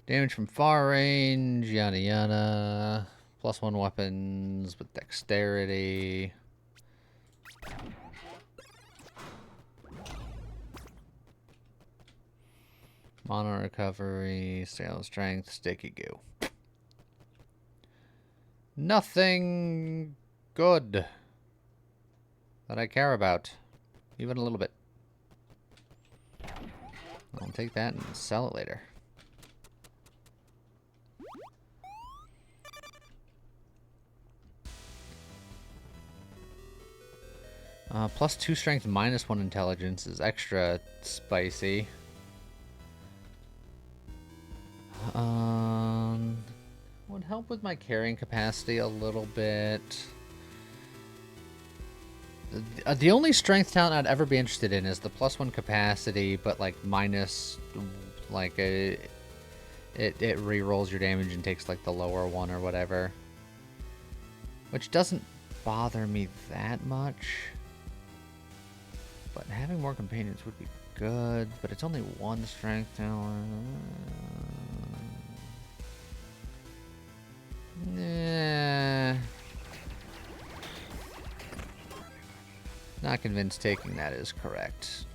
Damage from far range, yada yada. +1 weapons with dexterity. Mana recovery, sail strength, sticky goo. Nothing good that I care about, even a little bit. I'll take that and sell it later. +2 strength, -1 intelligence is extra spicy. Would help with my carrying capacity a little bit. The only strength talent I'd ever be interested in is the +1 capacity, but like minus, like it re-rolls your damage and takes like the lower one or whatever, which doesn't bother me that much. But having more companions would be good, but it's only 1 strength talent. Nah. Not convinced taking that is correct.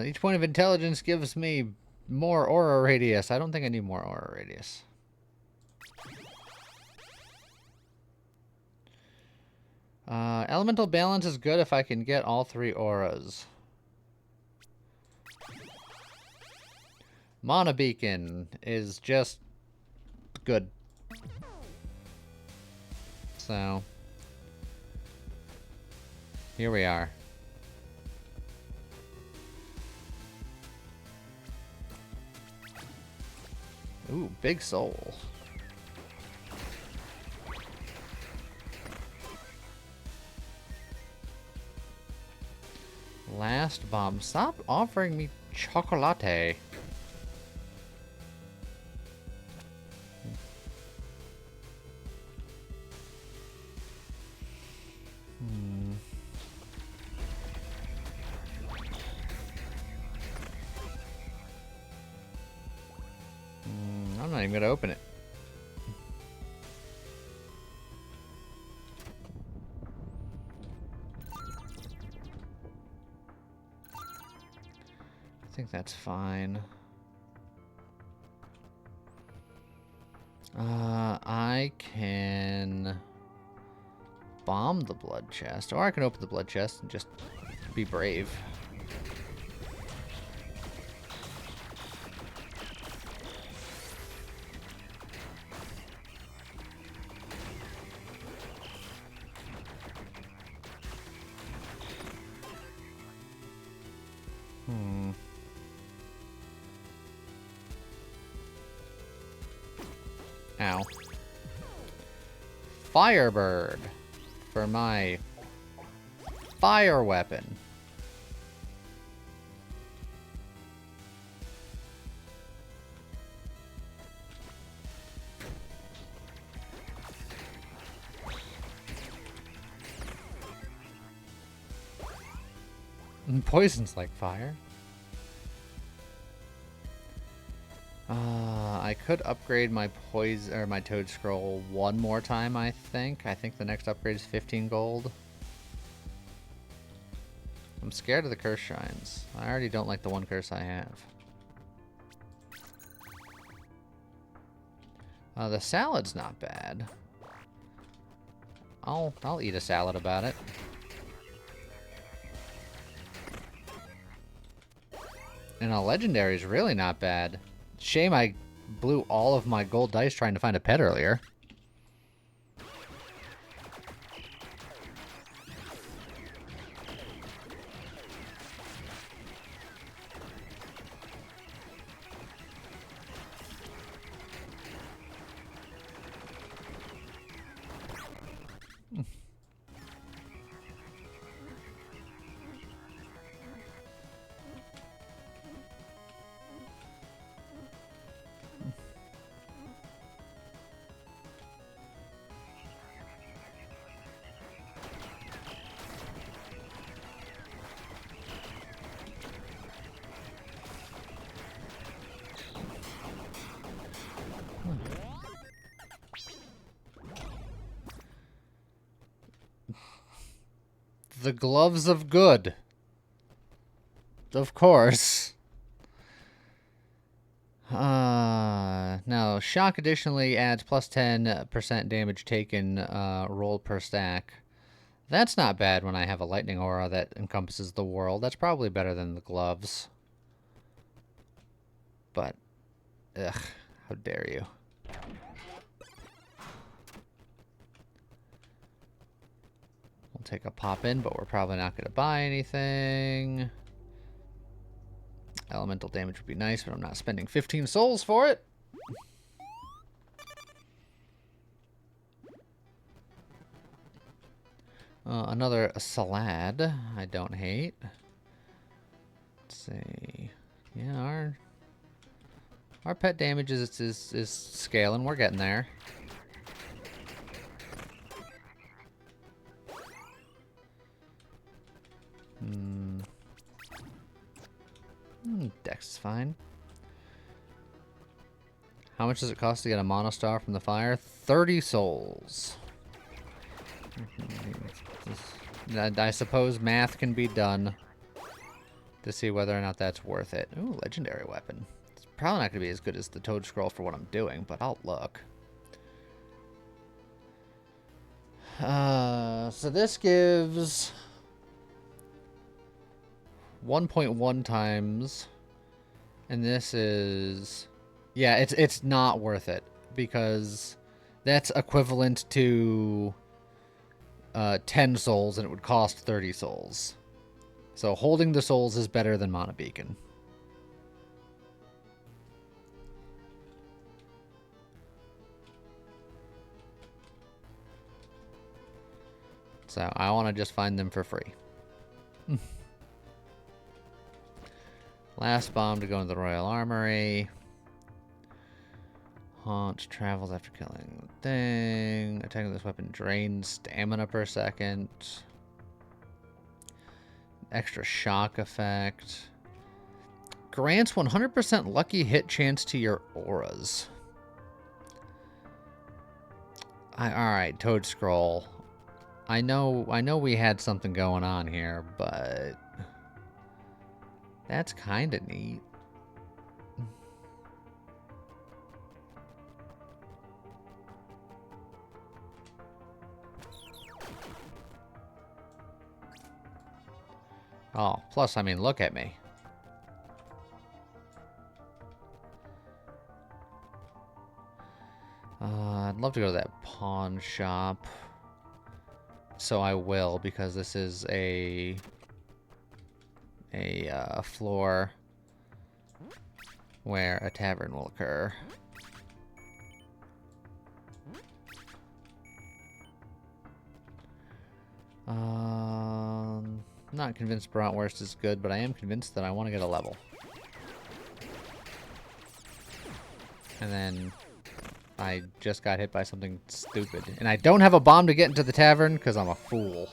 Each point of intelligence gives me more aura radius. I don't think I need more aura radius. Elemental balance is good if I can get all 3 auras. Mana beacon is just good. So here we are. Ooh, big soul. Last bomb. Stop offering me chocolate. I'm not even gonna open it. I think that's fine. I can bomb the blood chest, or I can open the blood chest and just be brave. Ow. Firebird for my fire weapon. And poison's like fire. I could upgrade my poison or my toad scroll one more time, I think. I think the next upgrade is 15 gold. I'm scared of the curse shrines. I already don't like the one curse I have. The salad's not bad. I'll eat a salad about it. And a legendary is really not bad. Shame I blew all of my gold dice trying to find a pet earlier. The gloves of good. Of course. Now, shock additionally adds plus 10% damage taken rolled per stack. That's not bad when I have a lightning aura that encompasses the world. That's probably better than the gloves. But, ugh, how dare you. We'll take a pop in, but we're probably not going to buy anything. Elemental damage would be nice, but I'm not spending 15 souls for it. Another salad I don't hate. Let's see. Yeah, our pet damage is scaling. We're getting there. Dex is fine. How much does it cost to get a Monostar from the fire? 30 souls. I suppose math can be done to see whether or not that's worth it. Ooh, legendary weapon. It's probably not going to be as good as the Toad Scroll for what I'm doing, but I'll look. So this gives 1.1 times, and this is, yeah, it's not worth it because that's equivalent to 10 souls, and it would cost 30 souls. So holding the souls is better than Mana Beacon. So I want to just find them for free. Last bomb to go into the Royal Armory. Haunt travels after killing the thing. Attacking this weapon drains stamina per second. Extra shock effect. Grants 100% lucky hit chance to your auras. Alright, Toad Scroll. I know we had something going on here, but that's kind of neat. Oh, plus, I mean, look at me. I'd love to go to that pawn shop. So I will, because this is a floor where a tavern will occur. Not convinced Bratwurst is good, but I am convinced that I want to get a level. And then I just got hit by something stupid. And I don't have a bomb to get into the tavern because I'm a fool.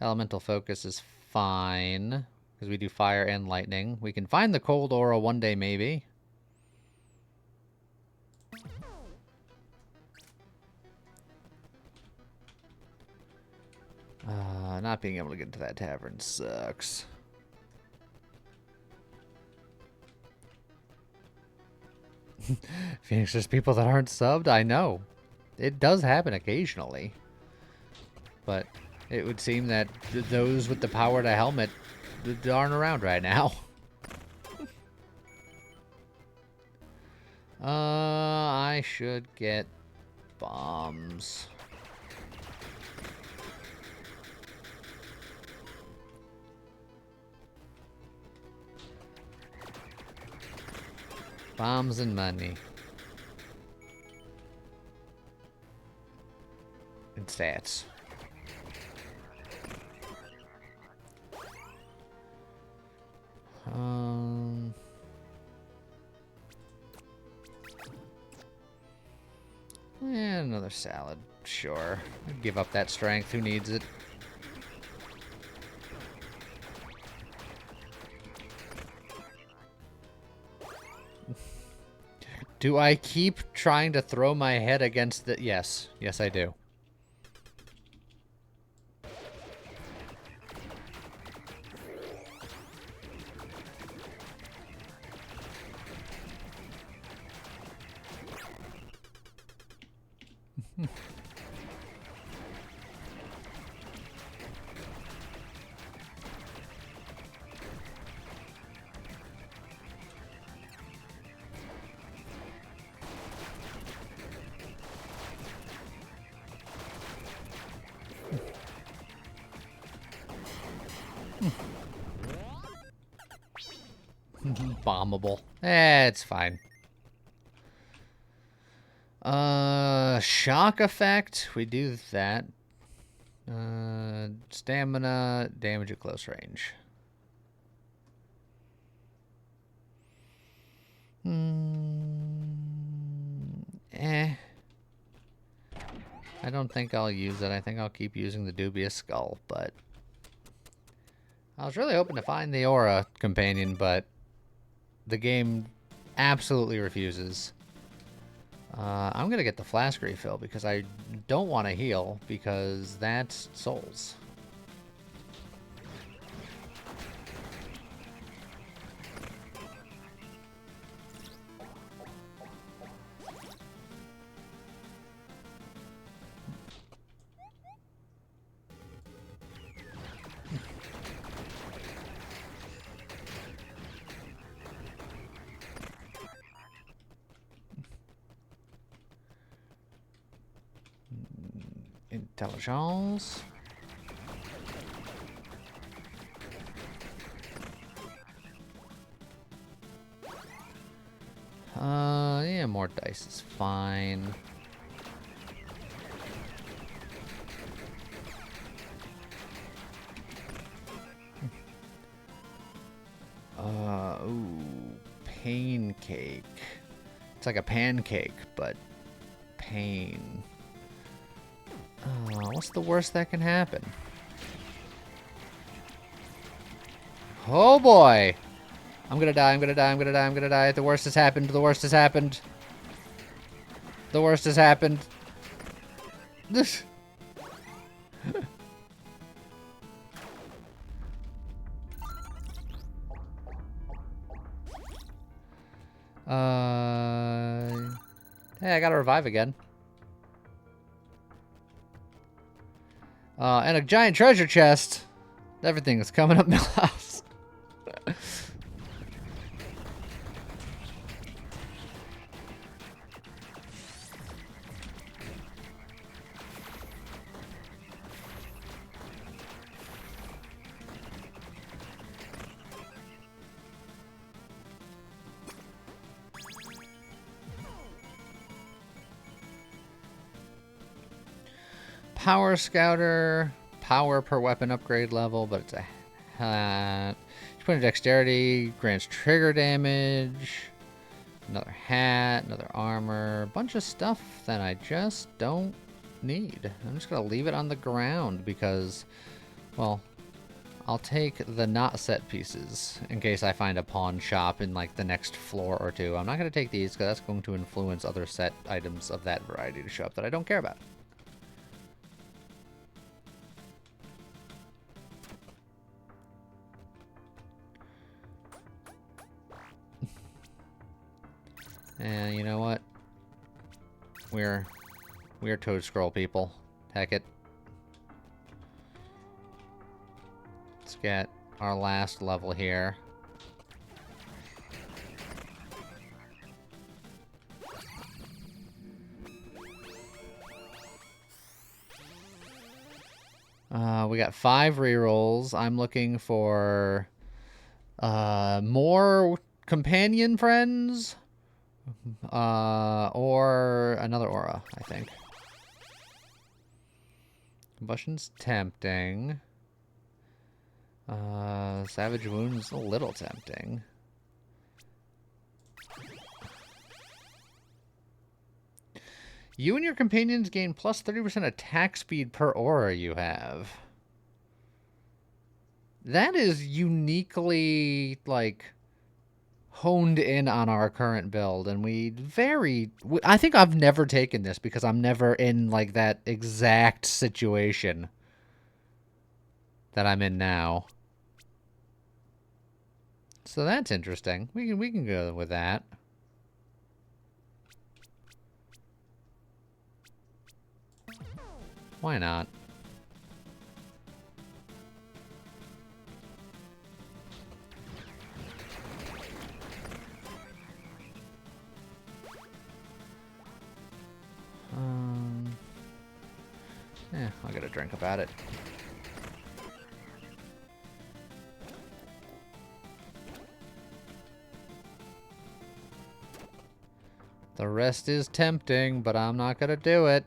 Elemental focus is fine because we do fire and lightning. We can find the cold aura one day, maybe. Not being able to get into that tavern sucks. Phoenix, there's people that aren't subbed? I know. It does happen occasionally. But it would seem that those with the power to helmet aren't around right now. I should get bombs. Bombs and money. And stats. And another salad. Sure. I'd give up that strength. Who needs it? Do I keep trying to throw my head against the... Yes. Yes, I do. Bombable. It's fine. Shock effect. We do that. Stamina, damage at close range. I don't think I'll use it. I think I'll keep using the Dubious Skull, but I was really hoping to find the Aura companion, but the game absolutely refuses. I'm going to get the flask refill because I don't want to heal because that's souls. Intelligence. Yeah, more dice is fine. Ooh, pain cake. It's like a pancake, but pain. What's the worst that can happen? Oh boy! I'm gonna die, I'm gonna die, I'm gonna die, I'm gonna die. The worst has happened, the worst has happened. The worst has happened. This. Hey, I gotta revive again. And a giant treasure chest. Everything is coming up Millhouse. Power Scouter, power per weapon upgrade level, but it's a hat. You put in dexterity, grants trigger damage. Another hat, another armor, bunch of stuff that I just don't need. I'm just gonna leave it on the ground because, well, I'll take the not set pieces in case I find a pawn shop in like the next floor or two. I'm not gonna take these because that's going to influence other set items of that variety to show up that I don't care about. And you know what? We're Toad Scroll people. Heck it. Let's get our last level here. We got 5 rerolls. I'm looking for more companion friends. Or another aura, I think. Combustion's tempting. Savage Wound's a little tempting. You and your companions gain plus 30% attack speed per aura you have. That is uniquely, like, honed in on our current build, and I think I've never taken this because I'm never in like that exact situation that I'm in now. So that's interesting. We can go with that. Why not? Yeah, I'll get a drink about it. The rest is tempting, but I'm not gonna do it.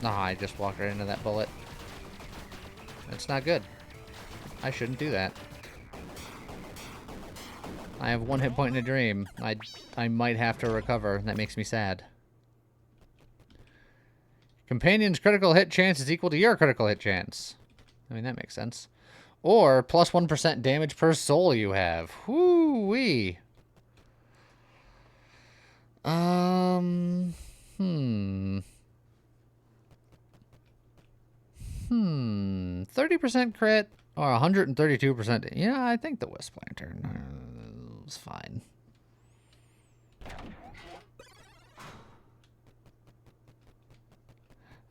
Nah, I just walked right into that bullet. That's not good. I shouldn't do that. I have 1 hit point in a dream. I might have to recover. That makes me sad. Companion's critical hit chance is equal to your critical hit chance. I mean, that makes sense. Or plus 1% damage per soul you have. Whoo-wee. 30% crit or 132%. Yeah, I think the Wisp Lantern is fine.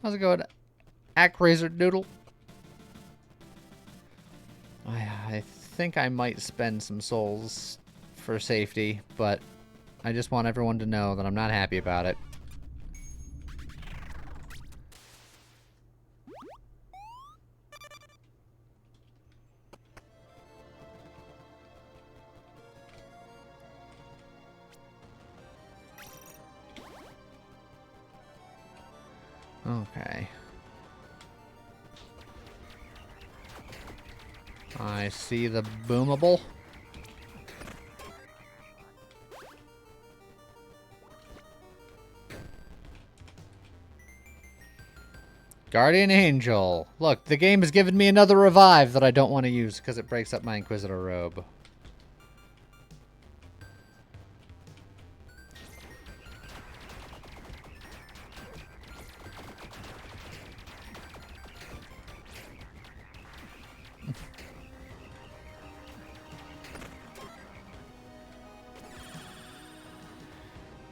How's it going, Ackraiser Noodle? I think I might spend some souls for safety, but I just want everyone to know that I'm not happy about it. Okay. I see the boomable. Guardian Angel. Look, the game has given me another revive that I don't want to use because it breaks up my Inquisitor robe.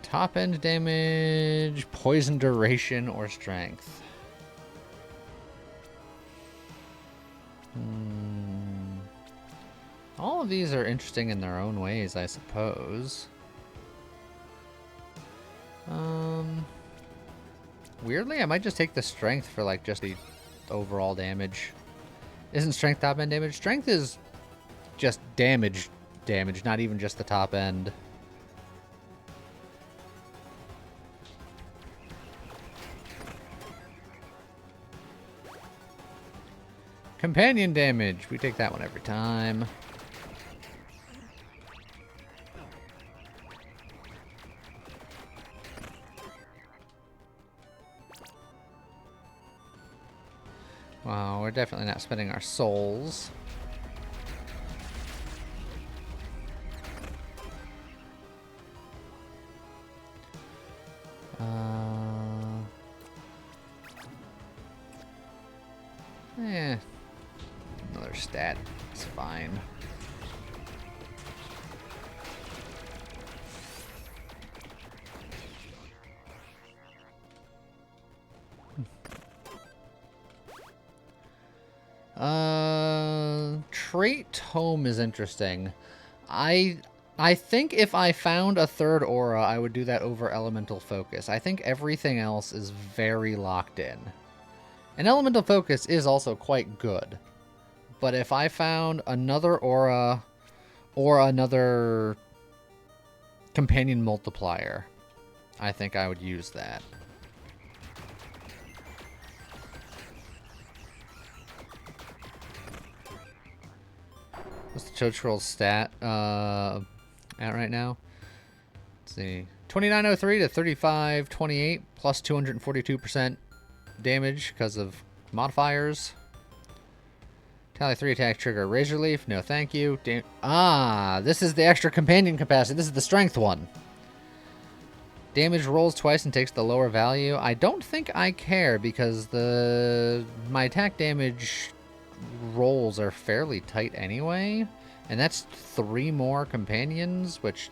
Top end damage, poison duration, or strength. All of these are interesting in their own ways, I suppose. Weirdly, I might just take the strength for like just the overall damage. Isn't strength top end damage? Strength is just damage, not even just the top end. Companion damage. We take that one every time. Wow, we're definitely not spending our souls. Another stat. It's fine. Trait Tome is interesting. I think if I found a third aura, I would do that over Elemental Focus. I think everything else is very locked in. And Elemental Focus is also quite good. But if I found another aura or another companion multiplier, I think I would use that. What's the Chotrol's stat at right now? Let's see. 2903 to 3528 plus 242% damage because of modifiers. Tally 3 attack trigger Razor Leaf. No, thank you. This is the extra companion capacity. This is the strength one. Damage rolls twice and takes the lower value. I don't think I care because my attack damage rolls are fairly tight anyway. And that's 3 more companions, which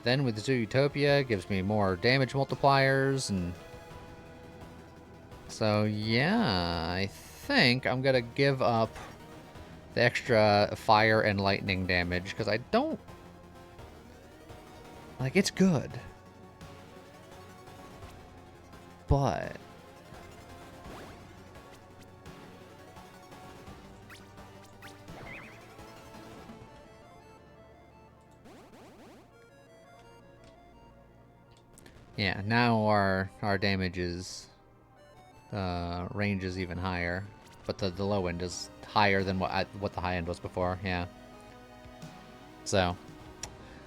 then with Zootopia gives me more damage multipliers. And so, yeah, I think I'm going to give up the extra fire and lightning damage because I don't... Like, it's good. But... yeah, now our damage is... range is even higher. But the low end is higher than what the high end was before, yeah. So,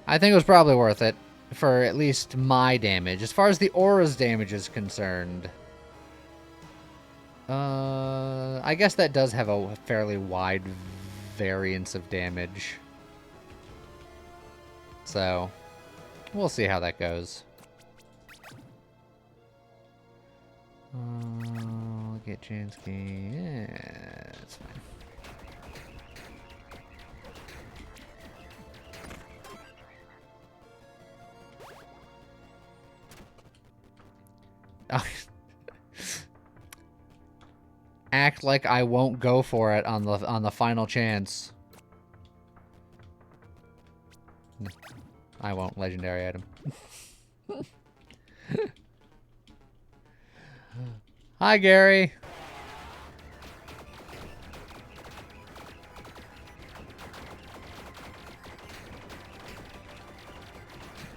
I think it was probably worth it for at least my damage. As far as the aura's damage is concerned, I guess that does have a fairly wide variance of damage. So, we'll see how that goes. Get Jansky. Yeah, that's fine. Act like I won't go for it on the final chance. I won't. Legendary item. Hi, Gary.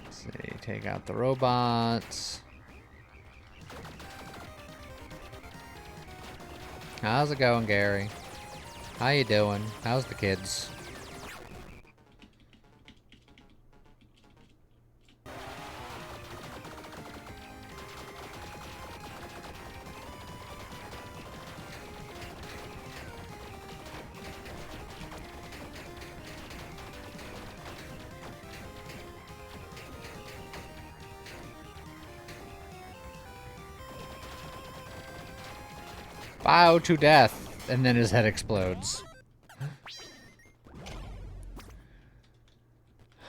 Let's see. Take out the robots. How's it going, Gary? How you doing? How's the kids? Bow to death, and then his head explodes.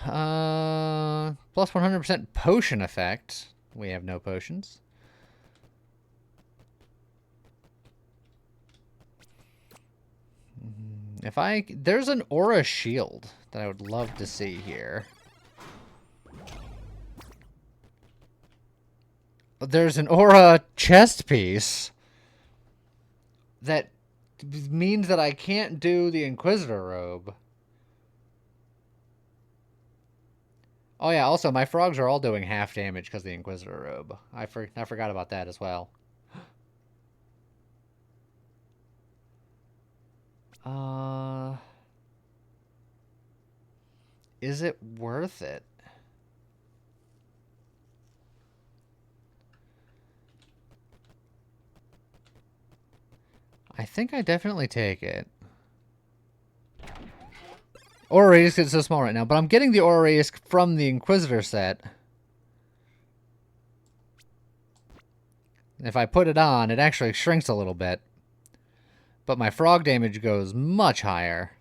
Plus 100% potion effect. We have no potions. There's an aura shield that I would love to see here. There's an aura chest piece. That means that I can't do the Inquisitor robe. Oh yeah, also my frogs are all doing half damage because of the Inquisitor robe. I forgot about that as well. Is it worth it? I think I definitely take it. Aura Radius is so small right now, but I'm getting the Aura Radius from the Inquisitor set. If I put it on, it actually shrinks a little bit. But my frog damage goes much higher.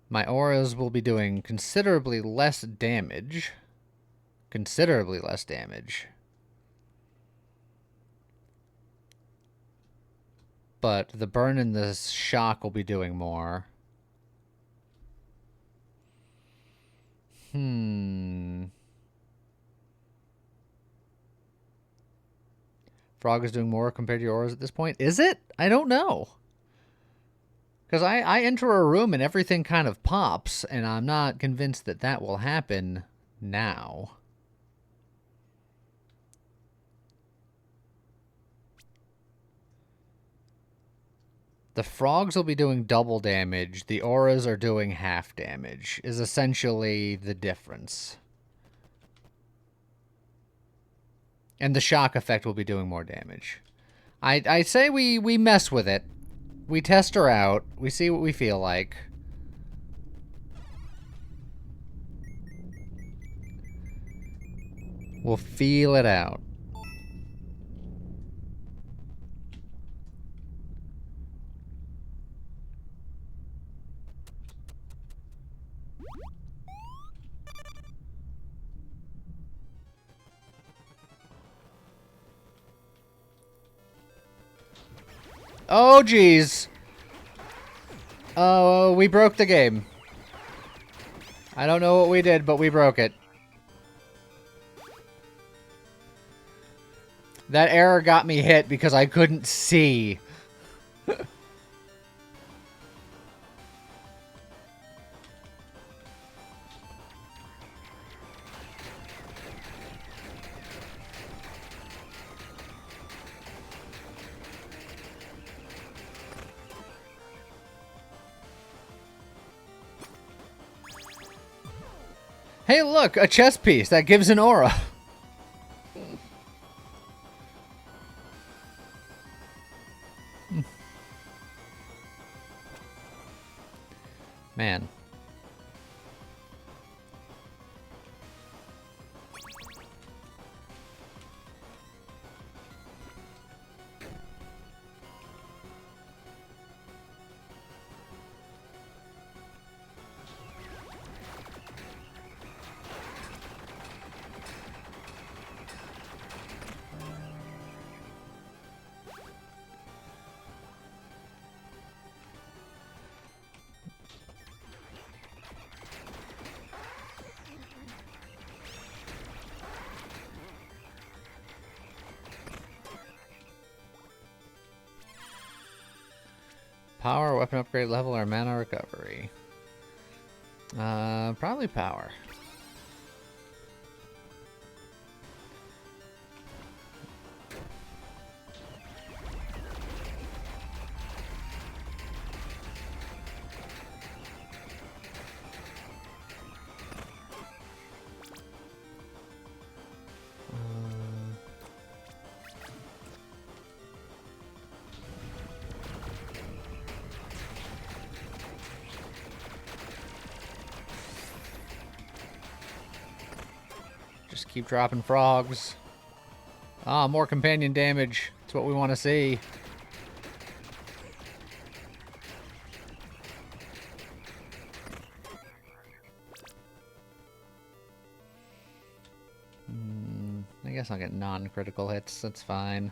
My auras will be doing considerably less damage. Considerably less damage. But the burn and the shock will be doing more. Frog is doing more compared to yours at this point. Is it? I don't know. Because I enter a room and everything kind of pops, and I'm not convinced that that will happen now. The frogs will be doing double damage. The auras are doing half damage, is essentially the difference. And the shock effect will be doing more damage. I say we mess with it. We test her out. We see what we feel like. We'll feel it out. Oh, jeez. Oh, we broke the game. I don't know what we did, but we broke it. That error got me hit because I couldn't see. Hey, look, a chess piece that gives an aura. Man. Power, weapon upgrade level, or mana recovery? Probably power. Just keep dropping frogs. Ah, more companion damage. That's what we want to see. I guess I'll get non-critical hits. That's fine.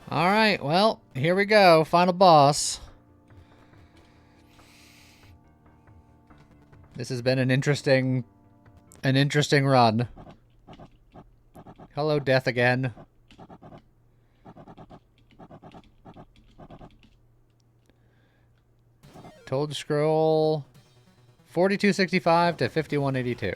Alright, well, here we go. Final boss. This has been an interesting run. Hello, death again. Toad Scroll 4265 to 5182.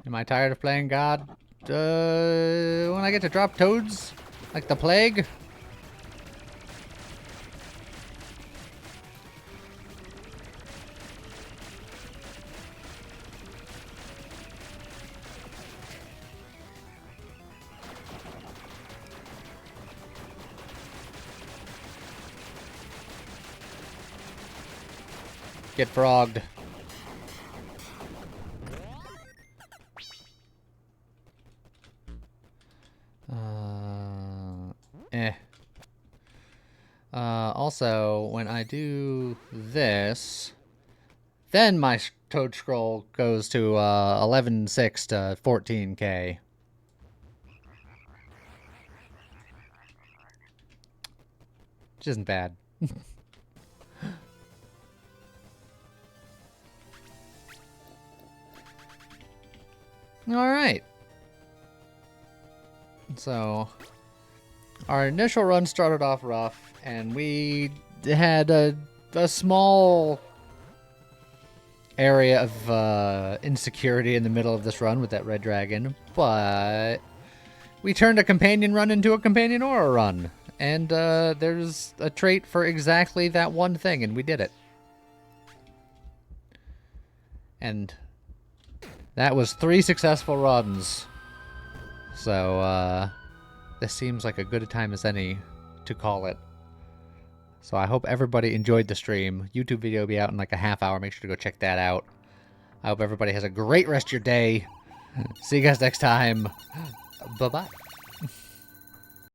Am I tired of playing God? When I get to drop toads? Like the plague? Get frogged. Also, when I do this, then my Toad Scroll goes to 11.6 to 14k. Which isn't bad. Alright. So, our initial run started off rough, and we had a small area of insecurity in the middle of this run with that red dragon, but we turned a companion run into a companion aura run, and there's a trait for exactly that one thing, and we did it. And that was 3 successful runs. So, this seems like a good a time as any to call it. So I hope everybody enjoyed the stream. YouTube video will be out in like a half hour. Make sure to go check that out. I hope everybody has a great rest of your day. See you guys next time. Bye-bye.